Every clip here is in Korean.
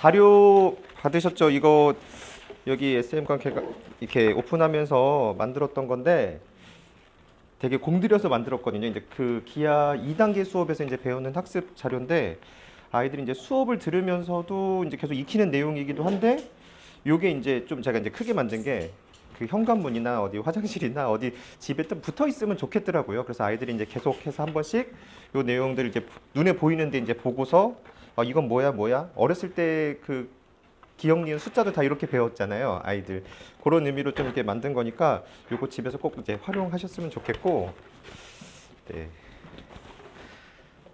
자료 받으셨죠? 이거 여기 SM관 이렇게 오픈하면서 만들었던 건데 되게 공들여서 만들었거든요. 이제 그 기아 2단계 수업에서 이제 배우는 학습 자료인데 아이들이 이제 수업을 들으면서도 이제 계속 익히는 내용이기도 한데 요게 이제 좀 제가 이제 크게 만든 게 그 현관문이나 어디 화장실이나 어디 집에 좀 붙어 있으면 좋겠더라고요. 그래서 아이들이 이제 계속해서 한 번씩 요 내용들을 이제 눈에 보이는데 이제 보고서 이건 뭐야 뭐야 어렸을 때 그 기억 니은 숫자도 다 이렇게 배웠잖아요, 아이들. 그런 의미로 좀 이렇게 만든 거니까 요거 집에서 꼭 이제 활용하셨으면 좋겠고. 네.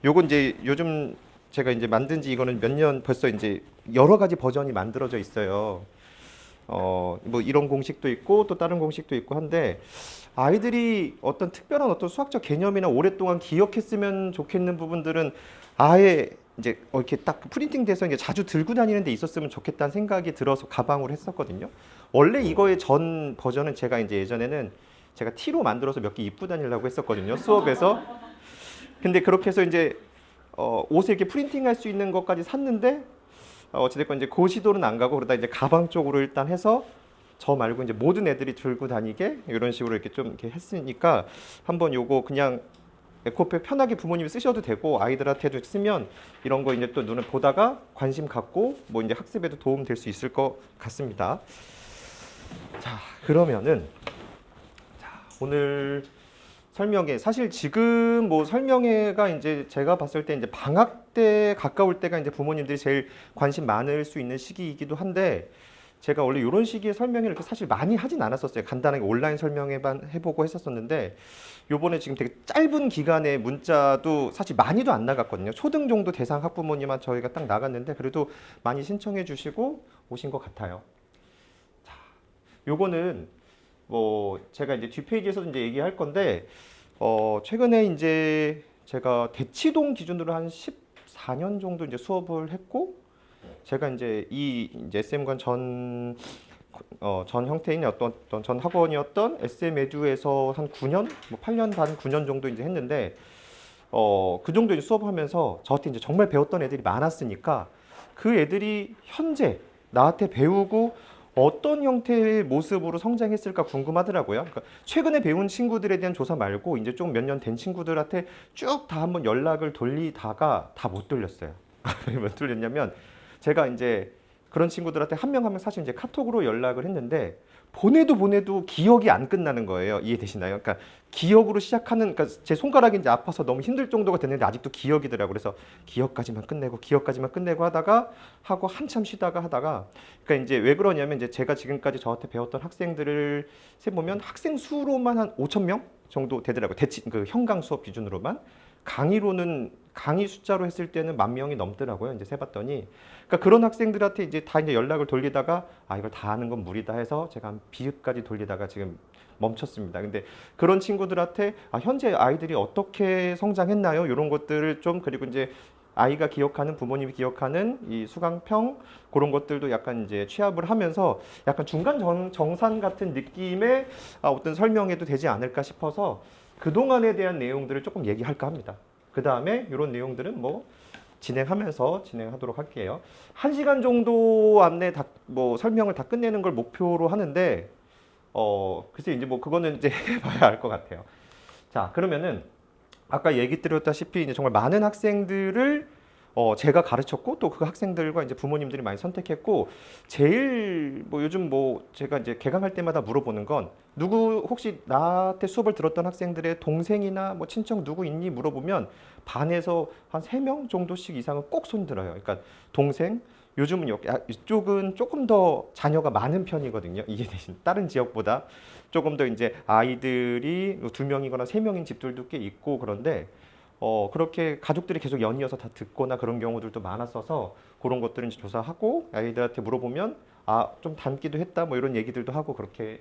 요거 이제 요즘 제가 이제 만든 지 이거는 몇 년 벌써 이제 여러 가지 버전이 만들어져 있어요. 뭐 이런 공식도 있고 또 다른 공식도 있고 한데 아이들이 어떤 특별한 어떤 수학적 개념이나 오랫동안 기억했으면 좋겠는 부분들은 아예 이제 이렇게 딱 프린팅 돼서 이제 자주 들고 다니는 데 있었으면 좋겠다는 생각이 들어서 가방으로 했었거든요. 원래 이거의 전 버전은 제가 이제 예전에는 제가 T로 만들어서 몇 개 입고 다니려고 했었거든요. 수업에서. 근데 그렇게 해서 이제 옷에 이렇게 프린팅할 수 있는 것까지 샀는데 어찌됐건 이제 그 시도는 안 가고 그러다 이제 가방 쪽으로 일단 해서 저 말고 이제 모든 애들이 들고 다니게 이런 식으로 이렇게 좀 이렇게 했으니까 한번 요거 그냥 에코백 편하게 부모님이 쓰셔도 되고 아이들한테도 쓰면 이런 거 이제 또 눈을 보다가 관심 갖고 뭐 이제 학습에도 도움 될 수 있을 것 같습니다. 자, 그러면은 오늘 설명회 사실 지금 뭐 설명회가 이제 제가 봤을 때 이제 방학 때 가까울 때가 이제 부모님들이 제일 관심 많을 수 있는 시기이기도 한데 제가 원래 이런 시기에 설명회를 이렇게 사실 많이 하진 않았었어요. 간단하게 온라인 설명회만 해보고 했었었는데 요번에 지금 되게 짧은 기간에 문자도 사실 많이도 안 나갔거든요. 초등 정도 대상 학부모님만 저희가 딱 나갔는데 그래도 많이 신청해 주시고 오신 것 같아요. 자, 요거는 뭐 제가 이제 뒷페이지에서도 이제 얘기할 건데 최근에 이제 제가 대치동 기준으로 한 14년 정도 이제 수업을 했고 제가 이제 이 이제 SM관 전 형태인 어떤 전 학원이었던 SM 에듀에서 한 9년, 뭐 8년 반, 9년 정도 이제 했는데 그 정도 이제 수업하면서 저한테 이제 정말 배웠던 애들이 많았으니까 그 애들이 현재 나한테 배우고 어떤 형태의 모습으로 성장했을까 궁금하더라고요. 그러니까 최근에 배운 친구들에 대한 조사 말고 이제 좀 몇 년 된 친구들한테 쭉 다 한번 연락을 돌리다가 다 못 돌렸어요. 왜 못 돌렸냐면 제가 이제 그런 친구들한테 한 명 한 명 사실 이제 카톡으로 연락을 했는데 보내도 기억이 안 끝나는 거예요. 이해되시나요? 그러니까 기억으로 시작하는, 그러니까 제 손가락이 이제 아파서 너무 힘들 정도가 됐는데 아직도 기억이더라고요. 그래서 기억까지만 끝내고 하고 한참 쉬다가 하다가, 그러니까 이제 왜 그러냐면 이제 제가 지금까지 저한테 배웠던 학생들을 세보면 학생 수로만 한 5천 명 정도 되더라고요. 그 현강 수업 기준으로만. 강의로는 강의 숫자로 했을 때는 10,000명이 넘더라고요. 이제 세봤더니. 그러니까 그런 학생들한테 이제 다 이제 연락을 돌리다가 이걸 다 하는 건 무리다 해서 제가 한 비읍까지 돌리다가 지금 멈췄습니다. 근데 그런 친구들한테 현재 아이들이 어떻게 성장했나요? 이런 것들을 좀, 그리고 이제 아이가 기억하는, 부모님이 기억하는 이 수강평 그런 것들도 약간 이제 취합을 하면서 약간 중간 정산 같은 느낌의 어떤 설명에도 되지 않을까 싶어서 그동안에 대한 내용들을 조금 얘기할까 합니다. 그 다음에 이런 내용들은 뭐 진행하면서 진행하도록 할게요. 1시간 정도 안에 뭐 설명을 다 끝내는 걸 목표로 하는데 글쎄 이제 뭐 그거는 이제 해봐야 알 것 같아요. 자, 그러면은 아까 얘기 드렸다시피 이제 정말 많은 학생들을 제가 가르쳤고 또 그 학생들과 이제 부모님들이 많이 선택했고 제일 뭐 요즘 뭐 제가 이제 개강할 때마다 물어보는 건 누구 혹시 나한테 수업을 들었던 학생들의 동생이나 뭐 친척 누구 있니 물어보면 반에서 한 3명 정도씩 이상은 꼭 손들어요. 그러니까 동생, 요즘은 이쪽은 조금 더 자녀가 많은 편이거든요. 이게 대신 다른 지역보다 조금 더 이제 아이들이 2명이거나 3명인 집들도 꽤 있고 그런데 그렇게 가족들이 계속 연이어서 다 듣거나 그런 경우들도 많았어서 그런 것들을 이제 조사하고 아이들한테 물어보면 좀 닮기도 했다 뭐 이런 얘기들도 하고 그렇게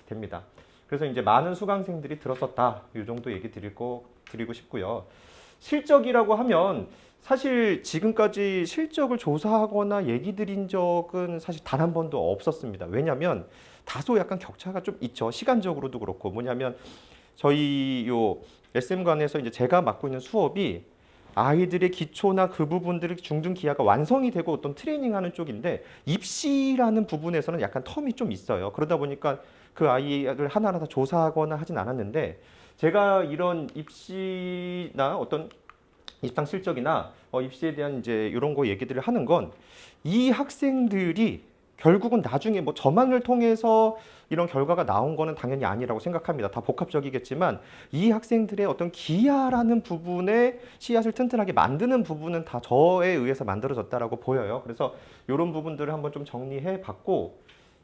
됩니다. 그래서 이제 많은 수강생들이 들었었다. 이 정도 얘기 드리고 싶고요. 실적이라고 하면 사실 지금까지 실적을 조사하거나 얘기 드린 적은 사실 단 한 번도 없었습니다. 왜냐하면 다소 약간 격차가 좀 있죠. 시간적으로도 그렇고 뭐냐면 저희 요 SM관에서 이제 제가 맡고 있는 수업이 아이들의 기초나 그 부분들을 중등 기하가 완성이 되고 어떤 트레이닝하는 쪽인데 입시라는 부분에서는 약간 텀이 좀 있어요. 그러다 보니까 그 아이를 하나하나 다 조사하거나 하진 않았는데 제가 이런 입시나 어떤 입상 실적이나 입시에 대한 이제 이런 거 얘기들을 하는 건 이 학생들이 결국은 나중에 뭐 저만을 통해서 이런 결과가 나온 거는 당연히 아니라고 생각합니다. 다 복합적이겠지만 이 학생들의 어떤 기하라는 부분에 씨앗을 튼튼하게 만드는 부분은 다 저에 의해서 만들어졌다라고 보여요. 그래서 이런 부분들을 한번 좀 정리해 봤고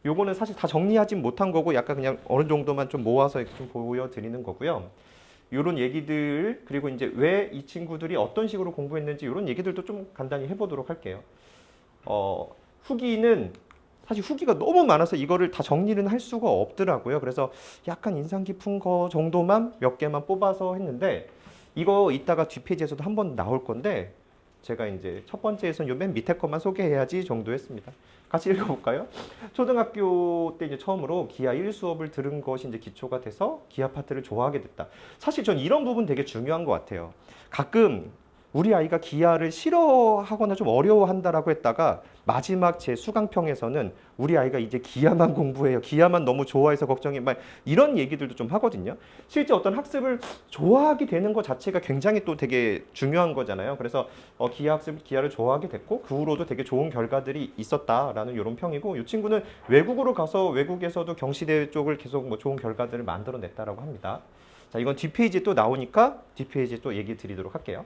요거는 사실 다 정리하진 못한 거고 약간 그냥 어느 정도만 좀 모아서 이렇게 좀 보여드리는 거고요. 이런 얘기들 그리고 이제 왜 이 친구들이 어떤 식으로 공부했는지 이런 얘기들도 좀 간단히 해보도록 할게요. 후기는 사실 후기가 너무 많아서 이거를 다 정리는 할 수가 없더라고요. 그래서 약간 인상 깊은 거 정도만 몇 개만 뽑아서 했는데 이거 이따가 뒷페이지에서도 한번 나올 건데 제가 이제 첫 번째에서는 요 맨 밑에 것만 소개해야지 정도 했습니다. 같이 읽어볼까요? 초등학교 때 이제 처음으로 기하 1 수업을 들은 것이 이제 기초가 돼서 기하 파트를 좋아하게 됐다. 사실 전 이런 부분 되게 중요한 것 같아요. 가끔 우리 아이가 기하를 싫어하거나 좀 어려워한다라고 했다가 마지막 제 수강평에서는 우리 아이가 이제 기하만 공부해요. 기하만 너무 좋아해서 걱정해. 막 이런 얘기들도 좀 하거든요. 실제 어떤 학습을 좋아하게 되는 것 자체가 굉장히 또 되게 중요한 거잖아요. 그래서 기하 학습, 기하를 좋아하게 됐고 그 후로도 되게 좋은 결과들이 있었다라는 이런 평이고 이 친구는 외국으로 가서 외국에서도 경시대 쪽을 계속 뭐 좋은 결과들을 만들어냈다라고 합니다. 자, 이건 뒷페이지에 또 나오니까 뒷페이지에 또 얘기 드리도록 할게요.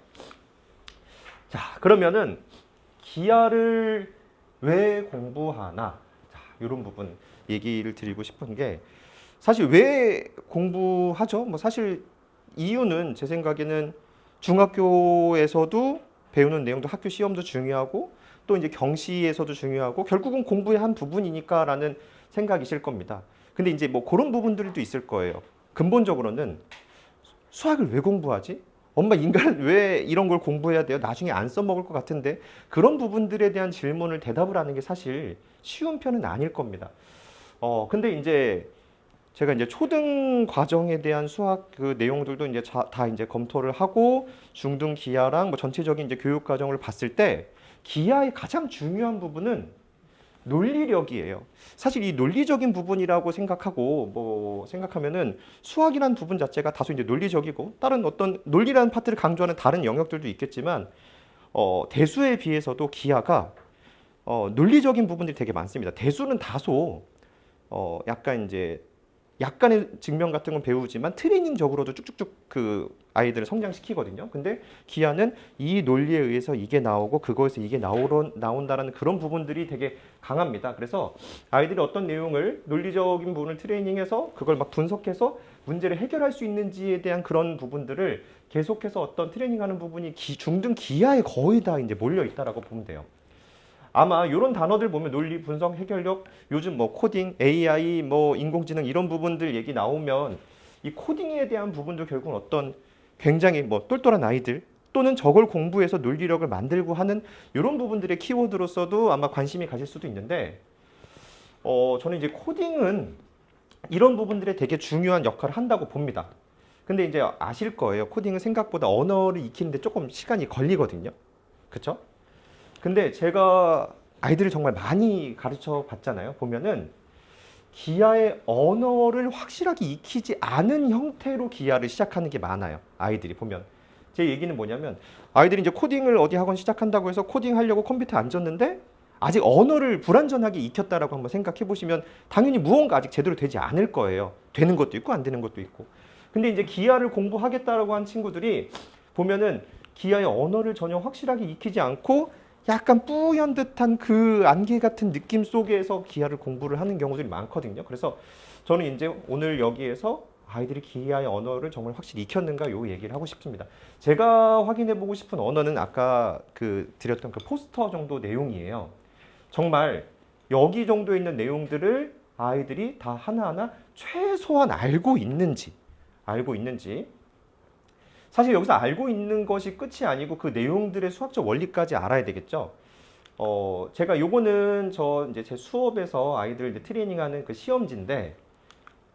자, 그러면은 기하를 왜 공부하나? 자, 이런 부분 얘기를 드리고 싶은 게 사실 왜 공부하죠? 뭐 사실 이유는 제 생각에는 중학교에서도 배우는 내용도 학교 시험도 중요하고 또 이제 경시에서도 중요하고 결국은 공부의 한 부분이니까라는 생각이실 겁니다. 근데 이제 뭐 그런 부분들도 있을 거예요. 근본적으로는 수학을 왜 공부하지? 엄마 인간 왜 이런 걸 공부해야 돼요? 나중에 안 써먹을 것 같은데 그런 부분들에 대한 질문을 대답을 하는 게 사실 쉬운 편은 아닐 겁니다. 근데 이제 제가 이제 초등 과정에 대한 수학 그 내용들도 이제 다 이제 검토를 하고 중등 기하랑 뭐 전체적인 이제 교육 과정을 봤을 때 기하의 가장 중요한 부분은 논리력이에요. 사실 이 논리적인 부분이라고 생각하고 뭐 생각하면은 수학이라는 부분 자체가 다소 이제 논리적이고 다른 어떤 논리라는 파트를 강조하는 다른 영역들도 있겠지만 대수에 비해서도 기하가 논리적인 부분들이 되게 많습니다. 대수는 다소 약간 이제 약간의 증명 같은 건 배우지만 트레이닝적으로도 쭉쭉쭉 그 아이들을 성장시키거든요. 근데 기하는 이 논리에 의해서 이게 나오고 그거에서 이게 나온다라는 그런 부분들이 되게 강합니다. 그래서 아이들이 어떤 내용을 논리적인 부분을 트레이닝해서 그걸 막 분석해서 문제를 해결할 수 있는지에 대한 그런 부분들을 계속해서 어떤 트레이닝하는 부분이 중등 기하에 거의 다 이제 몰려 있다라고 보면 돼요. 아마 이런 단어들 보면 논리, 분석, 해결력, 요즘 뭐 코딩, AI, 뭐 인공지능 이런 부분들 얘기 나오면 이 코딩에 대한 부분도 결국은 어떤 굉장히 뭐 똘똘한 아이들 또는 저걸 공부해서 논리력을 만들고 하는 이런 부분들의 키워드로서도 아마 관심이 가질 수도 있는데 저는 이제 코딩은 이런 부분들에 되게 중요한 역할을 한다고 봅니다. 근데 이제 아실 거예요. 코딩은 생각보다 언어를 익히는데 조금 시간이 걸리거든요. 그쵸? 근데 제가 아이들을 정말 많이 가르쳐 봤잖아요. 보면은 기하의 언어를 확실하게 익히지 않은 형태로 기하를 시작하는 게 많아요. 아이들이 보면. 제 얘기는 뭐냐면 아이들이 이제 코딩을 어디 학원 시작한다고 해서 코딩 하려고 컴퓨터에 앉았는데 아직 언어를 불완전하게 익혔다라고 한번 생각해 보시면 당연히 무언가 아직 제대로 되지 않을 거예요. 되는 것도 있고 안 되는 것도 있고. 근데 이제 기하를 공부하겠다라고 한 친구들이 보면은 기하의 언어를 전혀 확실하게 익히지 않고 약간 뿌연 듯한 그 안개 같은 느낌 속에서 기하를 공부를 하는 경우들이 많거든요. 그래서 저는 이제 오늘 여기에서 아이들이 기하의 언어를 정말 확실히 익혔는가 요 얘기를 하고 싶습니다. 제가 확인해 보고 싶은 언어는 아까 그 드렸던 그 포스터 정도 내용이에요. 정말 여기 정도 있는 내용들을 아이들이 다 하나하나 최소한 알고 있는지 사실 여기서 알고 있는 것이 끝이 아니고 그 내용들의 수학적 원리까지 알아야 되겠죠. 제가 요거는 이제 제 수업에서 아이들 이제 트레이닝하는 그 시험지인데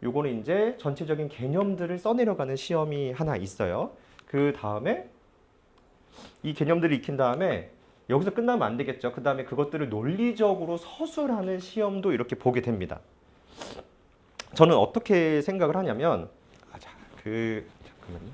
요거는 이제 전체적인 개념들을 써내려가는 시험이 하나 있어요. 그 다음에 이 개념들을 익힌 다음에 여기서 끝나면 안 되겠죠. 그 다음에 그것들을 논리적으로 서술하는 시험도 이렇게 보게 됩니다. 저는 어떻게 생각을 하냐면, 잠깐만요.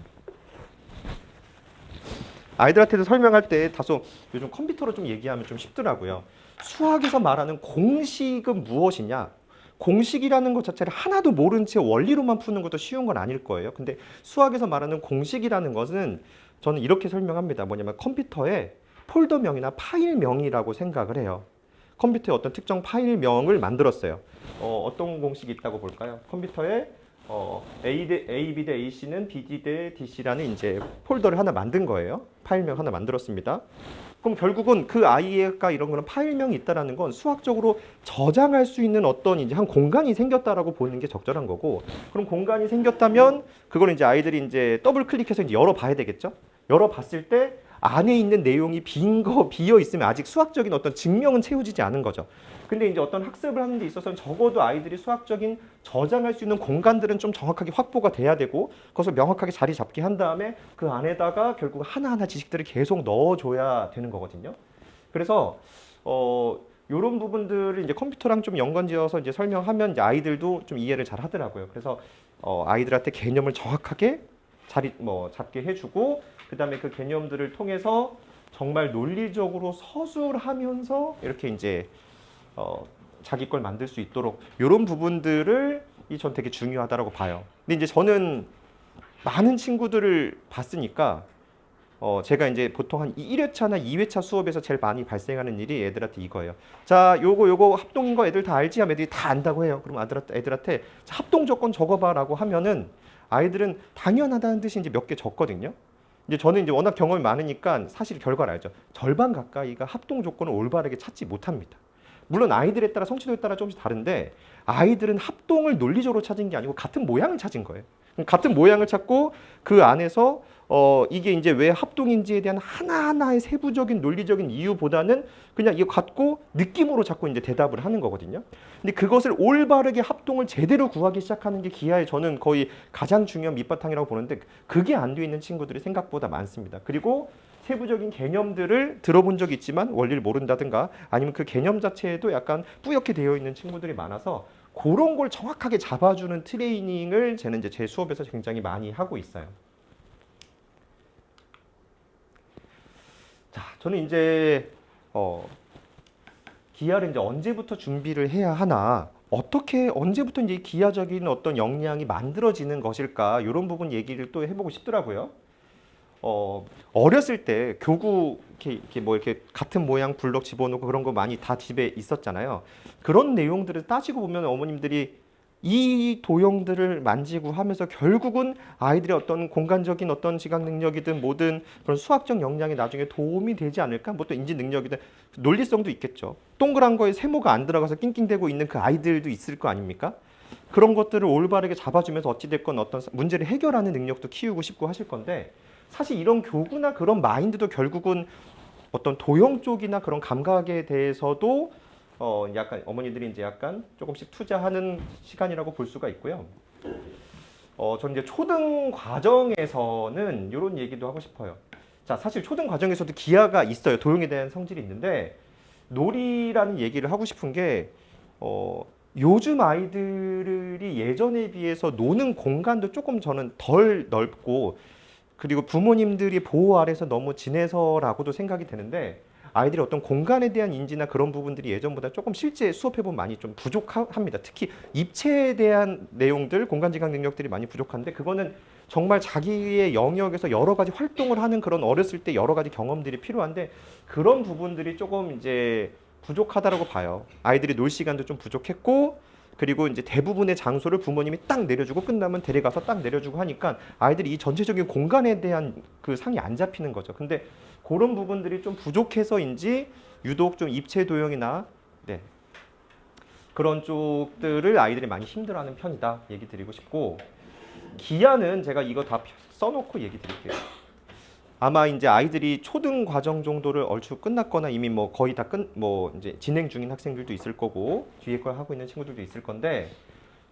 아이들한테도 설명할 때 다소 요즘 컴퓨터로 좀 얘기하면 좀 쉽더라고요. 수학에서 말하는 공식은 무엇이냐? 공식이라는 것 자체를 하나도 모른 채 원리로만 푸는 것도 쉬운 건 아닐 거예요. 근데 수학에서 말하는 공식이라는 것은 저는 이렇게 설명합니다. 뭐냐면 컴퓨터에 폴더명이나 파일명이라고 생각을 해요. 컴퓨터에 어떤 특정 파일명을 만들었어요. 어떤 공식이 있다고 볼까요? 컴퓨터에 A 대 AC는 BD 대 DC라는 이제 폴더를 하나 만든 거예요. 파일명 하나 만들었습니다. 그럼 결국은 그 아이가 이런 거는 파일명이 있다라는 건 수학적으로 저장할 수 있는 어떤 이제 한 공간이 생겼다라고 보는 게 적절한 거고, 그럼 공간이 생겼다면 그걸 이제 아이들이 이제 더블 클릭해서 이제 열어봐야 되겠죠. 열어봤을 때 안에 있는 내용이 비어 있으면 아직 수학적인 어떤 증명은 채워지지 않은 거죠. 근데 이제 어떤 학습을 하는 데 있어서는 적어도 아이들이 수학적인 저장할 수 있는 공간들은 좀 정확하게 확보가 돼야 되고, 그것을 명확하게 자리 잡게 한 다음에 그 안에다가 결국 하나하나 지식들을 계속 넣어줘야 되는 거거든요. 그래서 이런 부분들을 이제 컴퓨터랑 좀 연관지어서 이제 설명하면 이제 아이들도 좀 이해를 잘 하더라고요. 그래서 아이들한테 개념을 정확하게 잡게 해주고, 그 다음에 그 개념들을 통해서 정말 논리적으로 서술하면서 이렇게 이제 자기 걸 만들 수 있도록 이런 부분들을 전 되게 중요하다고 봐요. 근데 이제 저는 많은 친구들을 봤으니까 제가 이제 보통 한 1회차나 2회차 수업에서 제일 많이 발생하는 일이 애들한테 이거예요. 자, 요거 합동인 거 애들 다 알지? 하면 애들이 다 안다고 해요. 그럼 애들한테 자, 합동 조건 적어봐라고 하면은 아이들은 당연하다는 듯이 이제 몇 개 적거든요. 이제 저는 이제 워낙 경험이 많으니까 사실 결과를 알죠. 절반 가까이가 합동 조건을 올바르게 찾지 못합니다. 물론 아이들에 따라 성취도에 따라 조금씩 다른데 아이들은 합동을 논리적으로 찾은 게 아니고 같은 모양을 찾은 거예요. 같은 모양을 찾고 그 안에서 이게 이제 왜 합동인지에 대한 하나하나의 세부적인 논리적인 이유보다는 그냥 이거 갖고 느낌으로 자꾸 이제 대답을 하는 거거든요. 근데 그것을 올바르게 합동을 제대로 구하기 시작하는 게 기하의 저는 거의 가장 중요한 밑바탕이라고 보는데, 그게 안 돼 있는 친구들이 생각보다 많습니다. 그리고 세부적인 개념들을 들어본 적이 있지만 원리를 모른다든가 아니면 그 개념 자체에도 약간 뿌옇게 되어 있는 친구들이 많아서 그런 걸 정확하게 잡아주는 트레이닝을 저는 이제 제 수업에서 굉장히 많이 하고 있어요. 자, 저는 이제 기하를 이제 언제부터 준비를 해야 하나, 언제부터 이제 기하적인 어떤 역량이 만들어지는 것일까, 이런 부분 얘기를 또 해보고 싶더라고요. 어렸을 때 교구 이렇게 같은 모양 블럭 집어넣고 그런 거 많이 다 집에 있었잖아요. 그런 내용들을 따지고 보면 어머님들이 이 도형들을 만지고 하면서 결국은 아이들의 어떤 공간적인 어떤 지각 능력이든 뭐든 그런 수학적 역량이 나중에 도움이 되지 않을까? 뭐 또 인지 능력이든 논리성도 있겠죠. 동그란 거에 세모가 안 들어가서 낑낑대고 있는 그 아이들도 있을 거 아닙니까? 그런 것들을 올바르게 잡아주면서 어찌됐건 어떤 문제를 해결하는 능력도 키우고 싶고 하실 건데, 사실 이런 교구나 그런 마인드도 결국은 어떤 도형 쪽이나 그런 감각에 대해서도 약간 어머니들이 이제 약간 조금씩 투자하는 시간이라고 볼 수가 있고요. 저는 이제 초등 과정에서는 이런 얘기도 하고 싶어요. 자, 사실 초등 과정에서도 기하가 있어요. 도형에 대한 성질이 있는데, 놀이라는 얘기를 하고 싶은 게 요즘 아이들이 예전에 비해서 노는 공간도 조금 저는 덜 넓고, 그리고 부모님들이 보호 아래서 너무 지내서라고도 생각이 되는데, 아이들이 어떤 공간에 대한 인지나 그런 부분들이 예전보다 조금 실제 수업해보면 많이 좀 부족합니다. 특히 입체에 대한 내용들, 공간지각 능력들이 많이 부족한데, 그거는 정말 자기의 영역에서 여러 가지 활동을 하는 그런 어렸을 때 여러 가지 경험들이 필요한데, 그런 부분들이 조금 이제 부족하다라고 봐요. 아이들이 놀 시간도 좀 부족했고, 그리고 이제 대부분의 장소를 부모님이 딱 내려주고 끝나면 데려가서 딱 내려주고 하니까 아이들이 이 전체적인 공간에 대한 그 상이 안 잡히는 거죠. 근데 그런 부분들이 좀 부족해서인지 유독 좀 입체 도형이나 그런 쪽들을 아이들이 많이 힘들어하는 편이다 얘기 드리고 싶고, 기하는 제가 이거 다 써놓고 얘기 드릴게요. 아마 이제 아이들이 초등 과정 정도를 얼추 끝났거나 이미 뭐 거의 다 이제 진행 중인 학생들도 있을 거고 뒤에 걸 하고 있는 친구들도 있을 건데,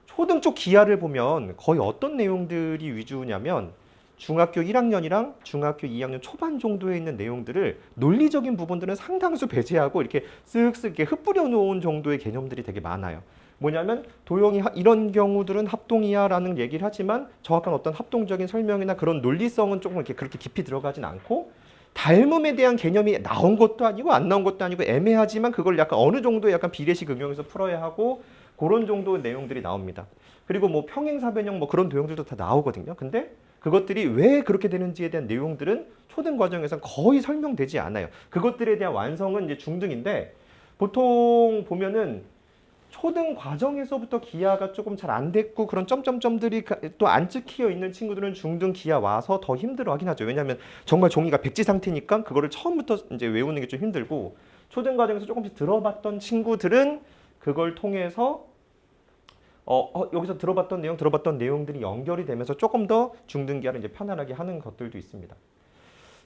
초등 쪽 기하를 보면 거의 어떤 내용들이 위주냐면 중학교 1학년이랑 중학교 2학년 초반 정도에 있는 내용들을 논리적인 부분들은 상당수 배제하고 이렇게 쓱쓱 이렇게 흩뿌려 놓은 정도의 개념들이 되게 많아요. 뭐냐면 도형이 이런 경우들은 합동이야라는 얘기를 하지만 정확한 어떤 합동적인 설명이나 그런 논리성은 조금 이렇게 그렇게 깊이 들어가진 않고 닮음에 대한 개념이 나온 것도 아니고 안 나온 것도 아니고 애매하지만 그걸 약간 어느 정도의 약간 비례식 응용해서 풀어야 하고 그런 정도의 내용들이 나옵니다. 그리고 뭐 평행사변형 뭐 그런 도형들도 다 나오거든요. 근데 그것들이 왜 그렇게 되는지에 대한 내용들은 초등 과정에서 거의 설명되지 않아요. 그것들에 대한 완성은 이제 중등인데 보통 보면은 초등 과정에서부터 기하가 조금 잘 안 됐고 그런 점점점들이 또 안 찍혀 있는 친구들은 중등 기하 와서 더 힘들어 하긴 하죠. 왜냐하면 정말 종이가 백지 상태니까 그거를 처음부터 이제 외우는 게 좀 힘들고 초등 과정에서 조금씩 들어봤던 친구들은 그걸 통해서 여기서 들어봤던 내용들이 연결이 되면서 조금 더 중등 기하를 이제 편안하게 하는 것들도 있습니다.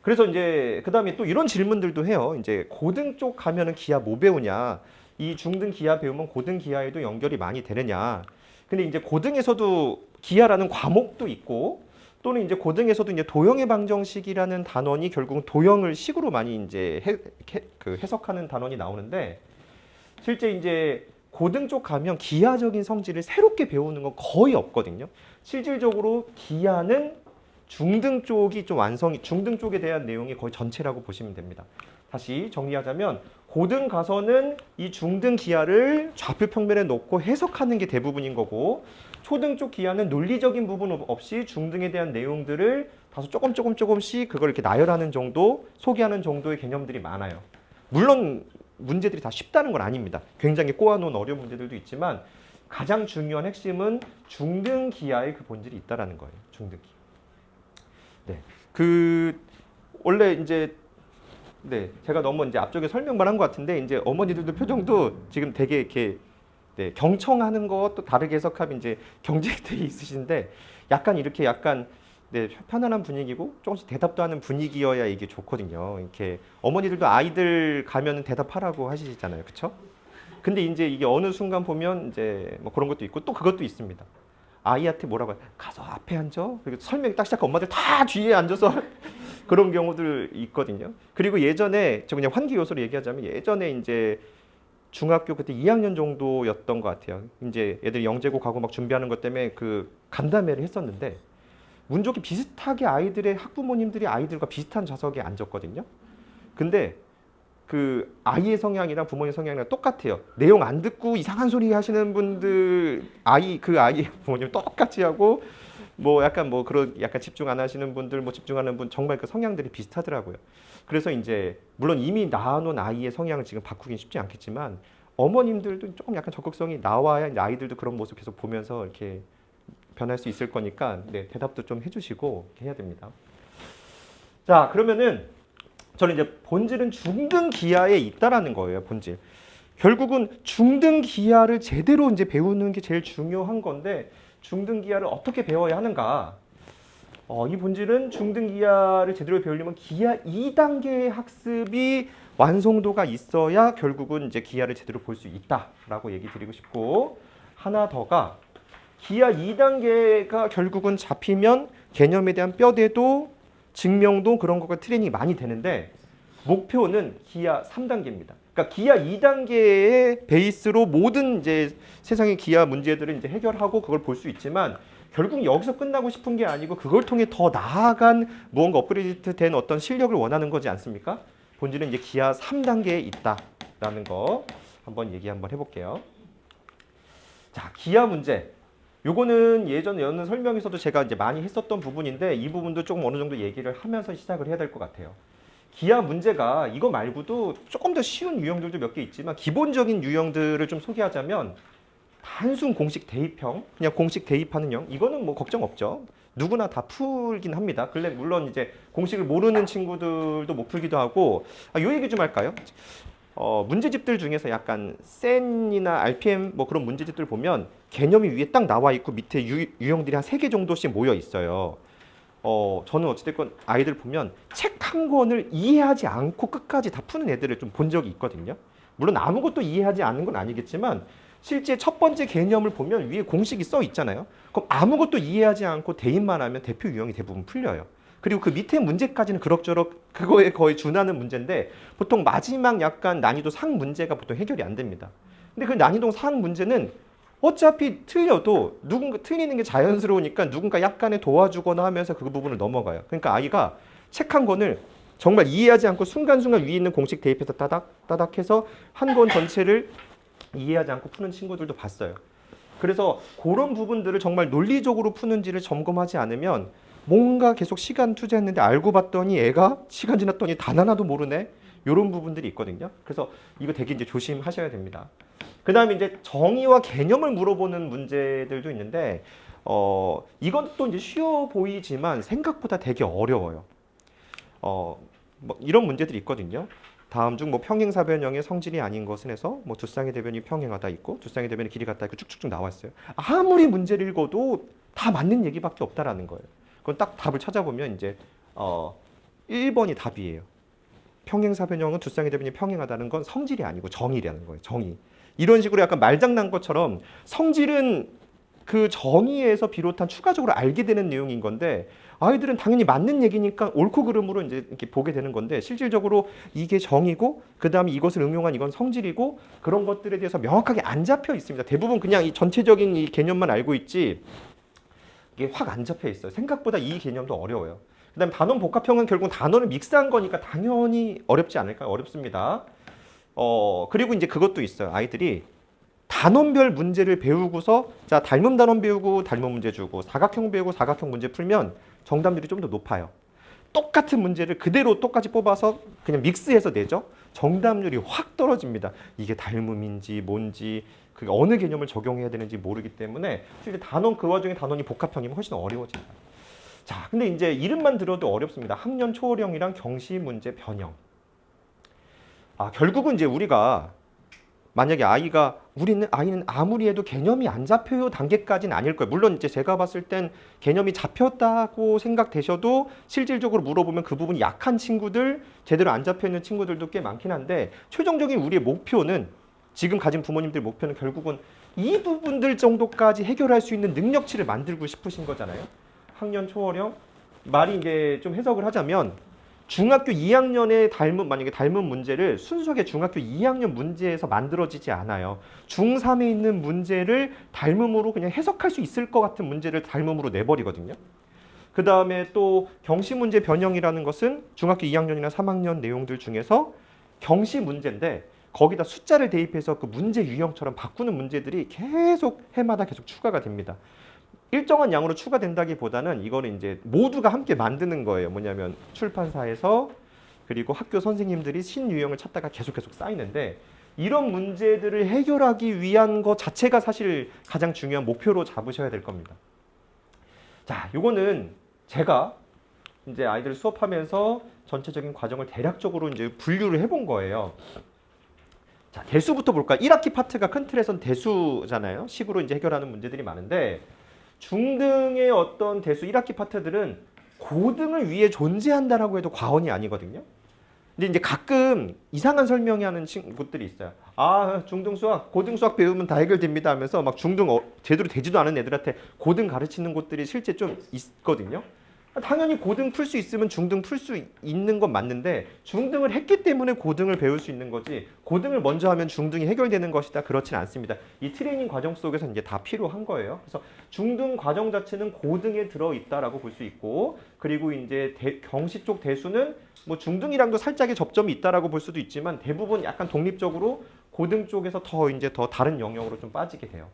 그래서 이제 그다음에 또 이런 질문들도 해요. 이제 고등 쪽 가면은 기하 뭐 배우냐? 이 중등 기하 배우면 고등 기하에도 연결이 많이 되느냐? 근데 이제 고등에서도 기하라는 과목도 있고 또는 이제 고등에서도 이제 도형의 방정식이라는 단원이 결국은 도형을 식으로 많이 이제 해석하는 단원이 나오는데 실제 이제 고등 쪽 가면 기하적인 성질을 새롭게 배우는 건 거의 없거든요. 실질적으로 기하는 중등 쪽이 좀 중등 쪽에 대한 내용이 거의 전체라고 보시면 됩니다. 다시 정리하자면 고등 가서는 이 중등 기하를 좌표 평면에 놓고 해석하는 게 대부분인 거고 초등 쪽 기하는 논리적인 부분 없이 중등에 대한 내용들을 다소 조금씩 그걸 이렇게 나열하는 정도, 소개하는 정도의 개념들이 많아요. 물론 문제들이 다 쉽다는 건 아닙니다. 굉장히 꼬아놓은 어려운 문제들도 있지만 가장 중요한 핵심은 중등 기하의 그 본질이 있다라는 거예요. 중등 기하. 네, 원래 이제 제가 너무 이제 앞쪽에 설명만 한 것 같은데 이제 어머니들도 표정도 지금 되게 이렇게 경청하는 것도 다르게 해석하면 이제 경직돼 있으신데 약간 이렇게 약간 편안한 분위기고 조금씩 대답도 하는 분위기여야 이게 좋거든요. 이렇게 어머니들도 아이들 가면 대답하라고 하시잖아요, 그렇죠? 근데 이제 이게 어느 순간 보면 이제 뭐 그런 것도 있고 또 그것도 있습니다. 아이한테 뭐라고 해요? 가서 앞에 앉아. 그리고 설명이 딱 시작하면 엄마들 다 뒤에 앉아서 그런 경우들 있거든요. 그리고 예전에 저 그냥 환기 요소로 얘기하자면 예전에 이제 중학교 그때 2학년 정도였던 것 같아요. 이제 애들이 영재고 가고 막 준비하는 것 때문에 그 간담회를 했었는데 운 좋게 비슷하게 아이들의 학부모님들이 아이들과 비슷한 좌석에 앉았거든요. 근데 그 아이의 성향이랑 부모의 성향이랑 똑같아요. 내용 안 듣고 이상한 소리 하시는 분들 그 아이의 부모님 똑같이 하고 뭐 약간 뭐 그런 약간 집중 안 하시는 분들 뭐 집중하는 분 정말 그 성향들이 비슷하더라고요. 그래서 이제 물론 이미 낳아놓은 아이의 성향을 지금 바꾸긴 쉽지 않겠지만 어머님들도 조금 약간 적극성이 나와야 이제 아이들도 그런 모습 계속 보면서 이렇게 변할 수 있을 거니까 대답도 좀 해주시고 이렇게 해야 됩니다. 자, 그러면은 저는 이제 본질은 중등 기하에 있다라는 거예요. 본질. 결국은 중등 기하를 제대로 이제 배우는 게 제일 중요한 건데 중등 기하를 어떻게 배워야 하는가? 이 본질은 중등 기하를 제대로 배우려면 기하 2단계의 학습이 완성도가 있어야 결국은 이제 기하를 제대로 볼 수 있다라고 얘기 드리고 싶고 하나 더가 기하 2단계가 결국은 잡히면 개념에 대한 뼈대도 증명도 그런 것과 트레이닝이 많이 되는데 목표는 기하 3단계입니다. 그러니까 기하 2단계의 베이스로 모든 이제 세상의 기하 문제들을 이제 해결하고 그걸 볼 수 있지만 결국 여기서 끝나고 싶은 게 아니고 그걸 통해 더 나아간 무언가 업그레이드 된 어떤 실력을 원하는 거지 않습니까? 본질은 이제 기하 3단계에 있다라는 거 한번 얘기 한번 해볼게요. 자, 기하 문제. 요거는 예전에 여느 설명에서도 제가 이제 많이 했었던 부분인데 이 부분도 조금 어느 정도 얘기를 하면서 시작을 해야 될 것 같아요. 기하 문제가 이거 말고도 조금 더 쉬운 유형들도 몇 개 있지만 기본적인 유형들을 좀 소개하자면 단순 공식 대입형, 그냥 공식 대입하는 형, 이거는 뭐 걱정 없죠. 누구나 다 풀긴 합니다. 물론 이제 공식을 모르는 친구들도 못 풀기도 하고 요 얘기 좀 할까요? 문제집들 중에서 약간 센이나 RPM 뭐 그런 문제집들 보면 개념이 위에 딱 나와 있고 밑에 유형들이 한 3개 정도씩 모여 있어요. 저는 어찌됐건 아이들 보면 책 한 권을 이해하지 않고 끝까지 다 푸는 애들을 좀 본 적이 있거든요. 물론 아무것도 이해하지 않는 건 아니겠지만 실제 첫 번째 개념을 보면 위에 공식이 써 있잖아요. 그럼 아무것도 이해하지 않고 대입만 하면 대표 유형이 대부분 풀려요. 그리고 그 밑에 문제까지는 그럭저럭 그거에 거의 준하는 문제인데 보통 마지막 약간 난이도 상 문제가 보통 해결이 안 됩니다. 근데 그 난이도 상 문제는 어차피 틀려도 누군가 틀리는 게 자연스러우니까 누군가 약간의 도와주거나 하면서 그 부분을 넘어가요. 그러니까 아이가 책 한 권을 정말 이해하지 않고 순간순간 위에 있는 공식 대입해서 따닥 따닥 해서 한 권 전체를 이해하지 않고 푸는 친구들도 봤어요. 그래서 그런 부분들을 정말 논리적으로 푸는지를 점검하지 않으면 뭔가 계속 시간 투자했는데 알고 봤더니 애가 시간 지났더니 단 하나도 모르네. 이런 부분들이 있거든요. 그래서 이거 되게 이제 조심하셔야 됩니다. 그 다음에 이제 정의와 개념을 물어보는 문제들도 있는데, 이건 또 이제 쉬워 보이지만 생각보다 되게 어려워요. 뭐 이런 문제들이 있거든요. 다음 중 뭐 평행사변형의 성질이 아닌 것은 해서 뭐 두쌍의 대변이 평행하다 있고 두쌍의 대변이 길이 같다 있고 쭉쭉쭉 나와 있어요. 아무리 문제를 읽어도 다 맞는 얘기밖에 없다라는 거예요. 그건 딱 답을 찾아보면 이제 1번이 답이에요. 평행사변형은 두쌍의 대변이 평행하다는 건 성질이 아니고 정의라는 거예요. 정의. 이런 식으로 약간 말장난 것처럼 성질은 그 정의에서 비롯한 추가적으로 알게 되는 내용인 건데 아이들은 당연히 맞는 얘기니까 옳고 그름으로 이제 이렇게 보게 되는 건데 실질적으로 이게 정의고 그 다음에 이것을 응용한 이건 성질이고 그런 것들에 대해서 명확하게 안 잡혀 있습니다. 대부분 그냥 이 전체적인 이 개념만 알고 있지 이게 확 안 잡혀 있어요. 생각보다 이 개념도 어려워요. 그 다음에 단원 복합형은 결국 단원을 믹스한 거니까 당연히 어렵지 않을까요? 어렵습니다. 그리고 이제 그것도 있어요. 아이들이 단원별 문제를 배우고서 자 닮은 단원 배우고 닮은 문제 주고 사각형 배우고 사각형 문제 풀면 정답률이 좀 더 높아요. 똑같은 문제를 그대로 똑같이 뽑아서 그냥 믹스해서 내죠. 정답률이 확 떨어집니다. 이게 닮음인지 뭔지 그게 어느 개념을 적용해야 되는지 모르기 때문에 실제 단원 그 와중에 단원이 복합형이면 훨씬 어려워집니다. 자, 근데 이제 이름만 들어도 어렵습니다. 학년 초월형이랑 경시 문제 변형. 결국은 이제 우리가 만약에 아이는 아무리 해도 개념이 안 잡혀요 단계까지는 아닐 거예요. 물론 이제 제가 봤을 땐 개념이 잡혔다고 생각되셔도 실질적으로 물어보면 그 부분이 약한 친구들, 제대로 안 잡혀 있는 친구들도 꽤 많긴 한데 최종적인 우리의 목표는 지금 가진 부모님들 목표는 결국은 이 부분들 정도까지 해결할 수 있는 능력치를 만들고 싶으신 거잖아요. 학년 초월형 말이 이제 좀 해석을 하자면 중학교 2학년에 만약에 닮은 문제를 순수하게 중학교 2학년 문제에서 만들어지지 않아요. 중3에 있는 문제를 닮음으로 그냥 해석할 수 있을 것 같은 문제를 닮음으로 내버리거든요. 그 다음에 또 경시 문제 변형이라는 것은 중학교 2학년이나 3학년 내용들 중에서 경시 문제인데 거기다 숫자를 대입해서 그 문제 유형처럼 바꾸는 문제들이 계속 해마다 계속 추가가 됩니다. 일정한 양으로 추가된다기보다는 이거는 이제 모두가 함께 만드는 거예요. 뭐냐면 출판사에서 그리고 학교 선생님들이 신유형을 찾다가 계속 쌓이는데 이런 문제들을 해결하기 위한 것 자체가 사실 가장 중요한 목표로 잡으셔야 될 겁니다. 자, 요거는 제가 이제 아이들 수업하면서 전체적인 과정을 대략적으로 이제 분류를 해본 거예요. 자, 대수부터 볼까요? 1학기 파트가 큰 틀에선 대수잖아요. 식으로 이제 해결하는 문제들이 많은데 중등의 어떤 대수 1학기 파트들은 고등을 위해 존재한다라고 해도 과언이 아니거든요. 근데 이제 가끔 이상한 설명하는 친구들이 있어요. 중등 수학, 고등 수학 배우면 다 해결됩니다 하면서 막 중등 제대로 되지도 않은 애들한테 고등 가르치는 곳들이 실제 좀 있거든요. 당연히 고등 풀 수 있으면 중등 풀 수 있는 건 맞는데 중등을 했기 때문에 고등을 배울 수 있는 거지 고등을 먼저 하면 중등이 해결되는 것이다 그렇진 않습니다. 이 트레이닝 과정 속에서 이제 다 필요한 거예요. 그래서 중등 과정 자체는 고등에 들어 있다라고 볼 수 있고 그리고 이제 경시 쪽 대수는 뭐 중등이랑도 살짝의 접점이 있다라고 볼 수도 있지만 대부분 약간 독립적으로 고등 쪽에서 더 다른 영역으로 좀 빠지게 돼요.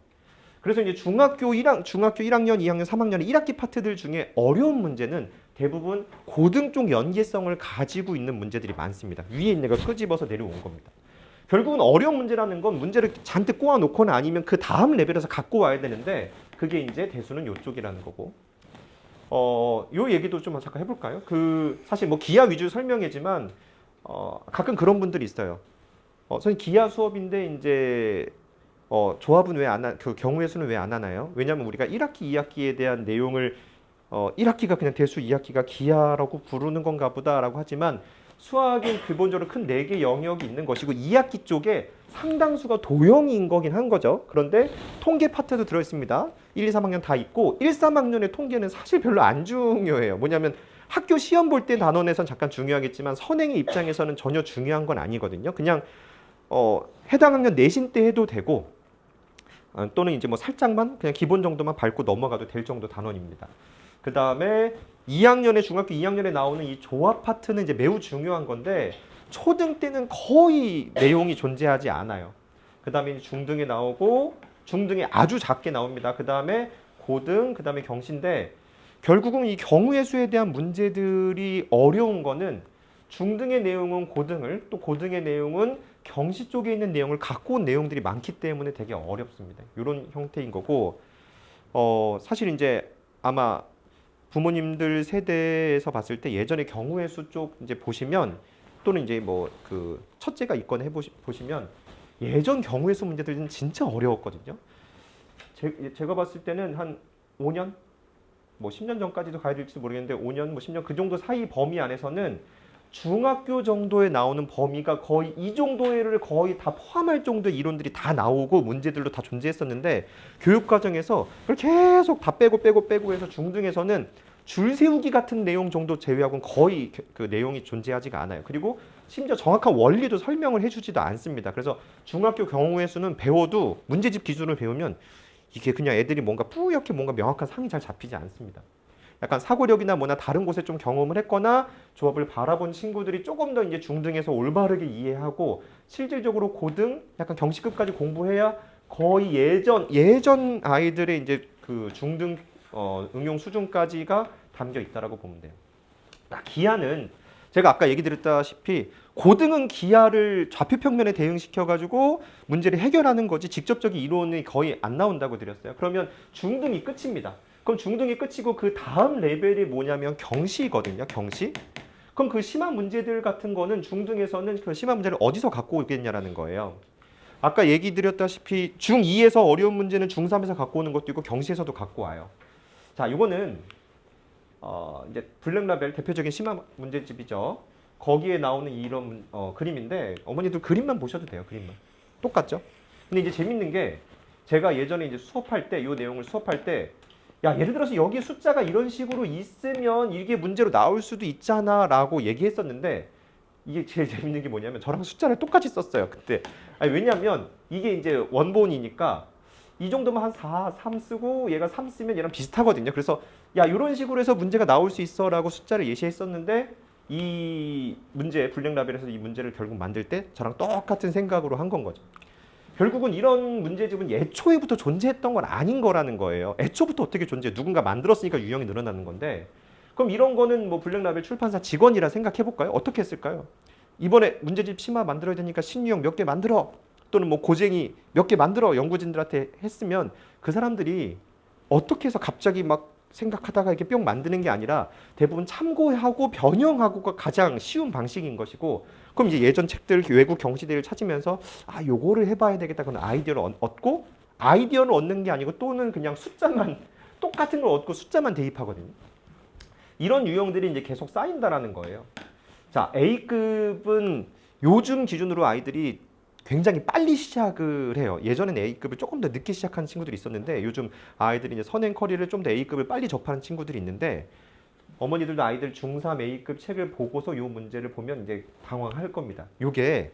그래서 이제 중학교 1학년, 2학년, 3학년의 1학기 파트들 중에 어려운 문제는 대부분 고등 쪽 연계성을 가지고 있는 문제들이 많습니다. 위에 있는 걸 끄집어서 내려온 겁니다. 결국은 어려운 문제라는 건 문제를 잔뜩 꼬아놓거나 아니면 그 다음 레벨에서 갖고 와야 되는데 그게 이제 대수는 이쪽이라는 거고. 요 얘기도 좀 잠깐 해볼까요? 사실 뭐 기하 위주 설명이지만 가끔 그런 분들이 있어요. 선생님 기하 수업인데 이제 조합은 그 경우의 수는 왜 안 하나요? 왜냐하면 우리가 1학기, 2학기에 대한 내용을 1학기가 그냥 대수, 2학기가 기하라고 부르는 건가 보다라고 하지만 수학은 기본적으로 큰 4개 영역이 있는 것이고 2학기 쪽에 상당수가 도형인 거긴 한 거죠. 그런데 통계 파트도 들어있습니다. 1, 2, 3학년 다 있고 1, 3학년의 통계는 사실 별로 안 중요해요. 뭐냐면 학교 시험 볼 때 단원에선 잠깐 중요하겠지만 선행의 입장에서는 전혀 중요한 건 아니거든요. 그냥 해당 학년 내신 때 해도 되고 또는 이제 뭐 살짝만 그냥 기본 정도만 밟고 넘어가도 될 정도 단원입니다. 그 다음에 2학년에 중학교 2학년에 나오는 이 조합 파트는 이제 매우 중요한 건데 초등 때는 거의 내용이 존재하지 않아요. 그 다음에 중등에 나오고 중등에 아주 작게 나옵니다. 그 다음에 고등, 그 다음에 경시인데 결국은 이 경우의 수에 대한 문제들이 어려운 거는 중등의 내용은 고등을 또 고등의 내용은 경시 쪽에 있는 내용을 갖고 온 내용들이 많기 때문에 되게 어렵습니다. 이런 형태인 거고 사실 이제 아마 부모님들 세대에서 봤을 때 예전에 경우의 수 쪽 이제 보시면 또는 이제 뭐 그 첫째가 있거나 보시면 예전 경우의 수 문제들은 진짜 어려웠거든요. 제가 봤을 때는 한 5년 뭐 10년 전까지도 가야 될지 모르겠는데 5년 뭐 10년 그 정도 사이 범위 안에서는 중학교 정도에 나오는 범위가 거의 이 정도를 거의 다 포함할 정도의 이론들이 다 나오고 문제들도 다 존재했었는데 교육 과정에서 그걸 계속 다 빼고 해서 중등에서는 줄 세우기 같은 내용 정도 제외하고는 거의 그 내용이 존재하지가 않아요. 그리고 심지어 정확한 원리도 설명을 해주지도 않습니다. 그래서 중학교 경우의 수는 배워도 문제집 기준을 배우면 이게 그냥 애들이 뭔가 뿌옇게 뭔가 명확한 상이 잘 잡히지 않습니다. 약간 사고력이나 뭐나 다른 곳에 좀 경험을 했거나 조합을 바라본 친구들이 조금 더 이제 중등에서 올바르게 이해하고 실질적으로 고등 약간 경시급까지 공부해야 거의 예전 아이들의 이제 그 중등 응용 수준까지가 담겨 있다라고 보면 돼요. 기하는 제가 아까 얘기 드렸다시피 고등은 기하를 좌표평면에 대응시켜 가지고 문제를 해결하는 거지 직접적인 이론이 거의 안 나온다고 드렸어요. 그러면 중등이 끝입니다. 그럼 중등이 끝이고 그 다음 레벨이 뭐냐면 경시거든요. 경시. 그럼 그 심한 문제들 같은 거는 중등에서는 그 심한 문제를 어디서 갖고 오겠냐라는 거예요. 아까 얘기 드렸다시피 중2에서 어려운 문제는 중3에서 갖고 오는 것도 있고 경시에서도 갖고 와요. 자, 이거는 이제 블랙라벨 대표적인 심한 문제집이죠. 거기에 나오는 이런 그림인데 어머니들 그림만 보셔도 돼요. 그림만. 똑같죠? 근데 이제 재밌는 게 제가 예전에 이제 수업할 때 이 내용을 수업할 때 야, 예를 들어서 여기 숫자가 이런 식으로 있으면 이게 문제로 나올 수도 있잖아 라고 얘기했었는데 이게 제일 재밌는 게 뭐냐면 저랑 숫자를 똑같이 썼어요 그때. 아니, 왜냐면 이게 이제 원본이니까 이 정도면 한 4, 3 쓰고 얘가 3 쓰면 얘랑 비슷하거든요. 그래서 야, 이런 식으로 해서 문제가 나올 수 있어 라고 숫자를 예시했었는데 이 문제 블랙라벨에서 이 문제를 결국 만들 때 저랑 똑같은 생각으로 한 건 거죠. 결국은 이런 문제집은 애초에부터 존재했던 건 아닌 거라는 거예요. 애초부터 어떻게 존재해? 누군가 만들었으니까 유형이 늘어나는 건데 그럼 이런 거는 뭐 블랙라벨 출판사 직원이라 생각해 볼까요? 어떻게 했을까요? 이번에 문제집 심화 만들어야 되니까 신유형 몇 개 만들어 또는 뭐 고쟁이 몇 개 만들어 연구진들한테 했으면 그 사람들이 어떻게 해서 갑자기 막 생각하다가 이렇게 뿅 만드는 게 아니라 대부분 참고하고 변형하고가 가장 쉬운 방식인 것이고 그럼 이제 예전 책들 외국 경시대를 찾으면서 아 요거를 해봐야 되겠다 그런 아이디어를 얻고 아이디어를 얻는 게 아니고 또는 그냥 숫자만 똑같은 걸 얻고 숫자만 대입하거든요. 이런 유형들이 이제 계속 쌓인다라는 거예요. 자, A급은 요즘 기준으로 아이들이 굉장히 빨리 시작을 해요. 예전에는 A급을 조금 더 늦게 시작하는 친구들이 있었는데 요즘 아이들이 이제 선행 커리를 좀 더 A급을 빨리 접하는 친구들이 있는데 어머니들도 아이들 중3 A급 책을 보고서 요 문제를 보면 이제 당황할 겁니다. 요게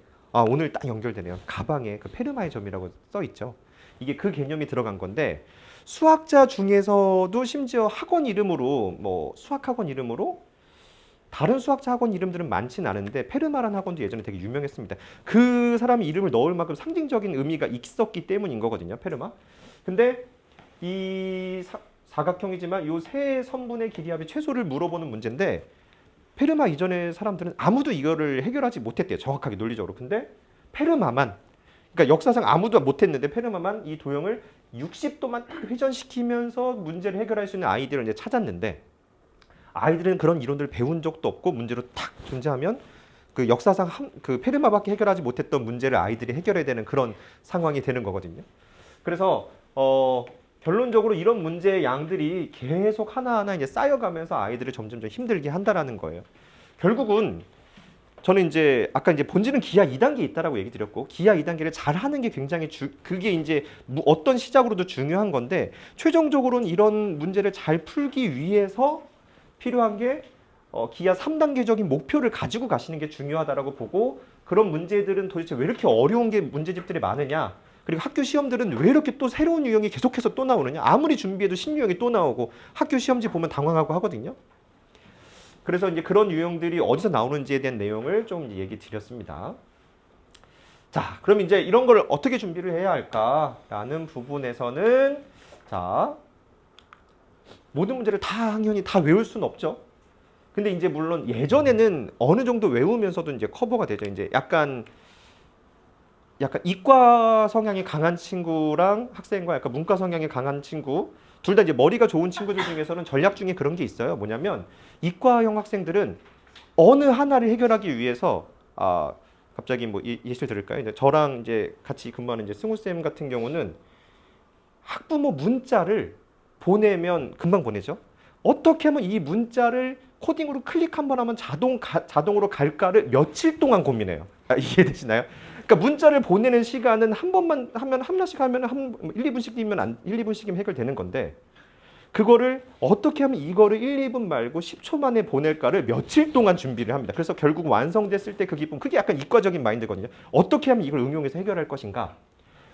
오늘 딱 연결되네요. 가방에 그 페르마의 점이라고 써 있죠. 이게 그 개념이 들어간 건데 수학자 중에서도 심지어 학원 이름으로 뭐 수학학원 이름으로 다른 수학자 학원 이름들은 많진 않은데 페르마라는 학원도 예전에 되게 유명했습니다. 그 사람이 이름을 넣을 만큼 상징적인 의미가 있었기 때문인 거거든요. 페르마. 근데 이 사각형이지만 이 세 선분의 길이합의 최소를 물어보는 문제인데 페르마 이전의 사람들은 아무도 이거를 해결하지 못했대요. 정확하게 논리적으로. 근데 페르마만 그러니까 역사상 아무도 못했는데 페르마만 이 도형을 60도만 회전시키면서 문제를 해결할 수 있는 아이디어를 이제 찾았는데 아이들은 그런 이론들을 배운 적도 없고 문제로 탁 존재하면 그 역사상 그 페르마밖에 해결하지 못했던 문제를 아이들이 해결해야 되는 그런 상황이 되는 거거든요. 그래서 결론적으로 이런 문제의 양들이 계속 하나하나 이제 쌓여가면서 아이들을 점점 힘들게 한다라는 거예요. 결국은 저는 이제 아까 이제 본질은 기하 2단계 있다라고 얘기 드렸고 기하 2단계를 잘 하는 게 굉장히 그게 이제 어떤 시작으로도 중요한 건데 최종적으로는 이런 문제를 잘 풀기 위해서 필요한 게 기하 3단계적인 목표를 가지고 가시는 게 중요하다라고 보고 그런 문제들은 도대체 왜 이렇게 어려운 게 문제집들이 많으냐 그리고 학교 시험들은 왜 이렇게 또 새로운 유형이 계속해서 또 나오느냐 아무리 준비해도 신유형이 또 나오고 학교 시험지 보면 당황하고 하거든요. 그래서 이제 그런 유형들이 어디서 나오는지에 대한 내용을 좀 얘기 드렸습니다. 자, 그럼 이제 이런 걸 어떻게 준비를 해야 할까라는 부분에서는 자, 모든 문제를 다 당연히 다 외울 수는 없죠. 근데 이제 물론 예전에는 어느 정도 외우면서도 이제 커버가 되죠. 이제 약간 이과 성향이 강한 친구랑 학생과 약간 문과 성향이 강한 친구 둘 다 이제 머리가 좋은 친구들 중에서는 전략 중에 그런 게 있어요. 뭐냐면 이과형 학생들은 어느 하나를 해결하기 위해서 갑자기 뭐 예시를 들을까요? 이제 저랑 이제 같이 근무하는 이제 승우 쌤 같은 경우는 학부모 문자를 보내면 금방 보내죠. 어떻게 하면 이 문자를 코딩으로 클릭 한번 하면 자동으로 갈까를 며칠 동안 고민해요. 이해되시나요? 그러니까 문자를 보내는 시간은 한 번만 하면 하나씩 하면 한 1, 2분씩이면 1, 2분씩이면 해결되는 건데 그거를 어떻게 하면 이거를 1, 2분 말고 10초 만에 보낼까를 며칠 동안 준비를 합니다. 그래서 결국 완성됐을 때 그 기쁨, 그게 약간 이과적인 마인드거든요. 어떻게 하면 이걸 응용해서 해결할 것인가?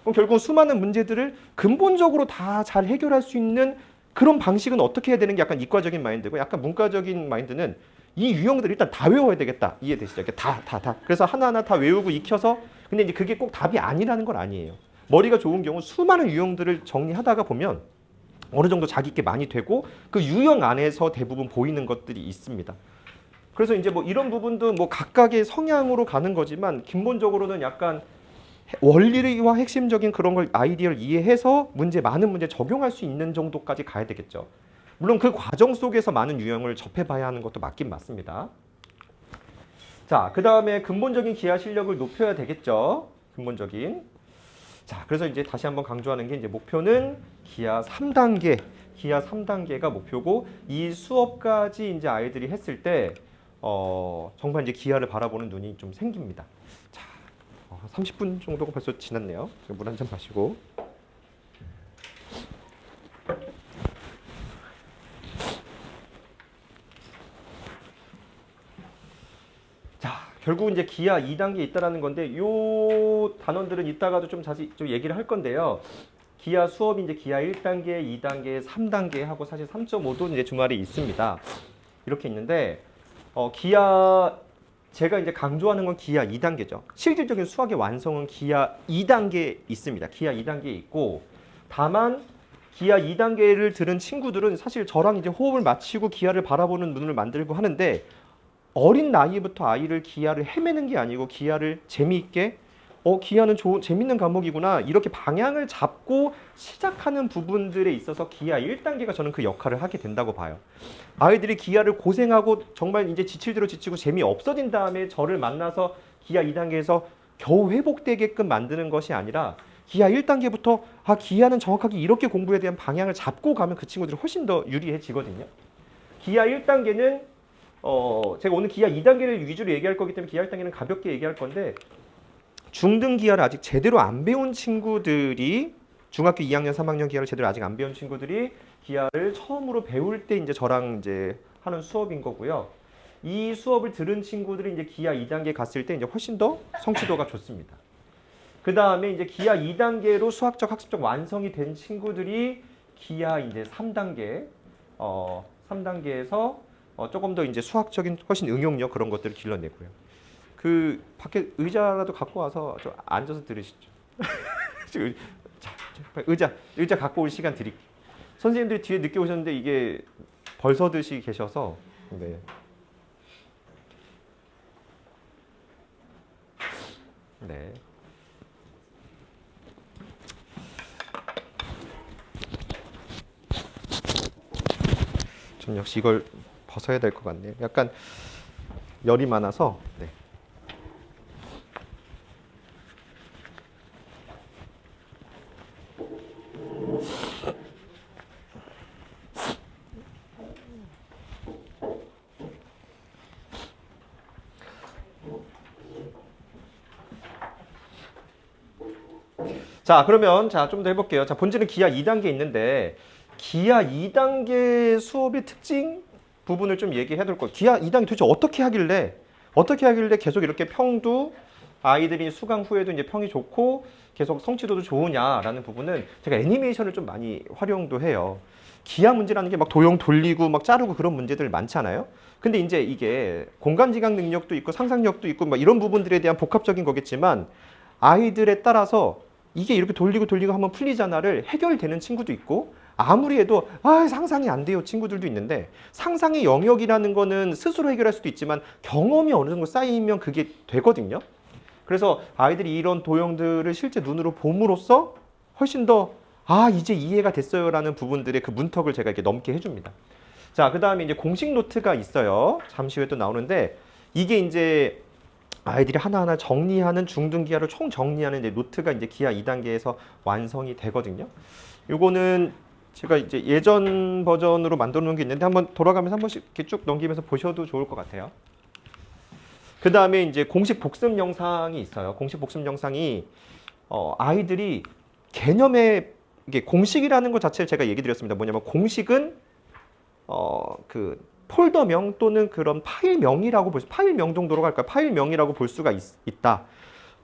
그럼 결국 수많은 문제들을 근본적으로 다 잘 해결할 수 있는 그런 방식은 어떻게 해야 되는 게 약간 이과적인 마인드고 약간 문과적인 마인드는 이 유형들을 일단 다 외워야 되겠다. 이해되시죠? 이렇게 다. 그래서 하나하나 다 외우고 익혀서 근데 이제 그게 꼭 답이 아니라는 건 아니에요. 머리가 좋은 경우 수많은 유형들을 정리하다가 보면 어느 정도 자기 게 많이 되고 그 유형 안에서 대부분 보이는 것들이 있습니다. 그래서 이제 뭐 이런 부분도 뭐 각각의 성향으로 가는 거지만 기본적으로는 약간 원리와 핵심적인 그런 걸 아이디어를 이해해서 많은 문제 적용할 수 있는 정도까지 가야 되겠죠. 물론 그 과정 속에서 많은 유형을 접해봐야 하는 것도 맞긴 맞습니다. 자, 그 다음에 근본적인 기하 실력을 높여야 되겠죠. 근본적인. 자, 그래서 이제 다시 한번 강조하는 게 이제 목표는 기하 3단계. 기하 3단계가 목표고 이 수업까지 이제 아이들이 했을 때 정말 이제 기하를 바라보는 눈이 좀 생깁니다. 자, 30분 정도가 벌써 지났네요. 물 한 잔 마시고. 결국 이제 기하 2단계 있다라는 건데 요 단원들은 이따가도 좀 자세히 좀 얘기를 할 건데요. 기하 수업이 이제 기하 1단계, 2단계, 3단계 하고 사실 3.5도 이제 주말에 있습니다. 이렇게 있는데 기하 제가 이제 강조하는 건 기하 2단계죠. 실질적인 수학의 완성은 기하 2단계 있습니다. 기하 2단계 있고 다만 기하 2단계를 들은 친구들은 사실 저랑 이제 호흡을 맞추고 기하를 바라보는 눈을 만들고 하는데 어린 나이부터 아이를 기하를 헤매는 게 아니고 기하를 재미있게 기하는 재밌는 과목이구나 이렇게 방향을 잡고 시작하는 부분들에 있어서 기하 1단계가 저는 그 역할을 하게 된다고 봐요. 아이들이 기하를 고생하고 정말 이제 지칠 대로 지치고 재미 없어진 다음에 저를 만나서 기하 2단계에서 겨우 회복되게끔 만드는 것이 아니라 기하 1단계부터 기하는 정확하게 이렇게 공부에 대한 방향을 잡고 가면 그 친구들이 훨씬 더 유리해지거든요. 기하 1단계는 제가 오늘 기하 2단계를 위주로 얘기할 거기 때문에 기하 1단계는 가볍게 얘기할 건데 중등 기하를 아직 제대로 안 배운 친구들이 중학교 2학년, 3학년 기하를 제대로 아직 안 배운 친구들이 기하를 처음으로 배울 때 이제 저랑 이제 하는 수업인 거고요. 이 수업을 들은 친구들이 이제 기하 2단계 갔을 때 이제 훨씬 더 성취도가 좋습니다. 그 다음에 이제 기하 2단계로 수학적, 학습적 완성이 된 친구들이 기하 이제 3단계, 3단계에서 조금 더 이제 수학적인 훨씬 응용력 그런 것들을 길러내고요. 그 밖에 의자라도 갖고 와서 좀 앉아서 들으시죠. 자, 의자 갖고 올 시간 드릴게요. 선생님들이 뒤에 늦게 오셨는데 이게 벌서듯이 계셔서 네. 네. 전 역시 이걸 벗어야 될 것 같네요. 약간 열이 많아서. 네. 자, 그러면 좀 더 해볼게요. 자, 본질은 기하 2단계 있는데 기하 2단계 수업의 특징 부분을 좀 얘기해 둘 거예요. 기하 2단계 도대체 어떻게 하길래 계속 이렇게 평도 아이들이 수강 후에도 이제 평이 좋고 계속 성취도도 좋으냐라는 부분은 제가 애니메이션을 좀 많이 활용도 해요. 기하 문제라는 게 막 도형 돌리고 막 자르고 그런 문제들 많잖아요. 근데 이제 이게 공간지각 능력도 있고 상상력도 있고 막 이런 부분들에 대한 복합적인 거겠지만 아이들에 따라서 이게 이렇게 돌리고 하면 풀리잖아를 해결되는 친구도 있고 아무리 해도 상상이 안 돼요 친구들도 있는데 상상의 영역이라는 거는 스스로 해결할 수도 있지만 경험이 어느 정도 쌓이면 그게 되거든요. 그래서 아이들이 이런 도형들을 실제 눈으로 봄으로써 훨씬 더 이제 이해가 됐어요라는 부분들의 그 문턱을 제가 이렇게 넘게 해줍니다. 자, 그 다음에 이제 공식 노트가 있어요. 잠시 후에 또 나오는데 이게 이제 아이들이 하나하나 정리하는 중등기하를 총 정리하는 이제 노트가 이제 기하 2단계에서 완성이 되거든요. 요거는 제가 이제 예전 버전으로 만들어 놓은 게 있는데 한번 돌아가면서 한 번씩 이렇게 쭉 넘기면서 보셔도 좋을 것 같아요. 그 다음에 이제 공식 복습 영상이 있어요. 공식 복습 영상이 아이들이 개념의 이게 공식이라는 것 자체를 제가 얘기 드렸습니다. 뭐냐면 공식은 그 폴더명 또는 그런 파일명이라고 파일명 정도로 갈까요? 파일명이라고 볼 수가 있다.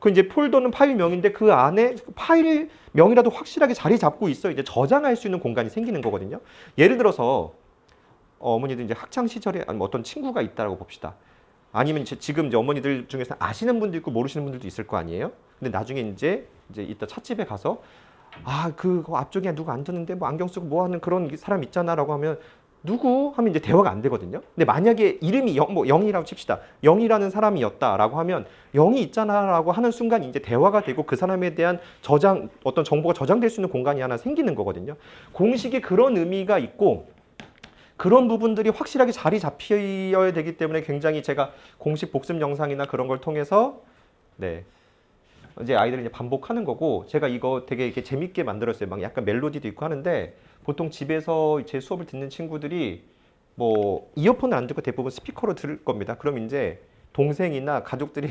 그 이제 폴더는 파일명인데 그 안에 파일명이라도 확실하게 자리 잡고 있어 이제 저장할 수 있는 공간이 생기는 거거든요. 예를 들어서 어머니들 이제 학창 시절에 어떤 친구가 있다라고 봅시다. 아니면 지금 이제 어머니들 중에서 아시는 분도 있고 모르시는 분들도 있을 거 아니에요. 근데 나중에 이제 이따 찻집에 가서 그 앞쪽에 누가 앉았는데 뭐 안경 쓰고 뭐 하는 그런 사람 있잖아라고 하면 누구 하면 이제 대화가 안 되거든요. 근데 만약에 이름이 영이라고 칩시다. 영이라는 사람이었다라고 하면 영이 있잖아라고 하는 순간 이제 대화가 되고 그 사람에 대한 어떤 정보가 저장될 수 있는 공간이 하나 생기는 거거든요. 공식이 그런 의미가 있고 그런 부분들이 확실하게 자리 잡혀야 되기 때문에 굉장히 제가 공식 복습 영상이나 그런 걸 통해서 이제 아이들이 이제 반복하는 거고 제가 이거 되게 이렇게 재밌게 만들었어요. 막 약간 멜로디도 있고 하는데 보통 집에서 제 수업을 듣는 친구들이 뭐 이어폰을 안 듣고 대부분 스피커로 들을 겁니다. 그럼 이제 동생이나 가족들이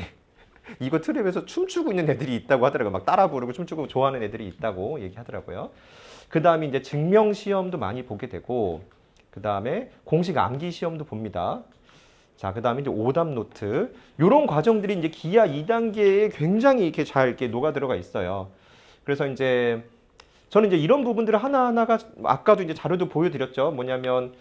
이거 틀으면서 춤추고 있는 애들이 있다고 하더라고요. 막 따라 부르고 춤추고 좋아하는 애들이 있다고 얘기하더라고요. 그 다음에 이제 증명 시험도 많이 보게 되고 그 다음에 공식 암기 시험도 봅니다. 자, 그 다음에 이제 오답 노트. 요런 과정들이 이제 기하 2단계에 굉장히 이렇게 잘 이렇게 녹아 들어가 있어요. 그래서 이제 저는 이제 이런 부분들을 하나하나가 아까도 이제 자료도 보여드렸죠. 뭐냐면,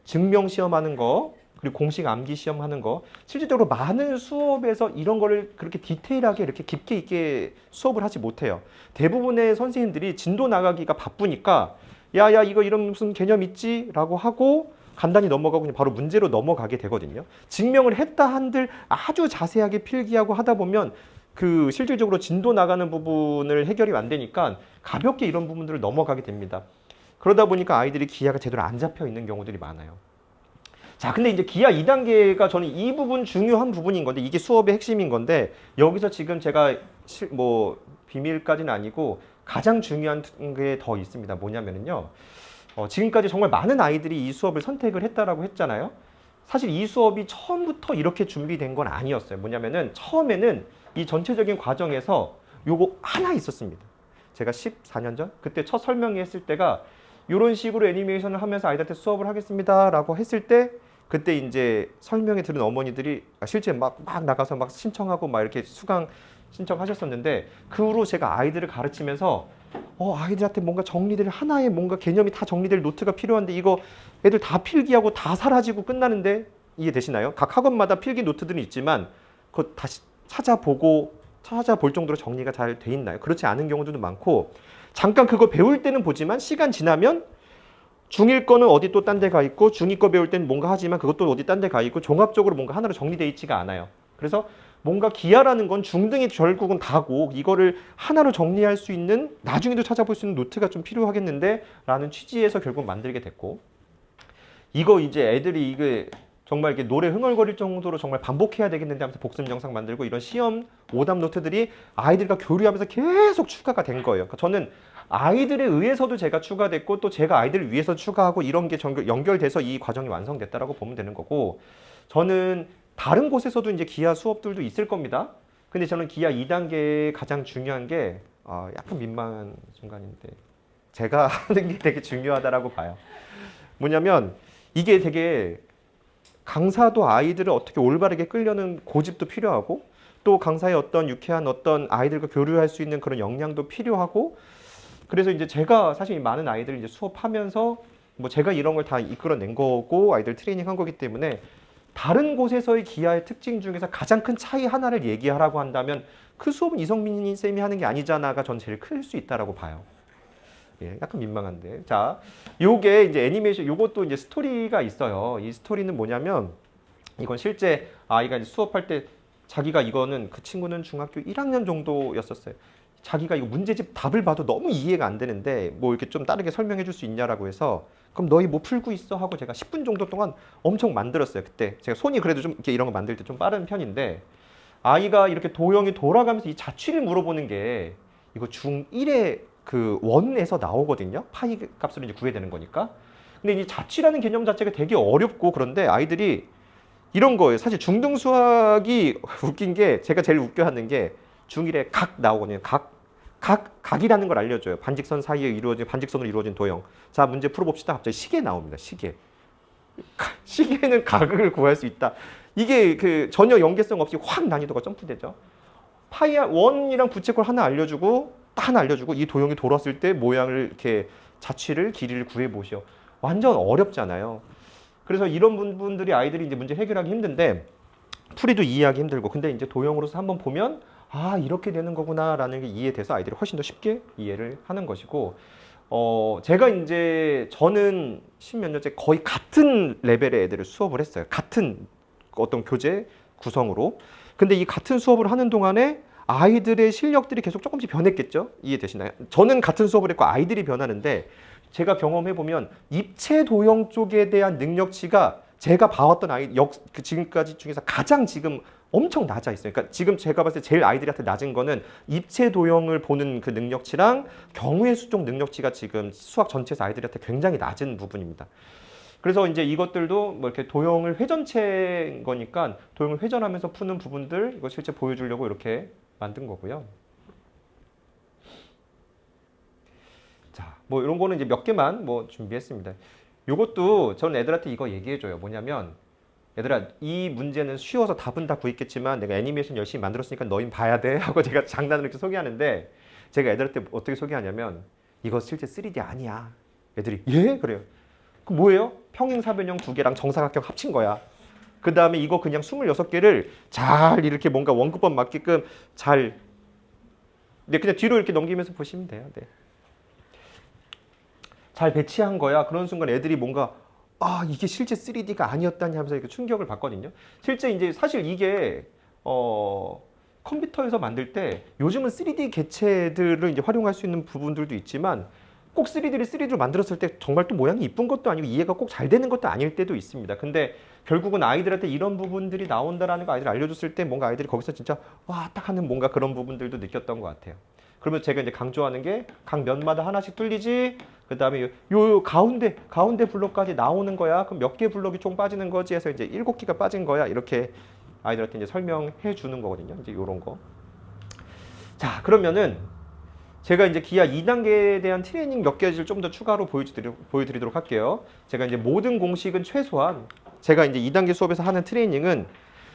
증명 시험하는 거, 그리고 공식 암기 시험 하는 거. 실질적으로 많은 수업에서 이런 거를 그렇게 디테일하게 이렇게 깊게 있게 수업을 하지 못해요. 대부분의 선생님들이 진도 나가기가 바쁘니까 야, 이거 이런 무슨 개념 있지? 라고 하고 간단히 넘어가고 그냥 바로 문제로 넘어가게 되거든요. 증명을 했다 한들 아주 자세하게 필기하고 하다 보면 그 실질적으로 진도 나가는 부분을 해결이 안 되니까 가볍게 이런 부분들을 넘어가게 됩니다. 그러다 보니까 아이들이 기하가 제대로 안 잡혀 있는 경우들이 많아요. 자, 근데 이제 기하 2단계가 저는 이 부분 중요한 부분인 건데 이게 수업의 핵심인 건데 여기서 지금 제가 뭐 비밀까지는 아니고 가장 중요한 게 더 있습니다. 뭐냐면요. 지금까지 정말 많은 아이들이 이 수업을 선택을 했다라고 했잖아요. 사실 이 수업이 처음부터 이렇게 준비된 건 아니었어요. 뭐냐면은 처음에는 이 전체적인 과정에서 요거 하나 있었습니다. 제가 14년 전 그때 첫 설명했을 때가 이런 식으로 애니메이션을 하면서 아이들한테 수업을 하겠습니다라고 했을 때 그때 이제 설명회 들은 어머니들이 실제 막 나가서 막 신청하고 막 이렇게 수강 신청하셨었는데 그 후로 제가 아이들을 가르치면서 아이들한테 뭔가 정리될 하나의 뭔가 개념이 다 정리될 노트가 필요한데 이거 애들 다 필기하고 다 사라지고 끝나는데 이해되시나요? 각 학원마다 필기 노트들은 있지만 그거 다시 찾아볼 정도로 정리가 잘 돼 있나요? 그렇지 않은 경우들도 많고 잠깐 그거 배울 때는 보지만 시간 지나면 중1 거는 어디 또 딴 데 가 있고 중2 거 배울 때는 뭔가 하지만 그것도 어디 딴 데 가 있고 종합적으로 뭔가 하나로 정리되어 있지가 않아요. 그래서 뭔가 기하라는 건 중등이 결국은 다고 이거를 하나로 정리할 수 있는 나중에도 찾아볼 수 있는 노트가 좀 필요하겠는데 라는 취지에서 결국 만들게 됐고 이거 이제 애들이 이게 정말 이렇게 노래 흥얼거릴 정도로 정말 반복해야 되겠는데 하면서 복습 영상 만들고 이런 시험 오답 노트들이 아이들과 교류하면서 계속 추가가 된 거예요. 그러니까 저는 아이들에 의해서도 제가 추가됐고 또 제가 아이들을 위해서 추가하고 이런 게 연결돼서 이 과정이 완성됐다라고 보면 되는 거고 저는 다른 곳에서도 이제 기하 수업들도 있을 겁니다. 근데 저는 기하 2단계의 가장 중요한 게 약간 민망한 순간인데 제가 하는 게 되게 중요하다라고 봐요. 뭐냐면 이게 되게 강사도 아이들을 어떻게 올바르게 끌려는 고집도 필요하고 또 강사의 어떤 유쾌한 어떤 아이들과 교류할 수 있는 그런 역량도 필요하고 그래서 이제 제가 사실 많은 아이들 이제 수업하면서 뭐 제가 이런 걸 다 이끌어낸 거고 아이들 트레이닝 한 거기 때문에 다른 곳에서의 기아의 특징 중에서 가장 큰 차이 하나를 얘기하라고 한다면 그 수업은 이성민 쌤이 하는 게 아니잖아가 전 제일 클 수 있다라고 봐요. 예, 약간 민망한데. 자, 요게 이제 애니메이션, 요것도 이제 스토리가 있어요. 이 스토리는 뭐냐면 이건 실제 아이가 이제 수업할 때 자기가 이거는 그 친구는 중학교 1학년 정도였었어요. 자기가 이거 문제집 답을 봐도 너무 이해가 안 되는데 뭐 이렇게 좀 다르게 설명해 줄 수 있냐라고 해서 그럼 너희 뭐 풀고 있어 하고 제가 10분 정도 동안 엄청 만들었어요. 그때 제가 손이 그래도 좀 이렇게 이런 거 만들 때 좀 빠른 편인데 아이가 이렇게 도형이 돌아가면서 이 자취를 물어보는 게 이거 중1의 그 원에서 나오거든요. 파이 값을 이제 구해야 되는 거니까. 근데 이 자취라는 개념 자체가 되게 어렵고 그런데 아이들이 이런 거예요. 사실 중등 수학이 웃긴 게 제가 제일 웃겨하는 게 중1에 각 나오거든요. 각이라는 걸 알려줘요. 반직선 사이에 이루어진 반직선으로 이루어진 도형. 자, 문제 풀어봅시다. 갑자기 시계 나옵니다. 시계. 시계는 각을 구할 수 있다. 이게 그 전혀 연계성 없이 확 난이도가 점프되죠. 파이 원이랑 부채꼴 하나 알려주고 이 도형이 돌았을 때 모양을 이렇게 자취를 길이를 구해 보시오. 완전 어렵잖아요. 그래서 이런 부분들이 아이들이 이제 문제 해결하기 힘든데 풀이도 이해하기 힘들고 근데 이제 도형으로서 한번 보면 이렇게 되는 거구나라는 게 이해돼서 아이들이 훨씬 더 쉽게 이해를 하는 것이고 제가 이제 저는 십몇 년째 거의 같은 레벨의 애들을 수업을 했어요. 같은 어떤 교재 구성으로. 근데 이 같은 수업을 하는 동안에 아이들의 실력들이 계속 조금씩 변했겠죠? 이해되시나요? 저는 같은 수업을 했고 아이들이 변하는데 제가 경험해보면 입체 도형 쪽에 대한 능력치가 제가 봐왔던 지금까지 중에서 가장 지금 엄청 낮아 있어요. 그러니까 지금 제가 봤을 때 제일 아이들한테 낮은 거는 입체 도형을 보는 그 능력치랑 경우의 수 쪽 능력치가 지금 수학 전체에서 아이들한테 굉장히 낮은 부분입니다. 그래서 이제 이것들도 뭐 이렇게 도형을 회전체인 거니까 도형을 회전하면서 푸는 부분들 이거 실제 보여주려고 이렇게 만든 거고요. 자, 뭐 이런 거는 이제 몇 개만 뭐 준비했습니다. 요것도 저는 애들한테 이거 얘기해줘요. 뭐냐면 얘들아 이 문제는 쉬워서 답은 다 구했겠지만 내가 애니메이션 열심히 만들었으니까 너희 봐야 돼 하고 제가 장난으로 이렇게 소개하는데 제가 애들한테 어떻게 소개하냐면 이거 실제 3D 아니야. 애들이 예? 그래요. 그 뭐예요? 평행사변형 두 개랑 정사각형 합친 거야. 그 다음에 이거 그냥 26개를 잘 이렇게 뭔가 원급법 맞게끔 잘 그냥 뒤로 이렇게 넘기면서 보시면 돼요. 네. 잘 배치한 거야. 그런 순간 애들이 뭔가 이게 실제 3D가 아니었다니 하면서 이렇게 충격을 받거든요. 실제 이제 사실 이게 컴퓨터에서 만들 때 요즘은 3D 개체들을 이제 활용할 수 있는 부분들도 있지만 꼭 3D를 3D로 만들었을 때 정말 또 모양이 이쁜 것도 아니고 이해가 꼭 잘 되는 것도 아닐 때도 있습니다. 근데 결국은 아이들한테 이런 부분들이 나온다라는 거 아이들 알려줬을 때 뭔가 아이들이 거기서 진짜 와 딱 하는 뭔가 그런 부분들도 느꼈던 것 같아요. 그러면 제가 이제 강조하는 게 각 면마다 하나씩 뚫리지. 그 다음에 요 가운데 블록까지 나오는 거야. 그럼 몇 개 블록이 총 빠지는 거지 해서 이제 7개가 빠진 거야. 이렇게 아이들한테 이제 설명해 주는 거거든요. 이제 요런 거. 자, 그러면은 제가 이제 기아 2단계에 대한 트레이닝 몇 가지를 좀 더 추가로 보여드리도록 할게요. 제가 이제 모든 공식은 최소한 제가 이제 2단계 수업에서 하는 트레이닝은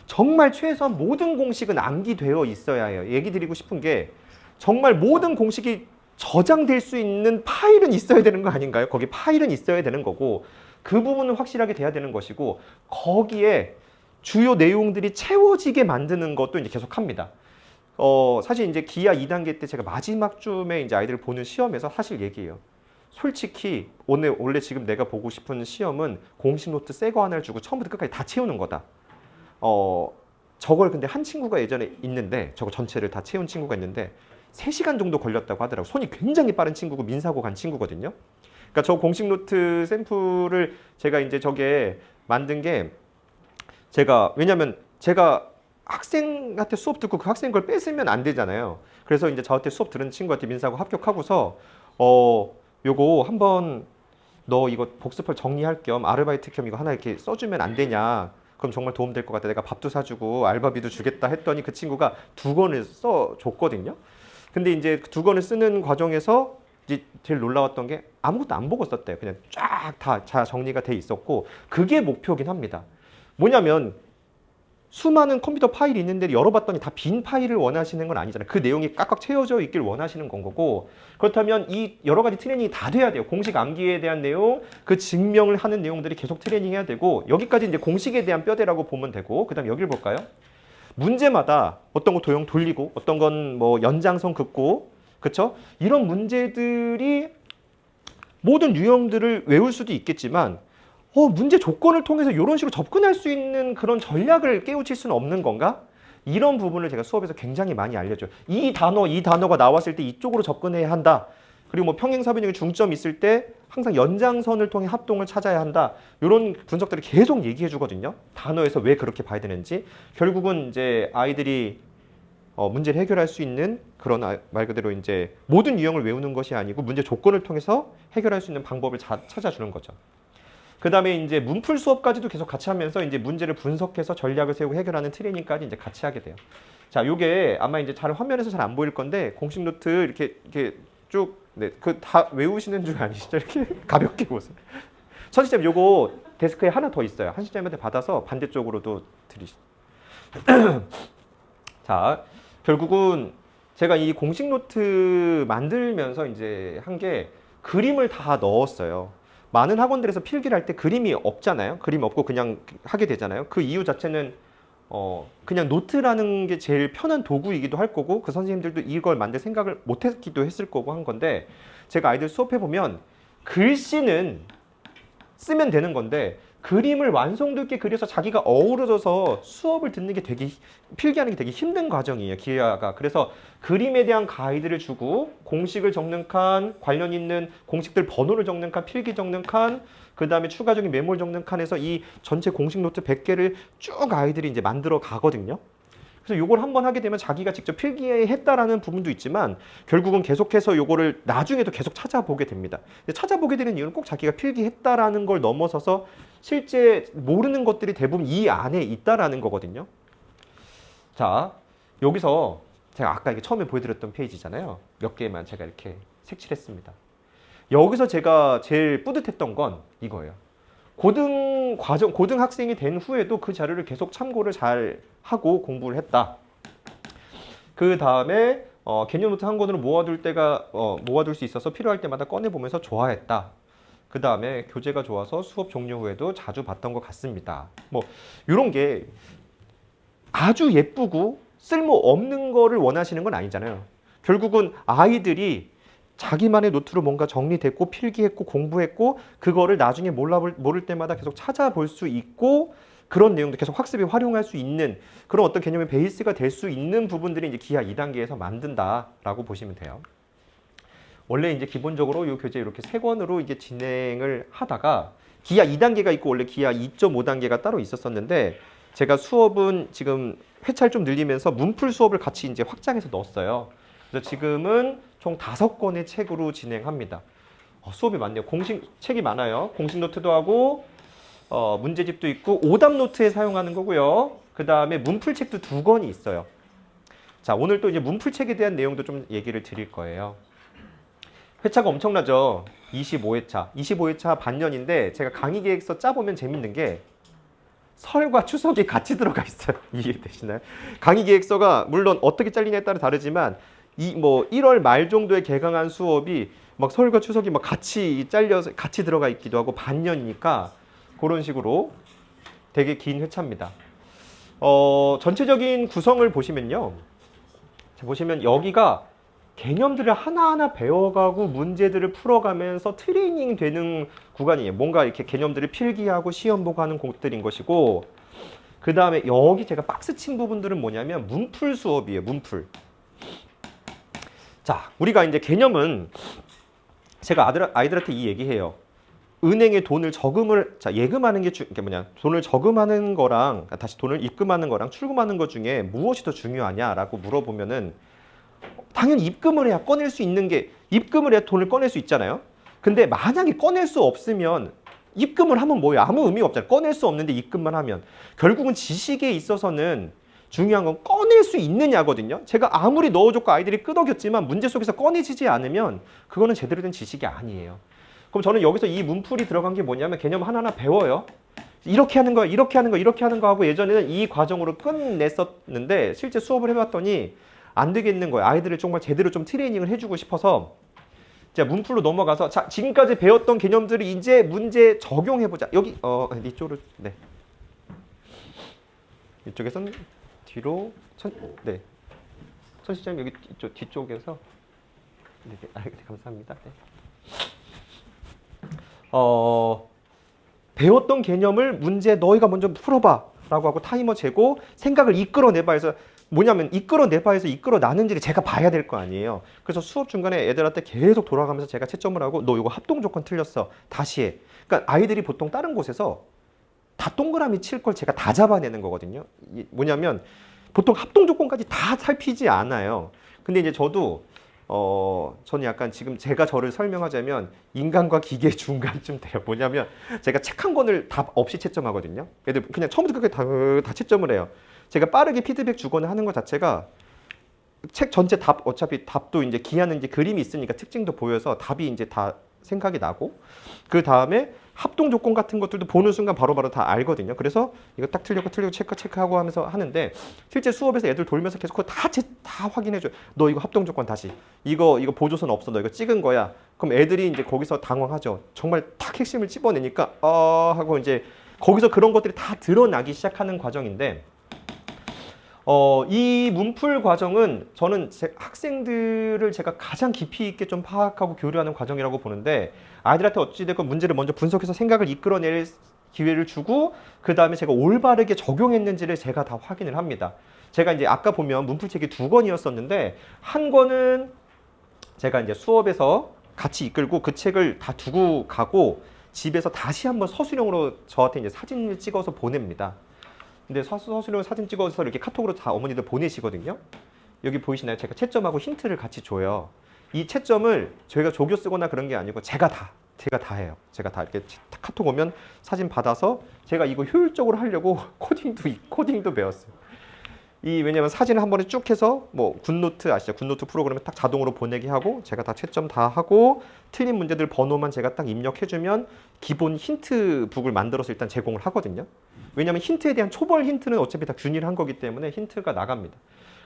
정말 최소한 모든 공식은 암기되어 있어야 해요. 얘기 드리고 싶은 게 정말 모든 공식이 저장될 수 있는 파일은 있어야 되는 거 아닌가요? 거기 파일은 있어야 되는 거고 그 부분은 확실하게 돼야 되는 것이고 거기에 주요 내용들이 채워지게 만드는 것도 이제 계속 합니다. 사실 이제 기아 2단계 때 제가 마지막 쯤에 이제 아이들을 보는 시험에서 사실 얘기해요. 솔직히 원래 지금 내가 보고 싶은 시험은 공식 노트 새 거 하나를 주고 처음부터 끝까지 다 채우는 거다. 저걸 근데 한 친구가 예전에 있는데 저거 전체를 다 채운 친구가 있는데 3시간 정도 걸렸다고 하더라고. 손이 굉장히 빠른 친구고 민사고 간 친구거든요. 그러니까 저 공식 노트 샘플을 제가 이제 저게 만든 게 왜냐면 제가 학생한테 수업 듣고 그 학생 걸 뺏으면 안 되잖아요. 그래서 이제 저한테 수업 들은 친구한테 민사고 합격하고서 요거 한번 너 이거 복습을 정리할 겸 아르바이트 겸 이거 하나 이렇게 써주면 안 되냐. 그럼 정말 도움될 것 같아. 내가 밥도 사주고 알바비도 주겠다 했더니 그 친구가 2권을 써줬거든요. 근데 이제 두 권을 쓰는 과정에서 이제 제일 놀라웠던 게 아무것도 안 보고 썼대요. 그냥 쫙 다 정리가 돼 있었고 그게 목표긴 합니다. 뭐냐면 수많은 컴퓨터 파일이 있는데 열어봤더니 다 빈 파일을 원하시는 건 아니잖아요. 그 내용이 꽉꽉 채워져 있길 원하시는 건 거고 그렇다면 이 여러 가지 트레이닝이 다 돼야 돼요. 공식 암기에 대한 내용, 그 증명을 하는 내용들이 계속 트레이닝 해야 되고 여기까지 이제 공식에 대한 뼈대라고 보면 되고 그 다음에 여기를 볼까요? 문제마다 어떤 거 도형 돌리고 어떤 건 뭐 연장선 긋고 그쵸? 이런 문제들이 모든 유형들을 외울 수도 있겠지만 문제 조건을 통해서 이런 식으로 접근할 수 있는 그런 전략을 깨우칠 수는 없는 건가? 이런 부분을 제가 수업에서 굉장히 많이 알려줘요. 이 단어가 나왔을 때 이쪽으로 접근해야 한다. 그리고 뭐 평행사변형의 중점이 있을 때 항상 연장선을 통해 합동을 찾아야 한다. 이런 분석들을 계속 얘기해 주거든요. 단어에서 왜 그렇게 봐야 되는지. 결국은 이제 아이들이 문제를 해결할 수 있는 그런 말 그대로 이제 모든 유형을 외우는 것이 아니고 문제 조건을 통해서 해결할 수 있는 방법을 찾아주는 거죠. 그 다음에 이제 문풀 수업까지도 계속 같이 하면서 이제 문제를 분석해서 전략을 세우고 해결하는 트레이닝까지 이제 같이 하게 돼요. 자, 요게 아마 이제 잘 화면에서 잘 안 보일 건데 공식 노트 이렇게 쭉 그 다 외우시는 줄 아니시죠? 이렇게 가볍게 보세요. 선생님 요거 데스크에 하나 더 있어요. 한시장님한테 받아서 반대쪽으로도 드리시죠. 자, 결국은 제가 이 공식 노트 만들면서 이제 한 게 그림을 다 넣었어요. 많은 학원들에서 필기를 할 때 그림이 없잖아요. 그림 없고 그냥 하게 되잖아요. 그 이유 자체는 그냥 노트라는 게 제일 편한 도구이기도 할 거고 그 선생님들도 이걸 만들 생각을 못 했기도 했을 거고 한 건데 제가 아이들 수업해 보면 글씨는 쓰면 되는 건데 그림을 완성도 있게 그려서 자기가 어우러져서 수업을 듣는 게 되게 필기하는 게 되게 힘든 과정이에요. 기하가. 그래서 그림에 대한 가이드를 주고 공식을 적는 칸, 관련 있는 공식들 번호를 적는 칸, 필기 적는 칸, 그 다음에 추가적인 메모를 적는 칸에서 이 전체 공식 노트 100개를 쭉 아이들이 이제 만들어 가거든요. 그래서 요걸 한번 하게 되면 자기가 직접 필기했다라는 부분도 있지만 결국은 계속해서 요거를 나중에도 계속 찾아보게 됩니다. 찾아보게 되는 이유는 꼭 자기가 필기했다라는 걸 넘어서서 실제 모르는 것들이 대부분 이 안에 있다라는 거거든요. 자, 여기서 제가 아까 이게 처음에 보여드렸던 페이지잖아요. 몇 개만 제가 이렇게 색칠했습니다. 여기서 제가 제일 뿌듯했던 건 이거예요. 고등학생이 된 후에도 그 자료를 계속 참고를 잘 하고 공부를 했다. 그 다음에 개념 노트 한 권으로 모아둘 수 있어서 필요할 때마다 꺼내보면서 좋아했다. 그 다음에 교재가 좋아서 수업 종료 후에도 자주 봤던 것 같습니다. 뭐 이런 게 아주 예쁘고 쓸모없는 거를 원하시는 건 아니잖아요. 결국은 아이들이 자기만의 노트로 뭔가 정리됐고 필기했고 공부했고 그거를 나중에 모를 때마다 계속 찾아볼 수 있고 그런 내용도 계속 학습에 활용할 수 있는 그런 어떤 개념의 베이스가 될 수 있는 부분들이 이제 기하 2단계에서 만든다라고 보시면 돼요. 원래 이제 기본적으로 이 교재 이렇게 3권으로 이게 진행을 하다가 기하 2단계가 있고 원래 기하 2.5단계가 따로 있었었는데 제가 수업은 지금 회차를 좀 늘리면서 문풀 수업을 같이 이제 확장해서 넣었어요. 그래서 지금은 총 5권의 책으로 진행합니다. 수업이 많네요. 공식 책이 많아요. 공식 노트도 하고 문제집도 있고 오답 노트에 사용하는 거고요. 그 다음에 문풀 책도 2권이 있어요. 자, 오늘 또 이제 문풀 책에 대한 내용도 좀 얘기를 드릴 거예요. 회차가 엄청나죠. 25회차. 25회차 반년인데 제가 강의 계획서 짜보면 재밌는 게 설과 추석이 같이 들어가 있어요. 이해되시나요? 강의 계획서가 물론 어떻게 잘리냐에 따라 다르지만 1월 말 정도에 개강한 수업이 막 설과 추석이 막 같이 잘려서 같이 들어가 있기도 하고 반년이니까 그런 식으로 되게 긴 회차입니다. 전체적인 구성을 보시면요. 보시면 여기가 개념들을 하나하나 배워가고 문제들을 풀어가면서 트레이닝 되는 구간이에요. 뭔가 이렇게 개념들을 필기하고 시험 보고 하는 곳들인 것이고 그 다음에 여기 제가 박스 친 부분들은 뭐냐면 문풀 수업이에요. 문풀. 자, 우리가 이제 개념은 제가 아이들한테 이 얘기해요. 은행에 돈을 예금하는 게 돈을 저금하는 거랑 다시 돈을 입금하는 거랑 출금하는 것 중에 무엇이 더 중요하냐라고 물어보면은 당연히 입금을 해야 꺼낼 수 있는 게 입금을 해야 돈을 꺼낼 수 있잖아요. 근데 만약에 꺼낼 수 없으면 입금을 하면 뭐예요? 아무 의미가 없잖아요. 꺼낼 수 없는데 입금만 하면 결국은 지식에 있어서는 중요한 건 꺼낼 수 있느냐거든요. 제가 아무리 넣어줬고 아이들이 끄덕였지만 문제 속에서 꺼내지지 않으면 그거는 제대로 된 지식이 아니에요. 그럼 저는 여기서 이 문풀이 들어간 게 뭐냐면 개념 하나하나 배워요. 이렇게 하는 거, 이렇게 하는 거, 이렇게 하는 거 하고 예전에는 이 과정으로 끝냈었는데 실제 수업을 해봤더니 안 되겠는 거예요. 아이들을 정말 제대로 좀 트레이닝을 해주고 싶어서 자, 문풀로 넘어가서 자, 지금까지 배웠던 개념들을 이제 문제 적용해보자. 여기 이쪽으로 네. 이쪽에선 뒤로 네. 천시장 여기 이쪽 뒤쪽에서 네, 네, 감사합니다. 네. 배웠던 개념을 문제 너희가 먼저 풀어봐 라고 하고 타이머 재고 생각을 이끌어내봐 해서 뭐냐면 이끌어내봐 해서 이끌어나는지를 제가 봐야 될 거 아니에요. 그래서 수업 중간에 애들한테 계속 돌아가면서 제가 채점을 하고 너 이거 합동 조건 틀렸어 다시 해. 그러니까 아이들이 보통 다른 곳에서 다 동그라미 칠 걸 제가 다 잡아내는 거거든요. 뭐냐면 보통 합동 조건까지 다 살피지 않아요. 근데 이제 저는 약간 지금 제가 저를 설명하자면 인간과 기계 중간쯤 돼요. 뭐냐면 제가 책 한 권을 답 없이 채점하거든요. 애들 그냥 처음부터 끝까지 다 채점을 해요. 제가 빠르게 피드백 주거나 하는 것 자체가 책 전체 답 어차피 답도 이제 기하는 이제 그림이 있으니까 특징도 보여서 답이 이제 다 생각이 나고 그 다음에 합동 조건 같은 것들도 보는 순간 바로바로 다 알거든요. 그래서 이거 딱 틀렸고 체크하고 하면서 하는데 실제 수업에서 애들 돌면서 계속 그거 다 확인해줘요. 너 이거 합동 조건 다시 이거 보조선 없어. 너 이거 찍은 거야. 그럼 애들이 이제 거기서 당황하죠. 정말 탁 핵심을 찝어내니까 하고 이제 거기서 그런 것들이 다 드러나기 시작하는 과정인데 이 문풀 과정은 저는 학생들을 제가 가장 깊이 있게 좀 파악하고 교류하는 과정이라고 보는데 아이들한테 어찌됐건 문제를 먼저 분석해서 생각을 이끌어낼 기회를 주고 그 다음에 제가 올바르게 적용했는지를 제가 다 확인을 합니다. 제가 이제 아까 보면 문풀책이 2권이었었는데 한 권은 제가 이제 수업에서 같이 이끌고 그 책을 다 두고 가고 집에서 다시 한번 서술형으로 저한테 이제 사진을 찍어서 보냅니다. 근데 서술형 사진 찍어서 이렇게 카톡으로 다 어머니들 보내시거든요. 여기 보이시나요? 제가 채점하고 힌트를 같이 줘요. 이 채점을 저희가 조교 쓰거나 그런 게 아니고 제가 다 해요. 제가 다 이렇게 카톡 오면 사진 받아서 제가 이거 효율적으로 하려고 코딩도 배웠어요. 왜냐면 사진을 한 번에 쭉 해서 뭐 굿노트 아시죠? 굿노트 프로그램에 딱 자동으로 보내게 하고 제가 다 채점 다 하고 틀린 문제들 번호만 제가 딱 입력해주면 기본 힌트북을 만들어서 일단 제공을 하거든요. 왜냐면 힌트에 대한 초벌 힌트는 어차피 다 균일한 거기 때문에 힌트가 나갑니다.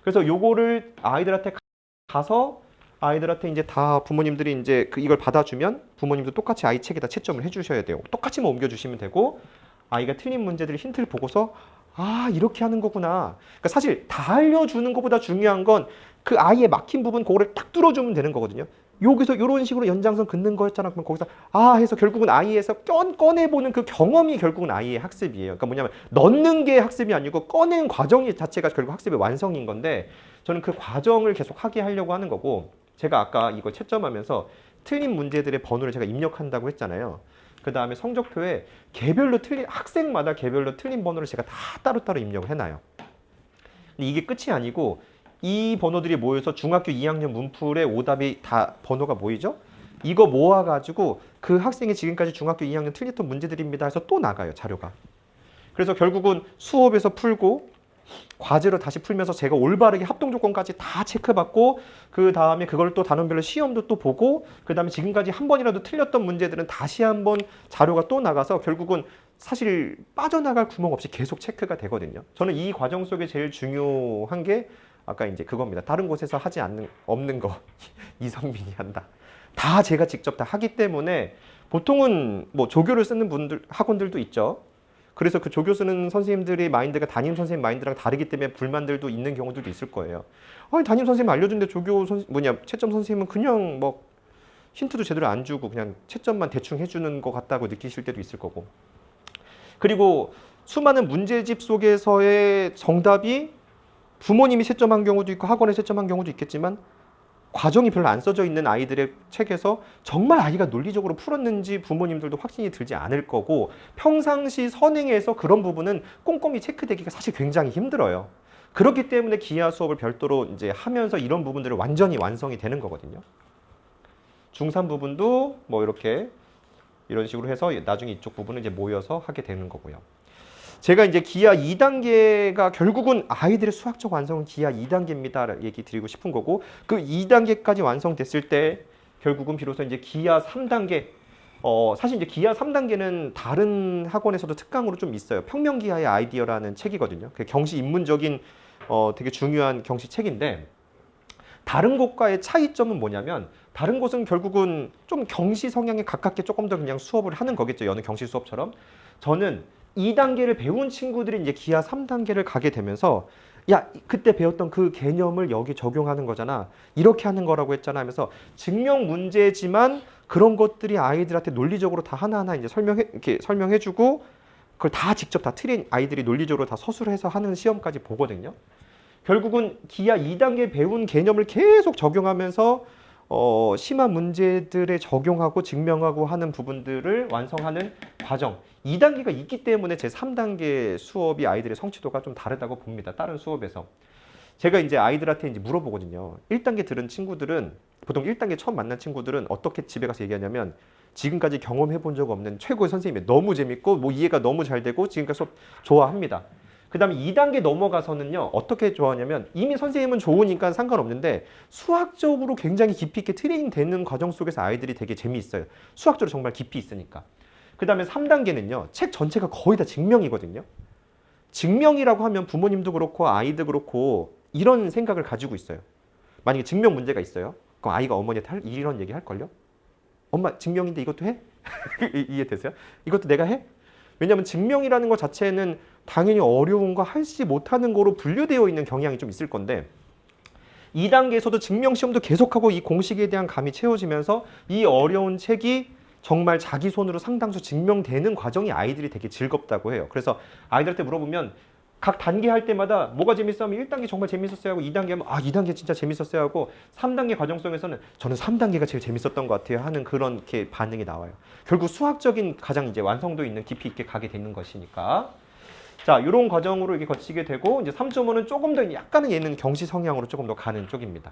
그래서 요거를 아이들한테 가서 아이들한테 이제 다 부모님들이 이제 이걸 받아주면 부모님도 똑같이 아이 책에다 채점을 해주셔야 돼요. 똑같이만 옮겨주시면 되고 아이가 틀린 문제들 힌트를 보고서 이렇게 하는 거구나. 그러니까 사실 다 알려주는 것보다 중요한 건 그 아이의 막힌 부분 그거를 딱 뚫어주면 되는 거거든요. 여기서 이런 식으로 연장선 긋는 거였잖아. 그러면 거기서 해서 결국은 아이에서 꺼내보는 그 경험이 결국은 아이의 학습이에요. 그러니까 뭐냐면 넣는 게 학습이 아니고 꺼낸 과정 자체가 결국 학습의 완성인 건데 저는 그 과정을 계속 하게 하려고 하는 거고 제가 아까 이걸 채점하면서 틀린 문제들의 번호를 제가 입력한다고 했잖아요. 그 다음에 성적표에 학생마다 개별로 틀린 번호를 제가 다 따로따로 입력을 해놔요. 근데 이게 끝이 아니고 이 번호들이 모여서 중학교 2학년 문풀의 오답이 다 번호가 모이죠? 이거 모아가지고 그 학생이 지금까지 중학교 2학년 틀렸던 문제들입니다 해서 또 나가요, 자료가. 그래서 결국은 수업에서 풀고 과제로 다시 풀면서 제가 올바르게 합동 조건까지 다 체크받고 그 다음에 그걸 또 단원별로 시험도 또 보고 그 다음에 지금까지 한 번이라도 틀렸던 문제들은 다시 한번 자료가 또 나가서 결국은 사실 빠져나갈 구멍 없이 계속 체크가 되거든요. 저는 이 과정 속에 제일 중요한 게 아까 이제 그겁니다. 다른 곳에서 없는 거 이성민이 한다. 다 제가 직접 다 하기 때문에 보통은 뭐 조교를 쓰는 학원들도 있죠. 그래서 그 조교 쓰는 선생님들의 마인드가 담임 선생님 마인드랑 다르기 때문에 불만들도 있는 경우들도 있을 거예요. 담임 선생님 알려준데 채점 선생님은 그냥 뭐 힌트도 제대로 안 주고 그냥 채점만 대충 해주는 것 같다고 느끼실 때도 있을 거고. 그리고 수많은 문제집 속에서의 정답이 부모님이 채점한 경우도 있고 학원에 채점한 경우도 있겠지만 과정이 별로 안 써져 있는 아이들의 책에서 정말 아이가 논리적으로 풀었는지 부모님들도 확신이 들지 않을 거고 평상시 선행에서 그런 부분은 꼼꼼히 체크되기가 사실 굉장히 힘들어요. 그렇기 때문에 기하 수업을 별도로 이제 하면서 이런 부분들을 완전히 완성이 되는 거거든요. 중3 부분도 뭐 이런 식으로 해서 나중에 이쪽 부분은 이제 모여서 하게 되는 거고요. 제가 이제 기하 2단계가 결국은 아이들의 수학적 완성은 기하 2단계입니다. 얘기 드리고 싶은 거고, 그 2단계까지 완성됐을 때 결국은 비로소 이제 기하 3단계, 사실 이제 기하 3단계는 다른 학원에서도 특강으로 좀 있어요. 평면기하의 아이디어라는 책이거든요. 그 경시 입문적인 되게 중요한 경시 책인데, 다른 곳과의 차이점은 뭐냐면, 다른 곳은 결국은 좀 경시 성향에 가깝게 조금 더 그냥 수업을 하는 거겠죠. 여느 경시 수업처럼. 저는 2단계를 배운 친구들이 이제 기하 3단계를 가게 되면서, 야, 그때 배웠던 그 개념을 여기 적용하는 거잖아. 이렇게 하는 거라고 했잖아 하면서 증명 문제지만 그런 것들이 아이들한테 논리적으로 다 하나하나 이제 이렇게 설명해주고, 그걸 다 직접 다 아이들이 논리적으로 다 서술해서 하는 시험까지 보거든요. 결국은 기하 2단계 배운 개념을 계속 적용하면서 심한 문제들에 적용하고 증명하고 하는 부분들을 완성하는 과정. 2단계가 있기 때문에 제 3단계 수업이 아이들의 성취도가 좀 다르다고 봅니다. 다른 수업에서. 제가 이제 아이들한테 이제 물어보거든요. 1단계 들은 친구들은, 보통 1단계 처음 만난 친구들은 어떻게 집에 가서 얘기하냐면, 지금까지 경험해 본 적 없는 최고의 선생님이 너무 재밌고 뭐 이해가 너무 잘 되고 지금까지 수업 좋아합니다. 그 다음에 2단계 넘어가서는요, 어떻게 좋아하냐면, 이미 선생님은 좋으니까 상관없는데 수학적으로 굉장히 깊이 있게 트레이닝 되는 과정 속에서 아이들이 되게 재미있어요. 수학적으로 정말 깊이 있으니까. 그 다음에 3단계는요, 책 전체가 거의 다 증명이거든요. 증명이라고 하면 부모님도 그렇고 아이도 그렇고 이런 생각을 가지고 있어요. 만약에 증명 문제가 있어요. 그럼 아이가 어머니한테 이런 얘기 할걸요? 엄마, 증명인데 이것도 해? 이해되세요? 이것도 내가 해? 왜냐하면 증명이라는 것 자체는 당연히 어려운 거 하지 못하는 거로 분류되어 있는 경향이 좀 있을 건데, 2단계에서도 증명시험도 계속하고 이 공식에 대한 감이 채워지면서 이 어려운 책이 정말 자기 손으로 상당수 증명되는 과정이 아이들이 되게 즐겁다고 해요. 그래서 아이들한테 물어보면 각 단계 할 때마다 뭐가 재밌어 하면 1단계 정말 재밌었어요 하고, 2단계 하면 2단계 진짜 재밌었어요 하고, 3단계 과정 속에서는 저는 3단계가 제일 재밌었던 것 같아요 하는 그런 이렇게 반응이 나와요. 결국 수학적인 가장 이제 완성도 있는 깊이 있게 가게 되는 것이니까. 자, 이런 과정으로 이렇게 거치게 되고, 이제 3.5는 조금 더 약간은 얘는 경시 성향으로 조금 더 가는 쪽입니다.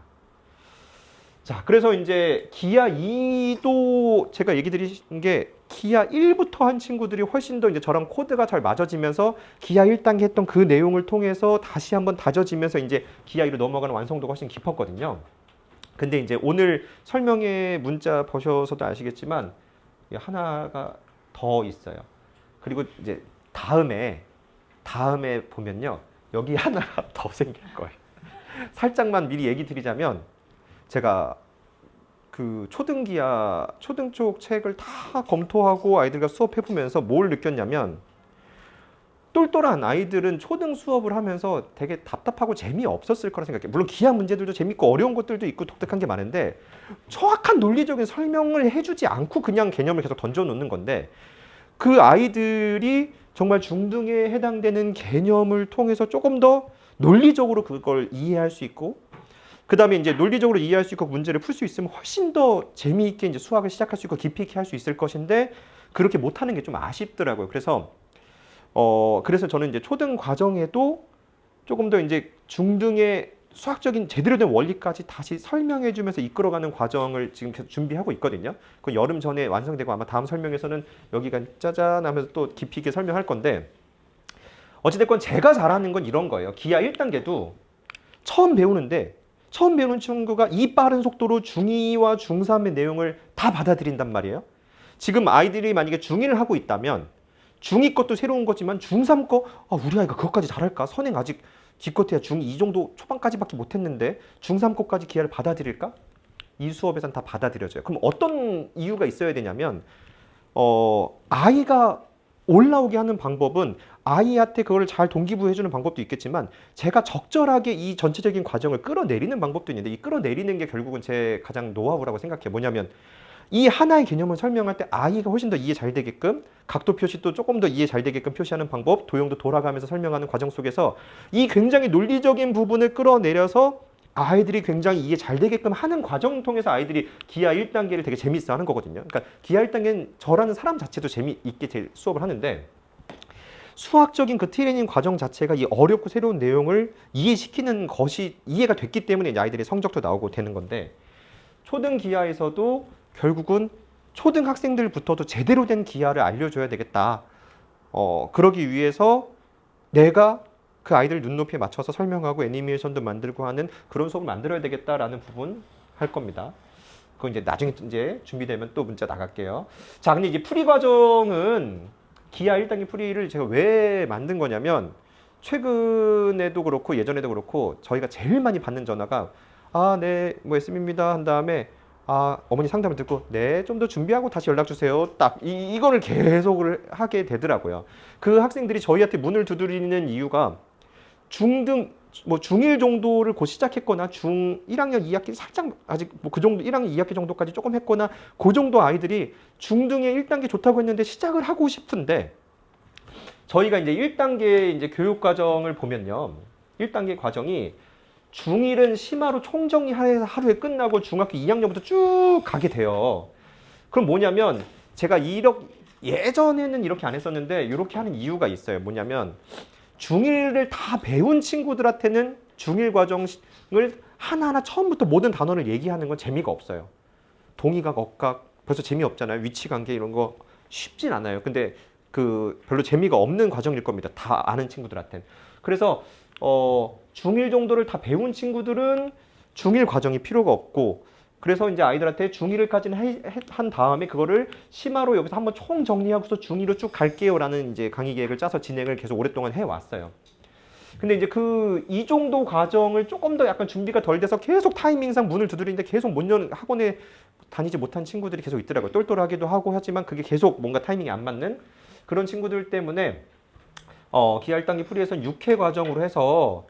자, 그래서 이제 기하 2도 제가 얘기 드린 게, 기하 1부터 한 친구들이 훨씬 더 이제 저랑 코드가 잘 맞아지면서 기하 1단계 했던 그 내용을 통해서 다시 한번 다져지면서 이제 기하 2로 넘어가는 완성도가 훨씬 깊었거든요. 근데 이제 오늘 설명의 문자 보셔서도 아시겠지만 하나가 더 있어요. 그리고 이제 다음에 보면요, 여기 하나가 더 생길 거예요. 살짝만 미리 얘기 드리자면, 제가 그 초등 쪽 책을 다 검토하고 아이들과 수업해보면서 뭘 느꼈냐면, 똘똘한 아이들은 초등 수업을 하면서 되게 답답하고 재미없었을 거라 생각해요. 물론 기하 문제들도 재밌고 어려운 것들도 있고 독특한 게 많은데, 정확한 논리적인 설명을 해주지 않고 그냥 개념을 계속 던져놓는 건데, 그 아이들이 정말 중등에 해당되는 개념을 통해서 조금 더 논리적으로 그걸 이해할 수 있고, 그 다음에 이제 논리적으로 이해할 수 있고 문제를 풀 수 있으면 훨씬 더 재미있게 이제 수학을 시작할 수 있고 깊이 있게 할 수 있을 것인데, 그렇게 못하는 게 좀 아쉽더라고요. 그래서 저는 이제 초등 과정에도 조금 더 이제 중등의 수학적인 제대로 된 원리까지 다시 설명해 주면서 이끌어가는 과정을 지금 계속 준비하고 있거든요. 그 여름 전에 완성되고 아마 다음 설명에서는 여기가 짜잔 하면서 또 깊이 있게 설명할 건데, 어찌됐건 제가 잘하는 건 이런 거예요. 기하 1단계도 처음 배우는 친구가 이 빠른 속도로 중2와 중3의 내용을 다 받아들인단 말이에요. 지금 아이들이 만약에 중1을 하고 있다면 중2 것도 새로운 거지만 중3 거, 우리 아이가 그것까지 잘할까? 선행 아직 기껏해야 중2 정도 초반까지밖에 못했는데 중3 것까지 기하를 받아들일까? 이 수업에선 다 받아들여져요. 그럼 어떤 이유가 있어야 되냐면, 아이가 올라오게 하는 방법은 아이한테 그걸 잘 동기부여해주는 방법도 있겠지만, 제가 적절하게 이 전체적인 과정을 끌어내리는 방법도 있는데, 이 끌어내리는 게 결국은 제 가장 노하우라고 생각해요. 뭐냐면, 이 하나의 개념을 설명할 때 아이가 훨씬 더 이해 잘 되게끔, 각도 표시도 조금 더 이해 잘 되게끔 표시하는 방법, 도형도 돌아가면서 설명하는 과정 속에서 이 굉장히 논리적인 부분을 끌어내려서 아이들이 굉장히 이해 잘 되게끔 하는 과정 통해서 아이들이 기하 1단계를 되게 재미있어 하는 거거든요. 그러니까 기하 1단계는 저라는 사람 자체도 재미있게 수업을 하는데, 수학적인 그 트레이닝 과정 자체가 이 어렵고 새로운 내용을 이해시키는 것이 이해가 됐기 때문에 이제 아이들의 성적도 나오고 되는 건데, 초등 기하에서도 결국은 초등학생들부터도 제대로 된 기하를 알려줘야 되겠다. 그러기 위해서 내가 그 아이들 눈높이에 맞춰서 설명하고 애니메이션도 만들고 하는 그런 수업을 만들어야 되겠다라는 부분 할 겁니다. 그건 이제 나중에 이제 준비되면 또 문자 나갈게요. 자, 근데 이제 풀이 과정은 기하 1단계 풀이를 제가 왜 만든 거냐면 최근에도 그렇고 예전에도 그렇고 저희가 제일 많이 받는 전화가 아, 네, 뭐 SM입니다 한 다음에 아, 어머니 상담을 듣고 네, 좀 더 준비하고 다시 연락 주세요. 딱 이거를 계속을 하게 되더라고요. 그 학생들이 저희한테 문을 두드리는 이유가 중등 뭐 중1 정도를 곧 시작했거나 중 1학년 2학기 살짝 아직 뭐 그 정도 1학년 2학기 정도까지 조금 했거나 그 정도 아이들이 중등의 1단계 좋다고 했는데 시작을 하고 싶은데 저희가 이제 1단계 이제 교육 과정을 보면요. 1단계 과정이 중1은 심화로 총정리해서 하루에 끝나고 중학교 2학년부터 쭉 가게 돼요. 그럼 뭐냐면 제가 예전에는 이렇게 안 했었는데 이렇게 하는 이유가 있어요. 뭐냐면 중1을 다 배운 친구들한테는 중1 과정을 하나하나 처음부터 모든 단어를 얘기하는 건 재미가 없어요. 동의각, 억각 벌써 재미없잖아요. 위치관계 이런 거 쉽진 않아요. 근데 그 별로 재미가 없는 과정일 겁니다. 다 아는 친구들한테는. 그래서 중1 정도를 다 배운 친구들은 중1 과정이 필요가 없고 그래서 이제 아이들한테 중1까지는 한 다음에 그거를 심화로 여기서 한번 총 정리하고서 중2로 쭉 갈게요 라는 이제 강의 계획을 짜서 진행을 계속 오랫동안 해왔어요. 근데 이제 이 정도 과정을 조금 더 약간 준비가 덜 돼서 계속 타이밍상 문을 두드리는데 계속 못 여는 학원에 다니지 못한 친구들이 계속 있더라고요. 똘똘하기도 하고 하지만 그게 계속 뭔가 타이밍이 안 맞는 그런 친구들 때문에 기하 1단계 풀이에서는 6회 과정으로 해서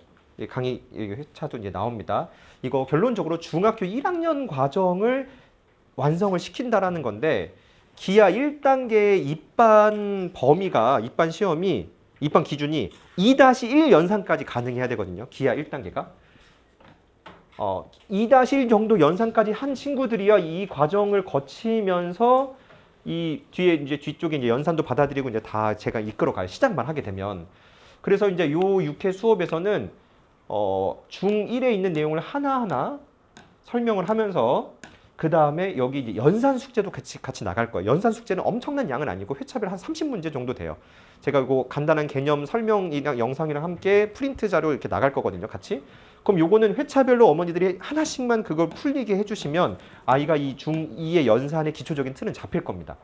강의 회차도 이제 나옵니다. 이거 결론적으로 중학교 1학년 과정을 완성을 시킨다라는 건데 기하 1단계 입반 시험이 입반 기준이 2-1 연산까지 가능해야 되거든요. 기하 1단계가 2-1 정도 연산까지 한 친구들이야 이 과정을 거치면서 이 뒤에 이제 뒤쪽에 이제 연산도 받아들이고 이제 다 제가 이끌어가요. 시작만 하게 되면. 그래서 이제 요 6회 수업에서는 중1에 있는 내용을 하나하나 설명을 하면서 그 다음에 여기 이제 연산 숙제도 같이 나갈 거예요. 연산 숙제는 엄청난 양은 아니고 회차별 한 30문제 정도 돼요. 제가 이거 간단한 개념 설명이랑 영상이랑 함께 프린트 자료 이렇게 나갈 거거든요. 같이. 그럼 요거는 회차별로 어머니들이 하나씩만 그걸 풀리게 해주시면 아이가 이 중2의 연산의 기초적인 틀은 잡힐 겁니다.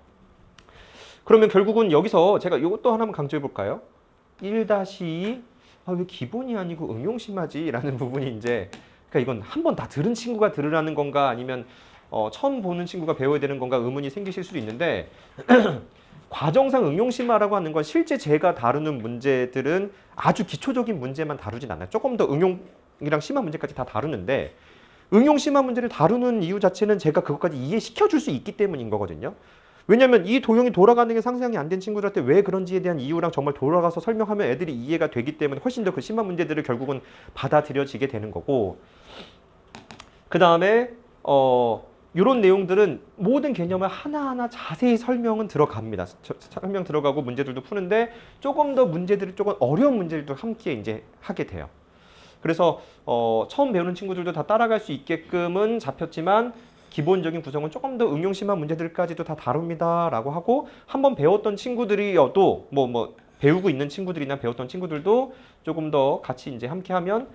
그러면 결국은 여기서 제가 이것도 하나만 강조해 볼까요? 1-2 왜 기본이 아니고 응용심하지? 라는 부분이 이제 그러니까 이건 한 번 다 들은 친구가 들으라는 건가 아니면 처음 보는 친구가 배워야 되는 건가 의문이 생기실 수도 있는데 과정상 응용심화라고 하는 건 실제 제가 다루는 문제들은 아주 기초적인 문제만 다루진 않아요. 조금 더 응용이랑 심화 문제까지 다 다루는데 응용 심화 문제를 다루는 이유 자체는 제가 그것까지 이해시켜 줄 수 있기 때문인 거거든요. 왜냐면 이 도형이 돌아가는 게 상상이 안 된 친구들한테 왜 그런지에 대한 이유랑 정말 돌아가서 설명하면 애들이 이해가 되기 때문에 훨씬 더 그 심화 문제들을 결국은 받아들여지게 되는 거고 그 다음에 이런 내용들은 모든 개념을 하나하나 자세히 설명은 들어갑니다. 설명 들어가고 문제들도 푸는데 조금 더 문제들이 조금 어려운 문제들도 함께 이제 하게 돼요. 그래서 처음 배우는 친구들도 다 따라갈 수 있게끔은 잡혔지만 기본적인 구성은 조금 더 응용심화 문제들까지도 다 다룹니다라고 하고 한번 배웠던 친구들이어도 뭐 배우고 있는 친구들이나 배웠던 친구들도 조금 더 같이 이제 함께하면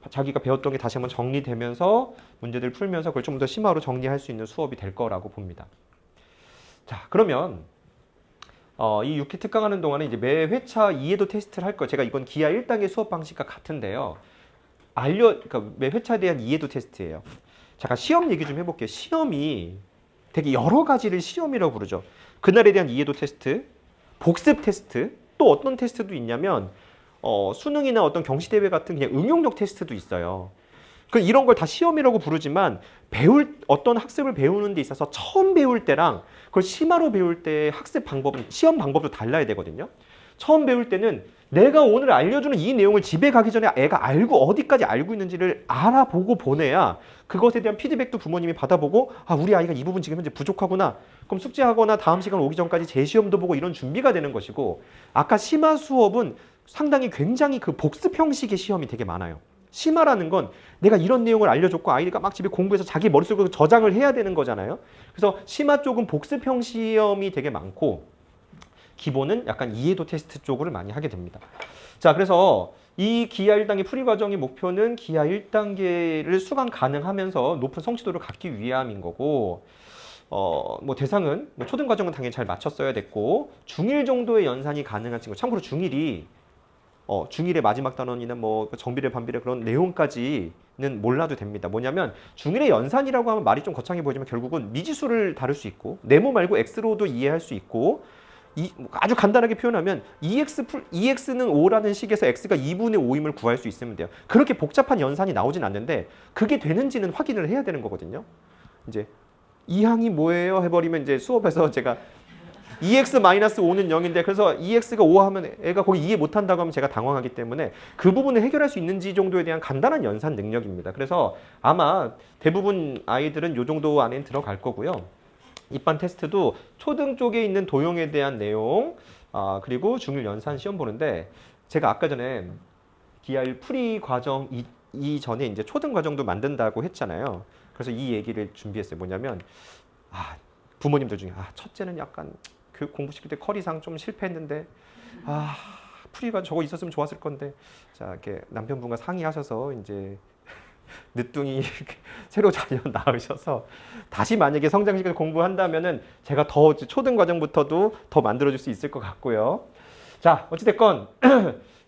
자기가 배웠던 게 다시 한번 정리되면서 문제들 풀면서 그걸 좀 더 심화로 정리할 수 있는 수업이 될 거라고 봅니다. 자, 그러면 이 6회 특강하는 동안에 이제 매 회차 이해도 테스트를 할 거예요. 제가 이건 기하 1단계 수업 방식과 같은데요. 그러니까 매 회차에 대한 이해도 테스트예요. 잠깐 시험 얘기 좀 해볼게요. 시험이 되게 여러 가지를 시험이라고 부르죠. 그날에 대한 이해도 테스트, 복습 테스트, 또 어떤 테스트도 있냐면 수능이나 어떤 경시대회 같은 그냥 응용력 테스트도 있어요. 이런 걸 다 시험이라고 부르지만 어떤 학습을 배우는 데 있어서 처음 배울 때랑 그걸 심화로 배울 때 학습 방법은 시험 방법도 달라야 되거든요. 처음 배울 때는 내가 오늘 알려주는 이 내용을 집에 가기 전에 애가 어디까지 알고 있는지를 알아보고 보내야 그것에 대한 피드백도 부모님이 받아보고 우리 아이가 이 부분 지금 현재 부족하구나. 그럼 숙제하거나 다음 시간 오기 전까지 재시험도 보고 이런 준비가 되는 것이고 아까 심화 수업은 상당히 굉장히 그 복습 형식의 시험이 되게 많아요. 심화라는 건 내가 이런 내용을 알려줬고 아이가 막 집에 공부해서 자기 머릿속으로 저장을 해야 되는 거잖아요. 그래서 심화 쪽은 복습형 시험이 되게 많고 기본은 약간 이해도 테스트 쪽을 많이 하게 됩니다. 자, 그래서 이 기하 1단계 풀이 과정의 목표는 기하 1단계를 수강 가능하면서 높은 성취도를 갖기 위함인 거고, 뭐 대상은 뭐 초등 과정은 당연히 잘 맞췄어야 됐고, 중1 정도의 연산이 가능한 친구. 참고로 중1의 마지막 단원이나 뭐 정비례 반비례 그런 내용까지는 몰라도 됩니다. 뭐냐면 중1의 연산이라고 하면 말이 좀 거창해 보이지만 결국은 미지수를 다룰 수 있고 네모 말고 x로도 이해할 수 있고 아주 간단하게 표현하면 EX는 5라는 식에서 x가 2분의 5임을 구할 수 있으면 돼요. 그렇게 복잡한 연산이 나오진 않는데 그게 되는지는 확인을 해야 되는 거거든요. 이제 이 항이 뭐예요? 해버리면 이제 수업에서 제가 EX-5는 0인데 그래서 EX가 5 하면 애가 거기 이해 못한다고 하면 제가 당황하기 때문에 그 부분을 해결할 수 있는지 정도에 대한 간단한 연산 능력입니다. 그래서 아마 대부분 아이들은 이 정도 안에 들어갈 거고요. 입반 테스트도 초등 쪽에 있는 도형에 대한 내용 그리고 중1 연산 시험 보는데 제가 아까 전에 기하 1 풀이 과정 이전에 이제 초등 과정도 만든다고 했잖아요. 그래서 이 얘기를 준비했어요. 뭐냐면 부모님들 중에 첫째는 약간 교육 공부시킬 때 커리상 좀 실패했는데 풀이가 저거 있었으면 좋았을 건데 자 이렇게 남편분과 상의하셔서 이제 늦둥이 새로 자녀 낳으셔서 다시 만약에 성장식을 공부한다면은 제가 더 초등 과정부터도 더 만들어줄 수 있을 것 같고요. 자 어찌됐건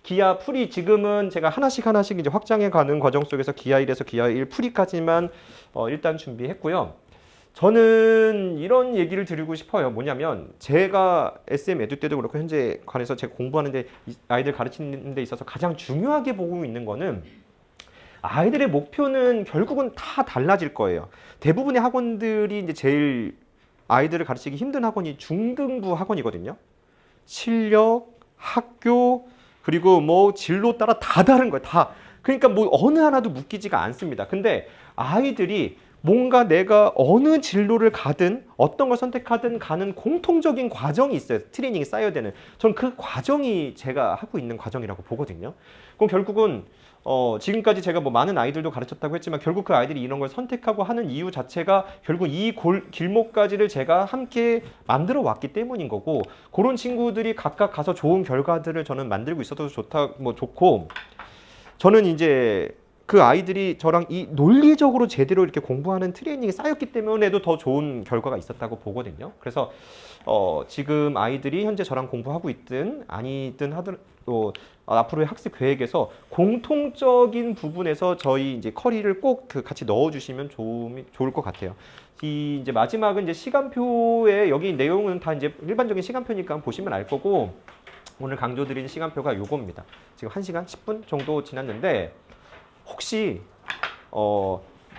기하 풀이 지금은 제가 하나씩 이제 확장해 가는 과정 속에서 기하 1에서 기하 1 풀이까지만 일단 준비했고요. 저는 이런 얘기를 드리고 싶어요. 뭐냐면 제가 SM 에듀 때도 그렇고 현재 관해서 제가 공부하는데 아이들 가르치는 데 있어서 가장 중요하게 보고 있는 거는 아이들의 목표는 결국은 다 달라질 거예요. 대부분의 학원들이 이제 제일 아이들을 가르치기 힘든 학원이 중등부 학원이거든요. 실력, 학교, 그리고 뭐 진로 따라 다 다른 거예요. 다. 그러니까 뭐 어느 하나도 묶이지가 않습니다. 근데 아이들이 뭔가 내가 어느 진로를 가든 어떤 걸 선택하든 가는 공통적인 과정이 있어요. 트레이닝이 쌓여야 되는. 저는 그 과정이 제가 하고 있는 과정이라고 보거든요. 그럼 결국은 지금까지 제가 뭐 많은 아이들도 가르쳤다고 했지만 결국 그 아이들이 이런 걸 선택하고 하는 이유 자체가 결국 이 길목까지를 제가 함께 만들어 왔기 때문인 거고 그런 친구들이 각각 가서 좋은 결과들을 저는 만들고 있어도 좋고 저는 이제 그 아이들이 저랑 이 논리적으로 제대로 이렇게 공부하는 트레이닝이 쌓였기 때문에도 더 좋은 결과가 있었다고 보거든요. 그래서 지금 아이들이 현재 저랑 공부하고 있든 아니든 하더라도 앞으로의 학습 계획에서 공통적인 부분에서 저희 이제 커리를 꼭 같이 넣어주시면 좋을 것 같아요. 이 이제 마지막은 이제 시간표에 여기 내용은 다 이제 일반적인 시간표니까 보시면 알 거고 오늘 강조드린 시간표가 요겁니다. 지금 1시간 10분 정도 지났는데 혹시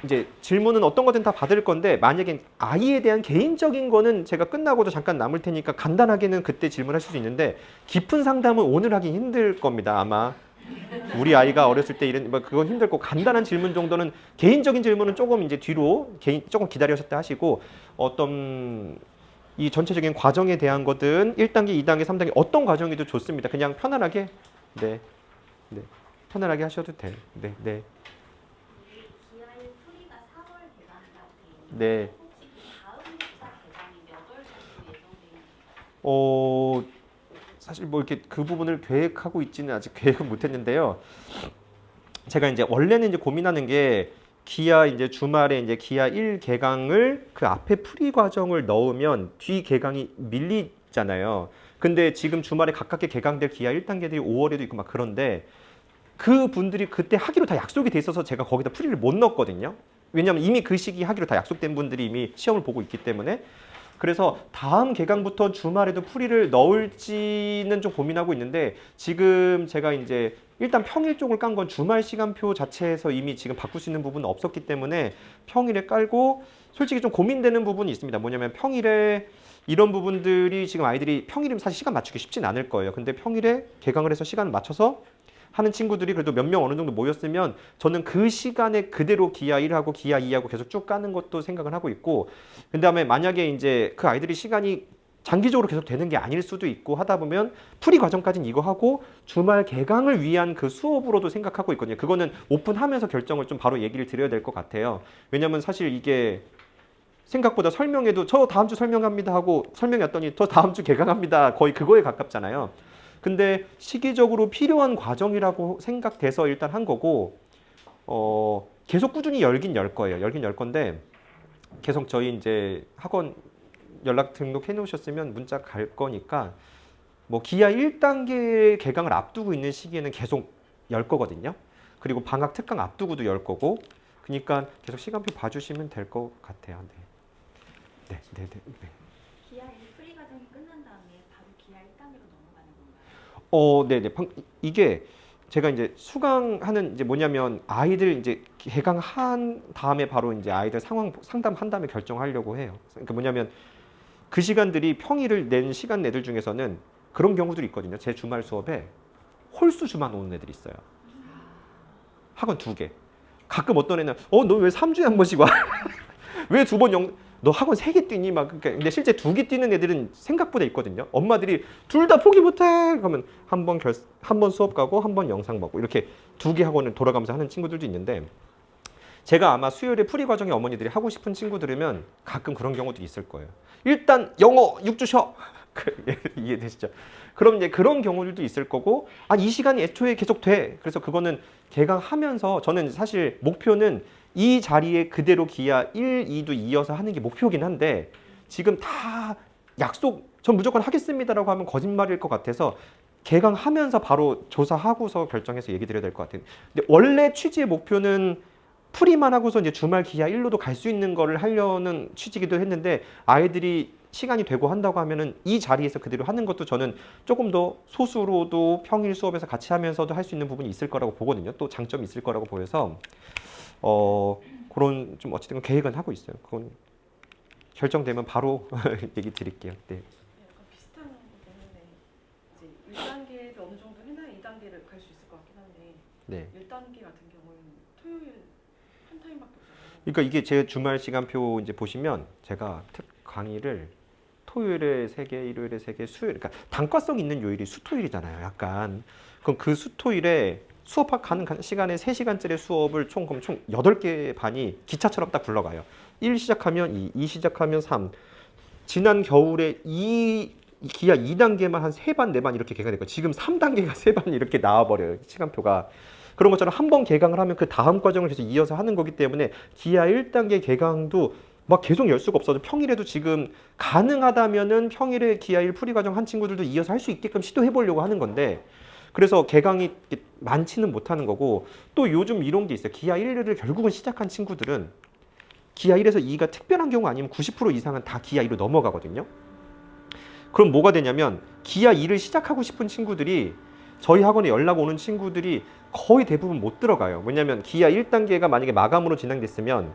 이제 질문은 어떤 거든 다 받을 건데 만약에 아이에 대한 개인적인 거는 제가 끝나고도 잠깐 남을 테니까 간단하게는 그때 질문하실 수 있는데 깊은 상담은 오늘 하기 힘들 겁니다. 아마 우리 아이가 어렸을 때 이런 그건 힘들고 간단한 질문 정도는 개인적인 질문은 조금 이제 뒤로 조금 기다리셨다 하시고 어떤 이 전체적인 과정에 대한 것든 1단계, 2단계, 3단계 어떤 과정이도 좋습니다. 그냥 편안하게 네. 편안하게 하셔도 돼요. 네. 기하의 풀이가 4월 개강이라고 되어 있는데 네. 혹시 다음 주차 개강이 몇 월 정도 예정되어 있나요? 사실 뭐 이렇게 그 부분을 계획하고 있지는 아직 계획은 못 했는데요. 제가 이제 원래는 이제 고민하는 게 기하 이제 주말에 이제 기하 1 개강을 그 앞에 풀이 과정을 넣으면 뒤 개강이 밀리잖아요. 근데 지금 주말에 가깝게 개강될 기하 1단계들이 5월에도 있고 막 그런데 그 분들이 그때 하기로 다 약속이 돼 있어서 제가 거기다 풀이를 못 넣었거든요. 왜냐하면 이미 그 시기 하기로 다 약속된 분들이 이미 시험을 보고 있기 때문에 그래서 다음 개강부터 주말에도 풀이를 넣을지는 좀 고민하고 있는데 지금 제가 이제 일단 평일 쪽을 깐 건 주말 시간표 자체에서 이미 지금 바꿀 수 있는 부분은 없었기 때문에 평일에 깔고 솔직히 좀 고민되는 부분이 있습니다. 뭐냐면 평일에 이런 부분들이 지금 아이들이 평일이면 사실 시간 맞추기 쉽진 않을 거예요. 근데 평일에 개강을 해서 시간을 맞춰서 하는 친구들이 그래도 몇 명 어느 정도 모였으면 저는 그 시간에 그대로 기하 1하고 기하 2하고 계속 쭉 까는 것도 생각을 하고 있고 그 다음에 만약에 이제 그 아이들이 시간이 장기적으로 계속 되는 게 아닐 수도 있고 하다 보면 풀이 과정까지는 이거 하고 주말 개강을 위한 그 수업으로도 생각하고 있거든요. 그거는 오픈하면서 결정을 좀 바로 얘기를 드려야 될 것 같아요. 왜냐면 사실 이게 생각보다 설명해도 저 다음 주 설명합니다 하고 설명이 왔더니 저 다음 주 개강합니다. 거의 그거에 가깝잖아요. 근데 시기적으로 필요한 과정이라고 생각돼서 일단 한 거고 계속 꾸준히 열긴 열 거예요. 열긴 열 건데 계속 저희 이제 학원 연락 등록해 놓으셨으면 문자 갈 거니까 뭐 기아 1단계 개강을 앞두고 있는 시기에는 계속 열 거거든요. 그리고 방학 특강 앞두고도 열 거고 그러니까 계속 시간표 봐주시면 될 것 같아요. 네. 네. 기아 1 프리 과정이 끝난 다음에 바로 기아 1단계로 넘어가는 건가요? 네네. 이게 제가 이제 수강하는 이제 뭐냐면 아이들 이제 개강한 다음에 바로 이제 아이들 상황 상담한 다음에 결정하려고 해요. 그러니까 뭐냐면 그 시간들이 평일을 낸 시간 애들 중에서는 그런 경우들이 있거든요. 제 주말 수업에 홀수 주만 오는 애들이 있어요. 학원 2개. 가끔 어떤 애는 너 왜 3주에 한 번씩 와? 왜 너 학원 3개 뛰니? 막 근데 실제 2개 뛰는 애들은 생각보다 있거든요. 엄마들이 둘 다 포기 못해. 그러면 한 번 수업 가고 한 번 영상 보고 이렇게 2개 학원을 돌아가면서 하는 친구들도 있는데 제가 아마 수요일에 프리 과정에 어머니들이 하고 싶은 친구들이면 가끔 그런 경우도 있을 거예요. 일단 영어 6주 쉬어. 이해되시죠? 그럼 이제 그런 경우들도 있을 거고 이 시간이 애초에 계속 돼. 그래서 그거는 개강하면서 저는 사실 목표는 이 자리에 그대로 기아 1, 2도 이어서 하는 게 목표긴 한데 지금 다 전 무조건 하겠습니다라고 하면 거짓말일 것 같아서 개강하면서 바로 조사하고서 결정해서 얘기 드려야 될 것 같아요. 근데 원래 취지의 목표는 프리만 하고서 이제 주말 기아 1로도 갈 수 있는 거를 하려는 취지기도 했는데 아이들이 시간이 되고 한다고 하면은 이 자리에서 그대로 하는 것도 저는 조금 더 소수로도 평일 수업에서 같이 하면서도 할 수 있는 부분이 있을 거라고 보거든요. 또 장점이 있을 거라고 보여서 그런 좀 어쨌든 계획은 하고 있어요. 그건 결정되면 바로 얘기 드릴게요. 네. 약간 비슷한 거 때문에 이제 1단계를 어느 정도 해놔야 2단계를 갈 수 있을 것 같긴 한데 네. 1단계 같은 경우에는 토요일 한 타임밖에 없잖아요. 그러니까 이게 제 주말 시간표 이제 보시면 제가 특 강의를 토요일에 3개, 일요일에 3개, 수요일 그러니까 단과성 있는 요일이 수토일이잖아요. 약간 그럼 그 수토일에 수업하는 시간에 3시간짜리 수업을 총 8개 반이 기차처럼 딱 굴러가요. 1 시작하면 2 시작하면 3 지난 겨울에 기아 2단계만 한 3반, 4반 이렇게 개강되고 지금 3단계가 3반 이렇게 나와버려요. 시간표가. 그런 것처럼 한 번 개강을 하면 그 다음 과정을 계속 이어서 하는 거기 때문에 기아 1단계 개강도 막 계속 열 수가 없어도 평일에도 지금 가능하다면은 평일에 기아 1 프리 과정 한 친구들도 이어서 할 수 있게끔 시도해 보려고 하는 건데 그래서 개강이 많지는 못하는 거고 또 요즘 이런 게 있어요. 기아 1을 결국은 시작한 친구들은 기아 1에서 2가 특별한 경우 아니면 90% 이상은 다 기아 2로 넘어가거든요. 그럼 뭐가 되냐면 기아 2를 시작하고 싶은 친구들이 저희 학원에 연락 오는 친구들이 거의 대부분 못 들어가요. 왜냐면 기아 1단계가 만약에 마감으로 진행됐으면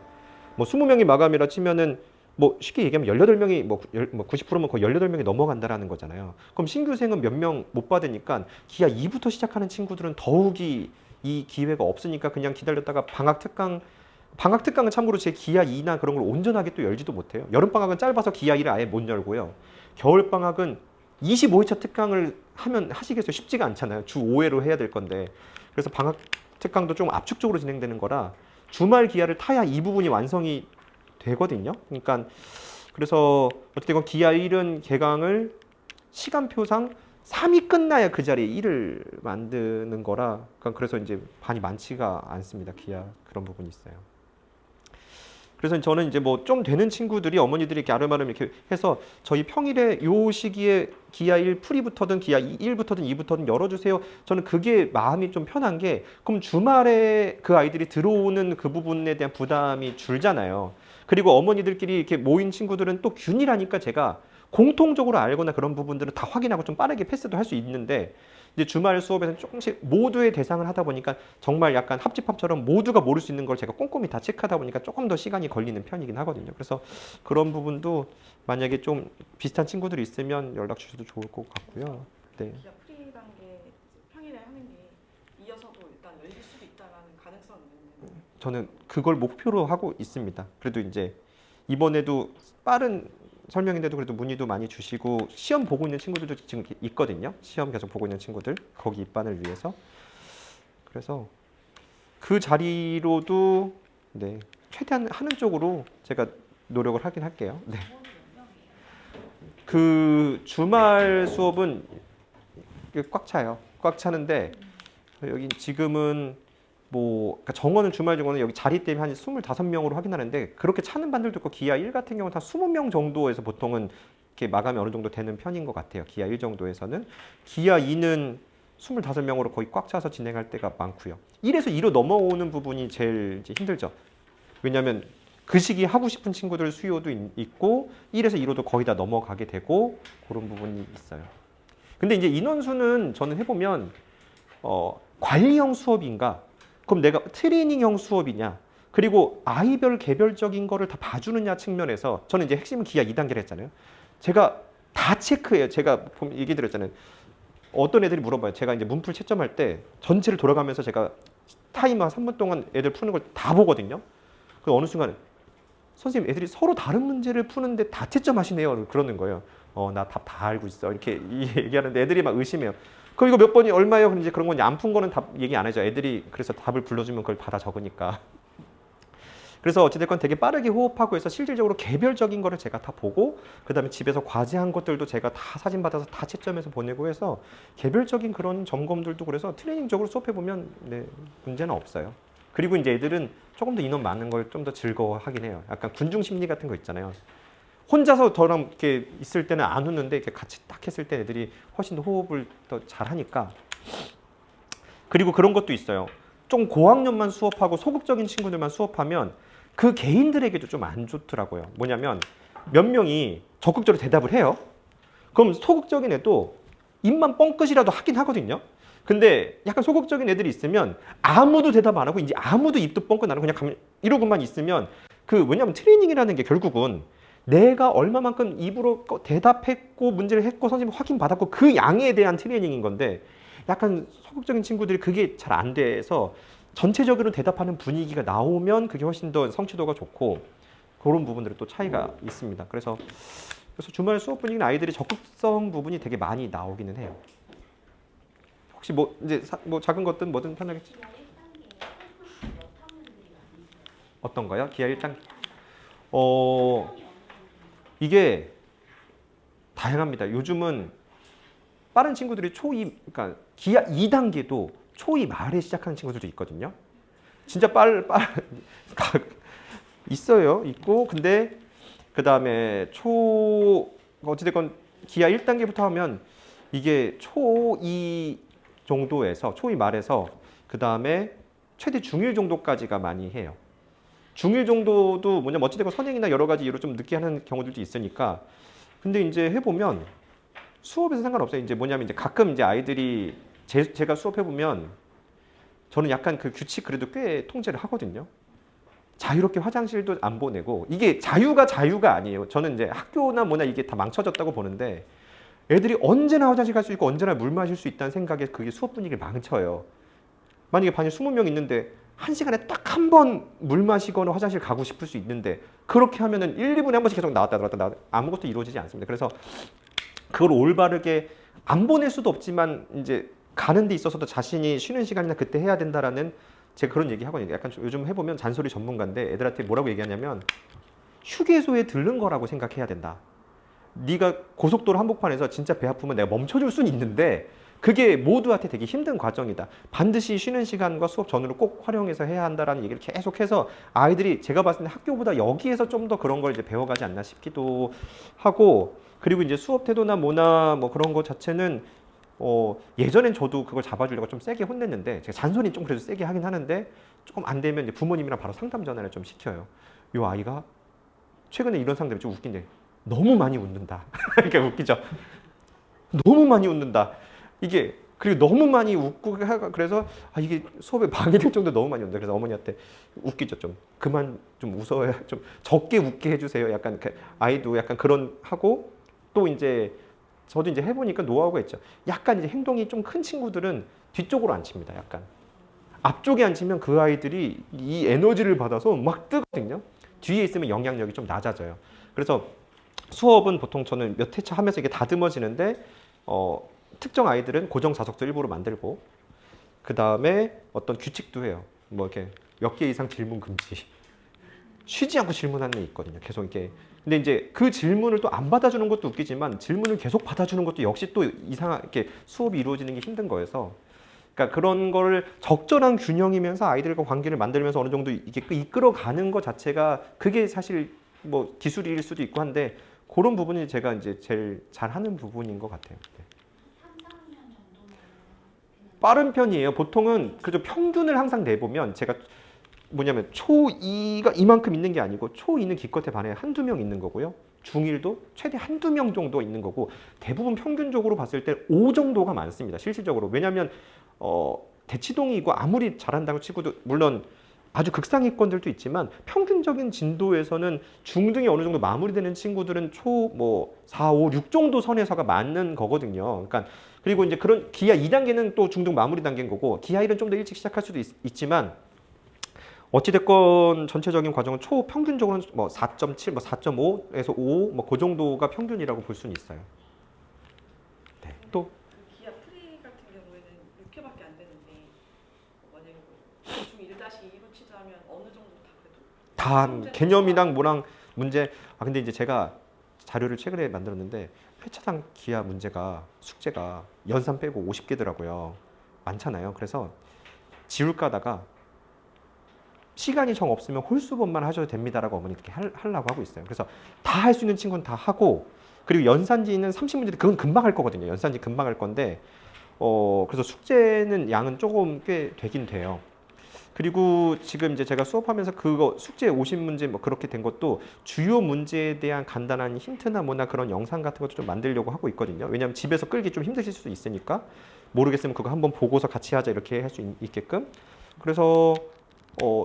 뭐 20명이 마감이라 치면은 뭐 쉽게 얘기하면 18명이 90%면 거의 18명이 넘어간다라는 거잖아요. 그럼 신규생은 몇 명 못 받으니까 기아 2부터 시작하는 친구들은 더욱이 이 기회가 없으니까 그냥 기다렸다가 방학 특강은 참고로 제 기아 2나 그런 걸 온전하게 또 열지도 못해요. 여름 방학은 짧아서 기아 2를 아예 못 열고요. 겨울 방학은 25회차 특강을 하시겠어요? 쉽지가 않잖아요. 주 5회로 해야 될 건데. 그래서 방학 특강도 좀 압축적으로 진행되는 거라 주말 기아를 타야 이 부분이 완성이 되거든요. 그러니까 그래서 어쨌든 기아 1은 개강을 시간표상 3이 끝나야 그 자리에 1을 만드는 거라 그래서 이제 반이 많지가 않습니다. 기아 그런 부분이 있어요. 그래서 저는 이제 뭐 좀 되는 친구들이 어머니들이 이렇게 아름아름 이렇게 해서 저희 평일에 요 시기에 기아 1 프리부터든 기아 1부터든 2부터든 열어주세요. 저는 그게 마음이 좀 편한 게 그럼 주말에 그 아이들이 들어오는 그 부분에 대한 부담이 줄잖아요. 그리고 어머니들끼리 이렇게 모인 친구들은 또 균이라니까 제가 공통적으로 알거나 그런 부분들은 다 확인하고 좀 빠르게 패스도 할 수 있는데 이제 주말 수업에서는 조금씩 모두의 대상을 하다 보니까 정말 약간 합집합처럼 모두가 모를 수 있는 걸 제가 꼼꼼히 다 체크하다 보니까 조금 더 시간이 걸리는 편이긴 하거든요. 그래서 그런 부분도 만약에 좀 비슷한 친구들이 있으면 연락 주셔도 좋을 것 같고요. 네. 기아 프리 단계 평일에 하는 게 이어서도 일단 열릴 수도 있다라는 가능성이 있는. 저는 그걸 목표로 하고 있습니다. 그래도 이제 이번에도 빠른 설명인데도 그래도 문의도 많이 주시고 시험 보고 있는 친구들도 지금 있거든요. 시험 계속 보고 있는 친구들 거기 입반을 위해서 그래서 그 자리로도 네, 최대한 하는 쪽으로 제가 노력을 하긴 할게요. 네. 부모님 몇 명이에요? 그 주말 수업은 꽉 차요. 꽉 차는데 여기 지금은 뭐 그러니까 정원은 주말 정원은 여기 자리 때문에 한 25명으로 확인하는데 그렇게 차는 반들도 있고 기아 1 같은 경우는 한 20명 정도에서 보통은 이렇게 마감이 어느 정도 되는 편인 것 같아요. 기아 1 정도에서는. 기아 2는 25명으로 거의 꽉 차서 진행할 때가 많고요. 1에서 2로 넘어오는 부분이 제일 이제 힘들죠. 왜냐하면 그 시기 하고 싶은 친구들 수요도 있고 1에서 2로도 거의 다 넘어가게 되고 그런 부분이 있어요. 근데 이제 인원수는 저는 해보면 관리형 수업인가? 그럼 내가 트레이닝형 수업이냐? 그리고 아이별 개별적인 거를 다 봐주느냐 측면에서 저는 이제 핵심은 기아 2단계를 했잖아요. 제가 다 체크해요. 제가 얘기 드렸잖아요. 어떤 애들이 물어봐요. 제가 이제 문풀 채점할 때 전체를 돌아가면서 제가 타이머 3분 동안 애들 푸는 걸 다 보거든요. 그 어느 순간 선생님 애들이 서로 다른 문제를 푸는데 다 채점하시네요. 그러는 거예요. 나 답 다 알고 있어. 이렇게 얘기하는데 애들이 막 의심해요. 그럼 이거 몇 번이 얼마예요? 그럼 이제 그런 건 안 푼 거는 답 얘기 안 하죠. 애들이 그래서 답을 불러주면 그걸 받아 적으니까. 그래서 어찌됐건 되게 빠르게 호흡하고 해서 실질적으로 개별적인 거를 제가 다 보고 그다음에 집에서 과제한 것들도 제가 다 사진 받아서 다 채점해서 보내고 해서 개별적인 그런 점검들도 그래서 트레이닝적으로 수업해 보면 네, 문제는 없어요. 그리고 이제 애들은 조금 더 인원 많은 걸 좀 더 즐거워하긴 해요. 약간 군중 심리 같은 거 있잖아요. 혼자서 저랑 이렇게 있을 때는 안 웃는데 이렇게 같이 딱 했을 때 애들이 훨씬 더 호흡을 더 잘하니까. 그리고 그런 것도 있어요. 좀 고학년만 수업하고 소극적인 친구들만 수업하면 그 개인들에게도 좀 안 좋더라고요. 뭐냐면 몇 명이 적극적으로 대답을 해요. 그럼 소극적인 애도 입만 뻥끗이라도 하긴 하거든요. 근데 약간 소극적인 애들이 있으면 아무도 대답 안 하고 이제 아무도 입도 뻥끗 안 하고 그냥 이러고만 있으면 그 뭐냐면 트레이닝이라는 게 결국은 내가 얼마만큼 입으로 대답했고 문제를 했고 선생님 확인 받았고 그 양에 대한 트레이닝인 건데 약간 소극적인 친구들이 그게 잘 안 돼서 전체적으로 대답하는 분위기가 나오면 그게 훨씬 더 성취도가 좋고 그런 부분들이 또 차이가 있습니다. 그래서 주말 수업 분위기는 아이들이 적극성 부분이 되게 많이 나오기는 해요. 혹시 뭐 이제 뭐 작은 것든 뭐든 편하게 기아 1단계에 몇 학년들이 많이 있어요? 어떤 거요? 기아 1단계 학년이 어느 정도 이게 다양합니다. 요즘은 빠른 친구들이 초2 그러니까 기아 2단계도 초2 말에 시작하는 친구들도 있거든요. 진짜 있어요. 있고 근데 그다음에 어찌됐건 기아 1단계부터 하면 이게 초2 정도에서 초2 말에서 그다음에 최대 중1 정도까지가 많이 해요. 중1 정도도 뭐냐면 어찌됐건 선행이나 여러 가지 이유로 좀 늦게 하는 경우들도 있으니까 근데 이제 해보면 수업에서 상관없어요. 이제 뭐냐면 이제 가끔 이제 아이들이 제가 수업해 보면 저는 약간 그 규칙 그래도 꽤 통제를 하거든요. 자유롭게 화장실도 안 보내고 이게 자유가 아니에요. 저는 이제 학교나 뭐나 이게 다 망쳐졌다고 보는데 애들이 언제나 화장실 갈 수 있고 언제나 물 마실 수 있다는 생각에 그게 수업 분위기를 망쳐요. 만약에 반에 20명 있는데 한 시간에 딱 한 번 물 마시거나 화장실 가고 싶을 수 있는데 그렇게 하면은 1, 2분에 한 번씩 계속 나왔다 아무것도 이루어지지 않습니다. 그래서 그걸 올바르게 안 보낼 수도 없지만 이제 가는 데 있어서도 자신이 쉬는 시간이나 그때 해야 된다라는 제가 그런 얘기 하거든요. 약간 요즘 해보면 잔소리 전문가인데 애들한테 뭐라고 얘기하냐면 휴게소에 들른 거라고 생각해야 된다. 네가 고속도로 한복판에서 진짜 배 아프면 내가 멈춰줄 수는 있는데 그게 모두한테 되게 힘든 과정이다. 반드시 쉬는 시간과 수업 전후로 꼭 활용해서 해야 한다라는 얘기를 계속해서 아이들이 제가 봤을 때 학교보다 여기에서 좀 더 그런 걸 이제 배워가지 않나 싶기도 하고 그리고 이제 수업 태도나 뭐나 뭐 그런 거 자체는 예전엔 저도 그걸 잡아주려고 좀 세게 혼냈는데 제가 잔소리 좀 그래도 세게 하긴 하는데 조금 안 되면 이제 부모님이랑 바로 상담 전화를 좀 시켜요. 요 아이가 최근에 이런 상담이 좀 웃긴데 너무 많이 웃는다. 그러니까 웃기죠. 너무 많이 웃는다. 이게 그리고 너무 많이 웃고 그래서 이게 수업에 방해될 정도 너무 많이 웃는다. 그래서 어머니한테 웃기죠. 좀 그만 좀 웃어야 좀 적게 웃게 해주세요. 약간 아이도 약간 그런 하고 또 이제 저도 이제 해보니까 노하우가 있죠. 약간 이제 행동이 좀 큰 친구들은 뒤쪽으로 앉힙니다. 약간 앞쪽에 앉히면 그 아이들이 이 에너지를 받아서 막 뜨거든요. 뒤에 있으면 영향력이 좀 낮아져요. 그래서 수업은 보통 저는 몇 회차 하면서 이게 다듬어지는데 특정 아이들은 고정 자석도 일부러 만들고 그 다음에 어떤 규칙도 해요. 뭐 이렇게 몇 개 이상 질문 금지. 쉬지 않고 질문하는 애 있거든요. 계속 이렇게. 근데 이제 그 질문을 또 안 받아주는 것도 웃기지만 질문을 계속 받아주는 것도 역시 또 이상하게 수업이 이루어지는 게 힘든 거여서 그러니까 그런 거를 적절한 균형이면서 아이들과 관계를 만들면서 어느 정도 이게 이끌어가는 것 자체가 그게 사실 뭐 기술일 수도 있고 한데 그런 부분이 제가 이제 제일 잘하는 부분인 것 같아요. 네. 3, 4학년 정도면 빠른 편이에요. 보통은 그래도 평균을 항상 내보면 제가 뭐냐면 초2가 이만큼 있는 게 아니고 초2는 기껏해 반에 한두 명 있는 거고요. 중1도 최대 한두 명 정도 있는 거고 대부분 평균적으로 봤을 때 5 정도가 많습니다. 실질적으로. 왜냐하면 대치동이고 아무리 잘한다고 치고도 물론 아주 극상위권들도 있지만 평균적인 진도에서는 중등이 어느 정도 마무리되는 친구들은 초 뭐 4, 5, 6 정도 선에서가 맞는 거거든요. 그러니까 그리고 이제 그런 기하 2단계는 또 중등 마무리 단계인 거고 기하 1은 좀 더 일찍 시작할 수도 있지만 어찌됐건 전체적인 과정은 초평균적으로는 뭐 4.7, 뭐 4.5에서 5, 뭐 그 정도가 평균이라고 볼 수는 있어요. 네. 또 그 기아 프리 같은 경우에는 6회밖에 안 되는데 만약에 대충 1-2로 치자면 어느 정도 다 그래도 다 개념이랑 뭐랑 문제 근데 이제 제가 자료를 최근에 만들었는데 회차당 기하 문제가 숙제가 연산 빼고 50개더라고요. 많잖아요. 그래서 지울 까다가 시간이 정 없으면 홀수본만 하셔도 됩니다라고 어머니 이렇게 하려고 하고 있어요. 그래서 다 할 수 있는 친구는 다 하고 그리고 연산지는 30문제 그건 금방 할 거거든요. 연산지 금방 할 건데 그래서 숙제는 양은 조금 꽤 되긴 돼요. 그리고 지금 이제 제가 수업하면서 그거 숙제 50문제 뭐 그렇게 된 것도 주요 문제에 대한 간단한 힌트나 뭐나 그런 영상 같은 것도 좀 만들려고 하고 있거든요. 왜냐하면 집에서 끌기 좀 힘드실 수도 있으니까 모르겠으면 그거 한번 보고서 같이 하자 이렇게 할 수 있게끔. 그래서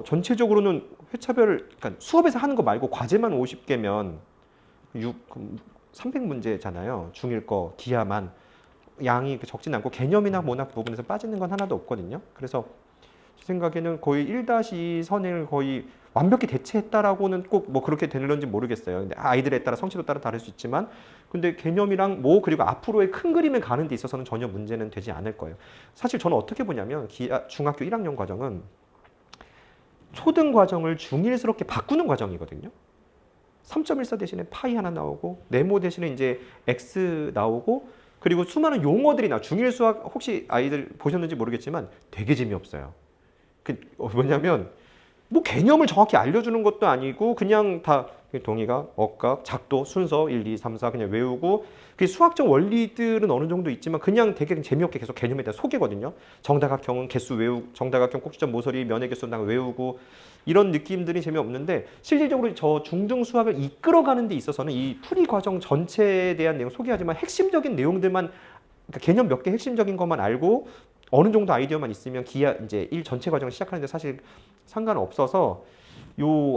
전체적으로는 회차별 그러니까 수업에서 하는 거 말고 과제만 50개면 300문제잖아요. 중1 거 기하만 양이 적진 않고 개념이나 뭐나 부분에서 빠지는 건 하나도 없거든요. 그래서 제 생각에는 거의 1-2 선을 거의 완벽히 대체했다라고는 꼭 뭐 그렇게 되는지 모르겠어요. 근데 아이들에 따라 성취도 따라 다를 수 있지만 근데 개념이랑 뭐 그리고 앞으로의 큰 그림을 가는 데 있어서는 전혀 문제는 되지 않을 거예요. 사실 저는 어떻게 보냐면 중학교 1학년 과정은 초등 과정을 중1스럽게 바꾸는 과정이거든요. 3.14 대신에 파이 하나 나오고 네모 대신에 이제 x 나오고 그리고 수많은 용어들이 중1 수학 혹시 아이들 보셨는지 모르겠지만 되게 재미없어요. 뭐냐면 뭐 개념을 정확히 알려주는 것도 아니고 그냥 다 동의가, 억각, 작도, 순서 1, 2, 3, 4 그냥 외우고 그 수학적 원리들은 어느 정도 있지만 그냥 되게 재미없게 계속 개념에 대한 소개거든요. 정다각형은 개수 외우고 정다각형 꼭지점 모서리 면의 개수 외우고 이런 느낌들이 재미없는데 실질적으로 저 중등 수학을 이끌어가는 데 있어서는 이 풀이 과정 전체에 대한 내용 소개하지만 핵심적인 내용들만 그러니까 개념 몇 개 핵심적인 것만 알고 어느 정도 아이디어만 있으면 기하 이제 1 전체 과정을 시작하는데 사실 상관없어서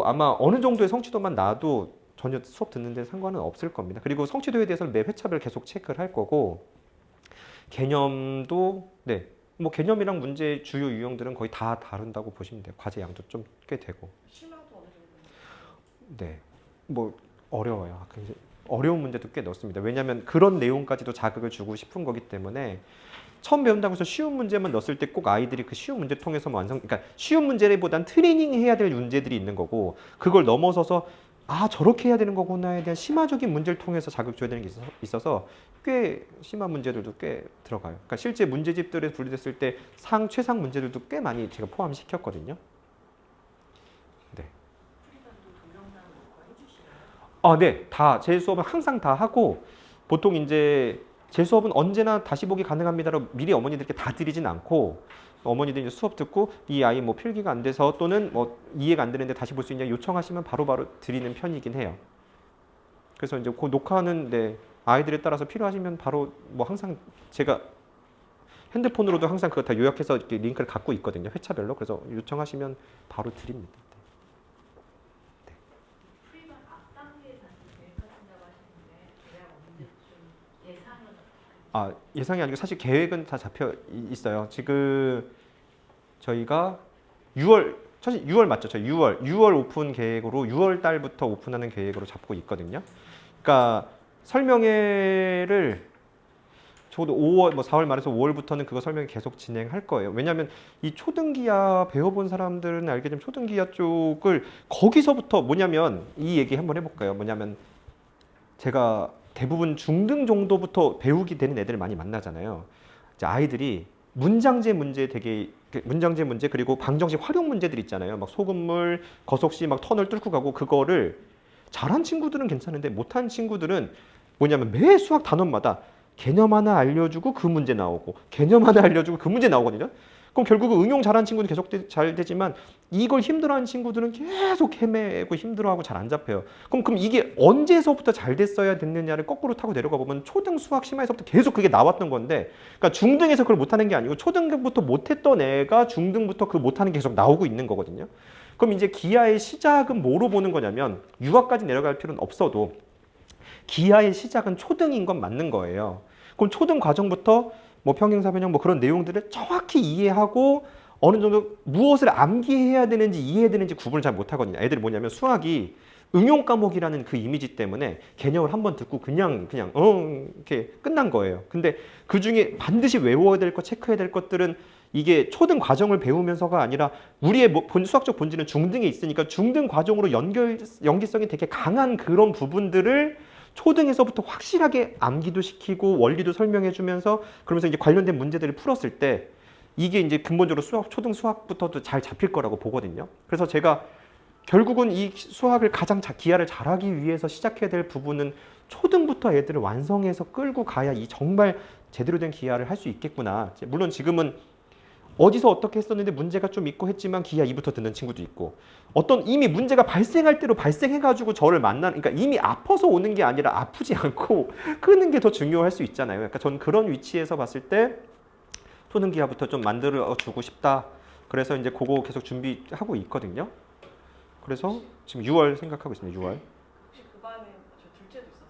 아마 어느 정도의 성취도만 나도 전혀 수업 듣는데 상관은 없을 겁니다. 그리고 성취도에 대해서는 매 회차별 계속 체크를 할 거고 개념도 네. 뭐 개념이랑 문제 주요 유형들은 거의 다 다룬다고 보시면 돼요. 과제 양도 좀 꽤 되고. 심화도 어느 정도? 네. 뭐 어려워요. 굉장히 어려운 문제도 꽤 넣습니다. 왜냐하면 그런 내용까지도 자극을 주고 싶은 거기 때문에 처음 배운다고 해서 쉬운 문제만 넣었을 때 꼭 아이들이 그 쉬운 문제 통해서 그러니까 쉬운 문제보단 트레이닝 해야 될 문제들이 있는 거고 그걸 넘어서서 저렇게 해야 되는 거구나에 대한 심화적인 문제를 통해서 자극 줘야 되는 게 있어서 꽤 심한 문제들도 꽤 들어가요. 그러니까 실제 문제집들에 분류됐을 때 최상 문제들도 꽤 많이 제가 포함시켰거든요. 네. 네. 다 제 수업은 항상 다 하고 보통 이제 제 수업은 언제나 다시 보기 가능합니다로 미리 어머니들께 다 드리진 않고 어머니들 이제 수업 듣고 이 아이 뭐 필기가 안 돼서 또는 뭐 이해가 안 되는데 다시 볼 수 있냐 요청하시면 바로바로 드리는 편이긴 해요. 그래서 이제 그 녹화하는 아이들에 따라서 필요하시면 바로 뭐 항상 제가 핸드폰으로도 항상 그거 다 요약해서 이렇게 링크를 갖고 있거든요. 회차별로. 그래서 요청하시면 바로 드립니다. 예상이 아니고 사실 계획은 다 잡혀 있어요. 지금 저희가 사실 6월 맞죠? 저희 6월 오픈 계획으로 6월 달부터 오픈하는 계획으로 잡고 있거든요. 그러니까 설명회를 저도 5월 뭐 4월 말에서 5월부터는 그거 설명이 계속 진행할 거예요. 왜냐하면 이 초등기아 배워본 사람들은 알게 되면 초등기아 쪽을 거기서부터 뭐냐면 이 얘기 한번 해볼까요? 뭐냐면 제가 대부분 중등 정도부터 배우게 되는 애들을 많이 만나잖아요. 이제 아이들이 문장제 문제 되게 문장제 문제 그리고 방정식 활용 문제들 있잖아요. 막 소금물, 거속시 막 턴을 뚫고 가고 그거를 잘한 친구들은 괜찮은데 못한 친구들은 뭐냐면 매 수학 단원마다 개념 하나 알려주고 그 문제 나오고 개념 하나 알려주고 그 문제 나오거든요. 그럼 결국은 응용 잘하는 친구는 계속 잘 되지만 이걸 힘들어하는 친구들은 계속 헤매고 힘들어하고 잘 안 잡혀요. 그럼 이게 언제서부터 잘 됐어야 됐느냐를 거꾸로 타고 내려가 보면 초등 수학 심화에서부터 계속 그게 나왔던 건데, 그러니까 중등에서 그걸 못하는 게 아니고 초등부터 못했던 애가 중등부터 그 못하는 게 계속 나오고 있는 거거든요. 그럼 이제 기하의 시작은 뭐로 보는 거냐면 유아까지 내려갈 필요는 없어도 기하의 시작은 초등인 건 맞는 거예요. 그럼 초등 과정부터 뭐 평행사변형 뭐 그런 내용들을 정확히 이해하고 어느 정도 무엇을 암기해야 되는지 이해해야 되는지 구분을 잘 못하거든요. 애들이 뭐냐면 수학이 응용 과목이라는 그 이미지 때문에 개념을 한번 듣고 그냥 이렇게 끝난 거예요. 근데 그 중에 반드시 외워야 될 것, 체크해야 될 것들은 이게 초등 과정을 배우면서가 아니라 우리의 수학적 본질은 중등에 있으니까 중등 과정으로 연기성이 되게 강한 그런 부분들을 초등에서부터 확실하게 암기도 시키고 원리도 설명해 주면서 그러면서 이제 관련된 문제들을 풀었을 때 이게 이제 근본적으로 초등 수학부터도 잘 잡힐 거라고 보거든요. 그래서 제가 결국은 이 수학을 가장 기하를 잘하기 위해서 시작해야 될 부분은 초등부터 애들을 완성해서 끌고 가야 이 정말 제대로 된 기하를 할 수 있겠구나. 물론 지금은 어디서 어떻게 했었는데 문제가 좀 있고 했지만 기하 2부터 듣는 친구도 있고 어떤 이미 문제가 발생할 대로 발생해가지고 저를 그러니까 이미 아파서 오는 게 아니라 아프지 않고 끄는 게 더 중요할 수 있잖아요. 그러니까 저는 그런 위치에서 봤을 때 초등 기하부터 좀 만들어 주고 싶다. 그래서 이제 그거 계속 준비하고 있거든요. 그래서 지금 6월 생각하고 있습니다. 6월. 혹시 그 반에 저 둘째도 있어서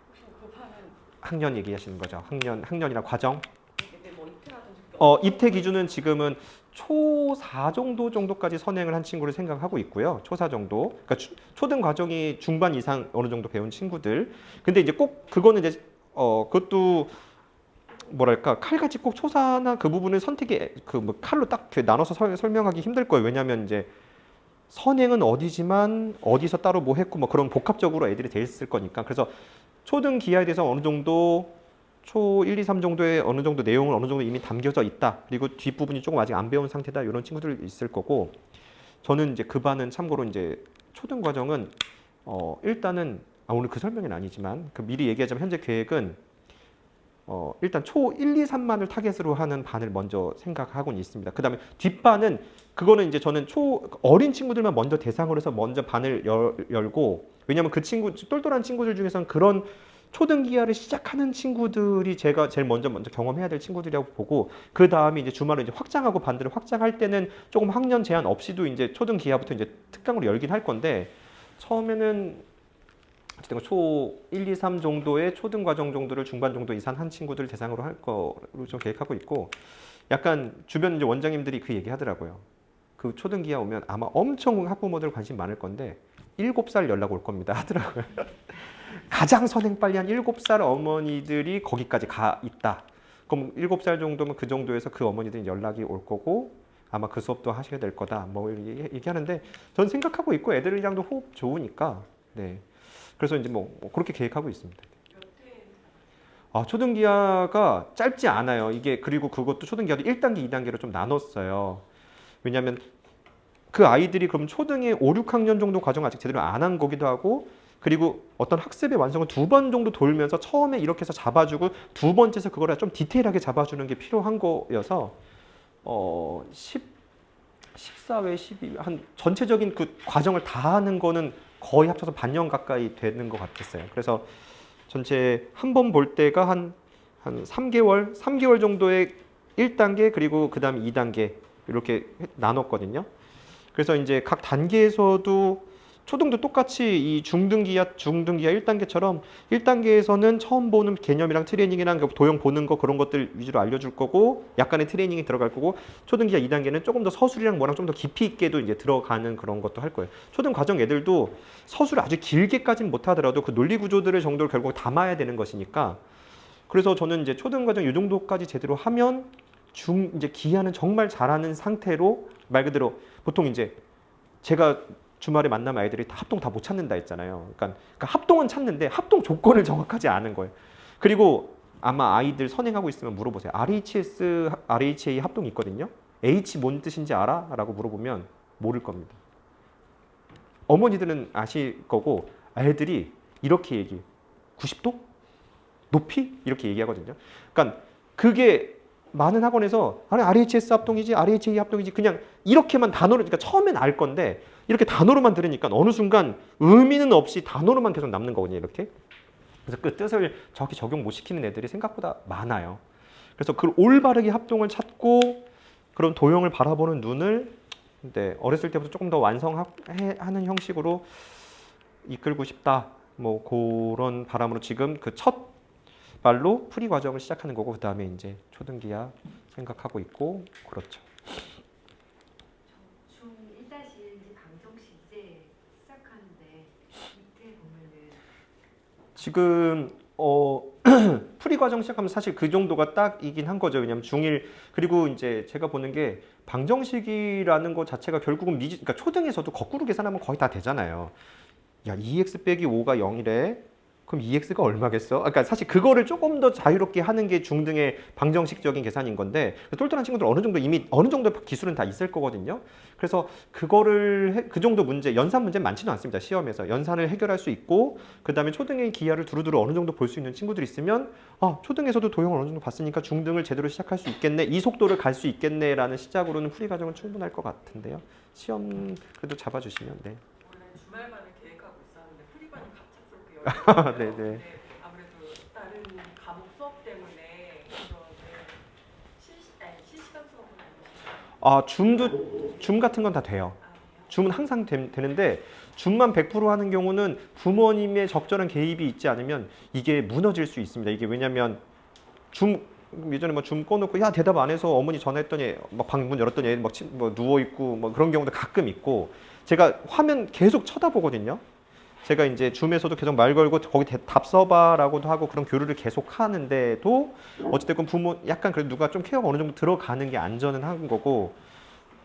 혹시 그 반은 학년 얘기하시는 거죠. 학년이나 과정. 이게 뭐 입퇴라든지 입퇴 기준은 지금은 초4 정도까지 선행을 한 친구를 생각하고 있고요. 초4 정도. 그러니까 초등 과정이 중반 이상 어느 정도 배운 친구들. 근데 이제 꼭 그거는 이제 그것도 뭐랄까 칼같이 꼭 초사나 그 부분을 선택이 그 뭐 칼로 딱 나눠서 설명하기 힘들 거예요. 왜냐하면 이제 선행은 어디지만 어디서 따로 뭐 했고 뭐 그런 복합적으로 애들이 돼 있을 거니까. 그래서 초등 기하에 대해서 어느 정도 초 1, 2, 3 정도의 어느 정도 내용을 어느 정도 이미 담겨져 있다. 그리고 뒷부분이 조금 아직 안 배운 상태다. 이런 친구들 있을 거고, 저는 이제 그 반은 참고로 이제 초등 과정은 일단은 오늘 그 설명은 아니지만 그 미리 얘기하자면 현재 계획은 일단 초 1, 2, 3만을 타겟으로 하는 반을 먼저 생각하고는 있습니다. 그 다음에 뒷반은 그거는 이제 저는 어린 친구들만 먼저 대상으로 해서 먼저 반을 열고, 왜냐하면 그 똘똘한 친구들 중에서는 그런 초등 기하를 시작하는 친구들이 제가 제일 먼저 경험해야 될 친구들이라고 보고, 그 다음에 이제 주말에 이제 확장하고 반대로 확장할 때는 조금 학년 제한 없이도 이제 초등 기하부터 이제 특강으로 열긴 할 건데, 처음에는 어쨌든 초 1, 2, 3 정도의 초등 과정 정도를 중반 정도 이상 한 친구들 대상으로 할 거로 좀 계획하고 있고, 약간 주변 이제 원장님들이 그 얘기 하더라고요. 그 초등 기하 오면 아마 엄청 학부모들 관심 많을 건데 7살 연락 올 겁니다 하더라고요. 가장 선행 빨리 한 7살 어머니들이 거기까지 가 있다. 그럼 7살 정도면 그 정도에서 그 어머니들이 연락이 올 거고 아마 그 수업도 하셔야 될 거다. 뭐 얘기하는데 전 생각하고 있고 애들이랑도 호흡 좋으니까 네. 그래서 이제 뭐 그렇게 계획하고 있습니다. 초등 기하가 짧지 않아요. 이게 그리고 그것도 초등 기하도 1단계, 2단계로 좀 나눴어요. 왜냐하면 그 아이들이 그럼 초등에 5, 6학년 정도 과정 아직 제대로 안 한 거기도 하고, 그리고 어떤 학습의 완성을 2번 정도 돌면서 처음에 이렇게 해서 잡아주고 두 번째에서 그거를 좀 디테일하게 잡아주는 게 필요한 거여서 14회, 12회 한 전체적인 그 과정을 다 하는 거는 거의 합쳐서 반년 가까이 되는 것 같았어요. 그래서 전체 한 번 볼 때가 한 3개월 정도의 1단계 그리고 그 다음에 2단계 이렇게 나눴거든요. 그래서 이제 각 단계에서도 초등도 똑같이 이 중등기하 1단계처럼 1단계에서는 처음 보는 개념이랑 트레이닝이랑 도형 보는 거 그런 것들 위주로 알려줄 거고 약간의 트레이닝이 들어갈 거고, 초등기하 2단계는 조금 더 서술이랑 뭐랑 좀 더 깊이 있게도 이제 들어가는 그런 것도 할 거예요. 초등 과정 애들도 서술을 아주 길게까지는 못 하더라도 그 논리 구조들의 정도를 결국 담아야 되는 것이니까 그래서 저는 이제 초등과정 이 정도까지 제대로 하면 이제 기하는 정말 잘하는 상태로 말 그대로 보통 이제 제가 주말에 만나면 아이들이 다 합동 다 못 찾는다 했잖아요. 그러니까 합동은 찾는데 합동 조건을 정확하지 않은 거예요. 그리고 아마 아이들 선행하고 있으면 물어보세요. RHS, RHA 합동이 있거든요. H 뭔 뜻인지 알아? 라고 물어보면 모를 겁니다. 어머니들은 아실 거고 애들이 이렇게 얘기해요. 90도? 높이? 이렇게 얘기하거든요. 그러니까 그게 많은 학원에서 RHS 합동이지 RHA 합동이지 그냥 이렇게만 단어로 그러니까 처음엔 알 건데 이렇게 단어로만 들으니까 어느 순간 의미는 없이 단어로만 계속 남는 거거든요. 이렇게. 그래서 그 뜻을 정확히 적용 못 시키는 애들이 생각보다 많아요. 그래서 그 올바르게 합동을 찾고 그런 도형을 바라보는 눈을 어렸을 때부터 조금 더 완성하는 형식으로 이끌고 싶다. 뭐 그런 바람으로 지금 그 첫 발로 프리 과정을 시작하는 거고 그 다음에 이제 초등기하 생각하고 있고 그렇죠. 중 1-1 이제 방정식 이제 시작하는데 밑에 보면은 지금 프리 과정 시작하면 사실 그 정도가 딱이긴 한 거죠. 왜냐면 중1 그리고 이제 제가 보는 게 방정식이라는 것 자체가 결국은 그러니까 초등에서도 거꾸로 계산하면 거의 다 되잖아요. 야, 2x 빼기 5가 0이래. 그럼 2x가 얼마겠어? 그러니까 사실 그거를 조금 더 자유롭게 하는 게 중등의 방정식적인 계산인 건데 똘똘한 친구들 어느 정도 이미 어느 정도 기술은 다 있을 거거든요. 그래서 그거를 그 정도 문제, 연산 문제는 많지는 않습니다. 시험에서 연산을 해결할 수 있고 그 다음에 초등의 기하를 두루두루 어느 정도 볼 수 있는 친구들이 있으면 초등에서도 도형을 어느 정도 봤으니까 중등을 제대로 시작할 수 있겠네. 이 속도를 갈 수 있겠네라는 시작으로는 프리 과정은 충분할 것 같은데요. 시험 그래도 잡아주시면 네. 원래 주말만을 계획하고 있었는데 프리반이 갑작스럽게 네네. 네, 아무래도 다른 과목 수업 때문에 이거는 실시간 수업은 아니시죠? 줌 같은 건 다 돼요. 아, 그래요? 줌은 항상 되는데 줌만 100% 하는 경우는 부모님의 적절한 개입이 있지 않으면 이게 무너질 수 있습니다. 이게 왜냐면 예전에 뭐 줌 꺼놓고 야 대답 안 해서 어머니 전화했더니 막 방문 열었더니 애 막 누워 있고 뭐 그런 경우도 가끔 있고 제가 화면 계속 쳐다보거든요. 제가 이제 줌에서도 계속 말 걸고 거기 답 써봐라고도 하고 그런 교류를 계속 하는데도 어찌됐건 부모 약간 그래도 누가 좀 케어가 어느 정도 들어가는 게 안전은 한 거고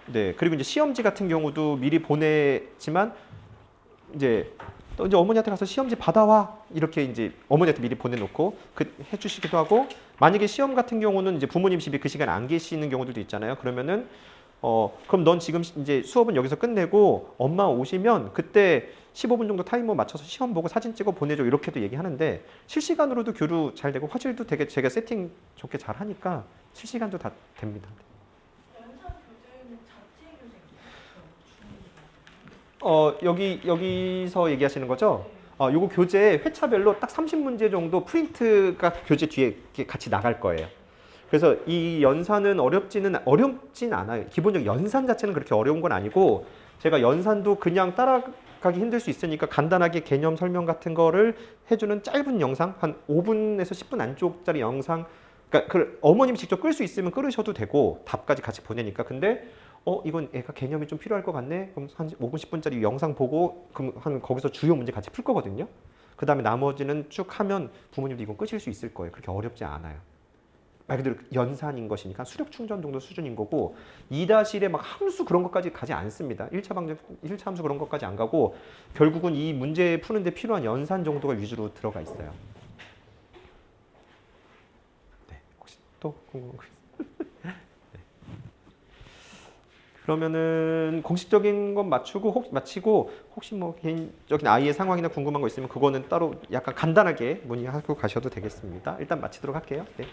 네 그리고 이제 시험지 같은 경우도 미리 보내지만 이제 또 이제 어머니한테 가서 시험지 받아와 이렇게 이제 어머니한테 미리 보내놓고 해주시기도 하고 만약에 시험 같은 경우는 이제 부모님 집에 그 시간에 안 계시는 경우들도 있잖아요. 그러면은 그럼 넌 지금 이제 수업은 여기서 끝내고 엄마 오시면 그때 15분 정도 타이머 맞춰서 시험 보고 사진 찍어 보내줘 이렇게도 얘기하는데 실시간으로도 교류 잘 되고 화질도 되게 제가 세팅 좋게 잘 하니까 실시간도 다 됩니다. 연산 교재는 자체 교재인가요? 여기서 얘기하시는 거죠? 요거 교재 회차별로 딱 30문제 정도 프린트가 교재 뒤에 이렇게 같이 나갈 거예요. 그래서 이 연산은 어렵진 않아요. 기본적 연산 자체는 그렇게 어려운 건 아니고 제가 연산도 그냥 따라가기 힘들 수 있으니까 간단하게 개념 설명 같은 거를 해주는 짧은 영상 한 5분에서 10분 안쪽짜리 영상 그러니까 어머님 직접 끌 수 있으면 끌으셔도 되고 답까지 같이 보내니까 근데 이건 애가 개념이 좀 필요할 것 같네. 그럼 한 5분 10분짜리 영상 보고 그럼 거기서 주요 문제 같이 풀 거거든요. 그 다음에 나머지는 쭉 하면 부모님도 이건 끄실 수 있을 거예요. 그렇게 어렵지 않아요. 말 그대로 연산인 것이니까 수력 충전 정도 수준인 거고 2-1에 막 함수 그런 것까지 가지 않습니다. 1차 함수 그런 것까지 안 가고 결국은 이 문제 푸는데 필요한 연산 정도가 위주로 들어가 있어요. 네, 혹시 또 궁금한 거 있어요? 네. 그러면은 공식적인 건 마치고 혹시 뭐 개인적인 아이의 상황이나 궁금한 거 있으면 그거는 따로 약간 간단하게 문의하고 가셔도 되겠습니다. 일단 마치도록 할게요. 네.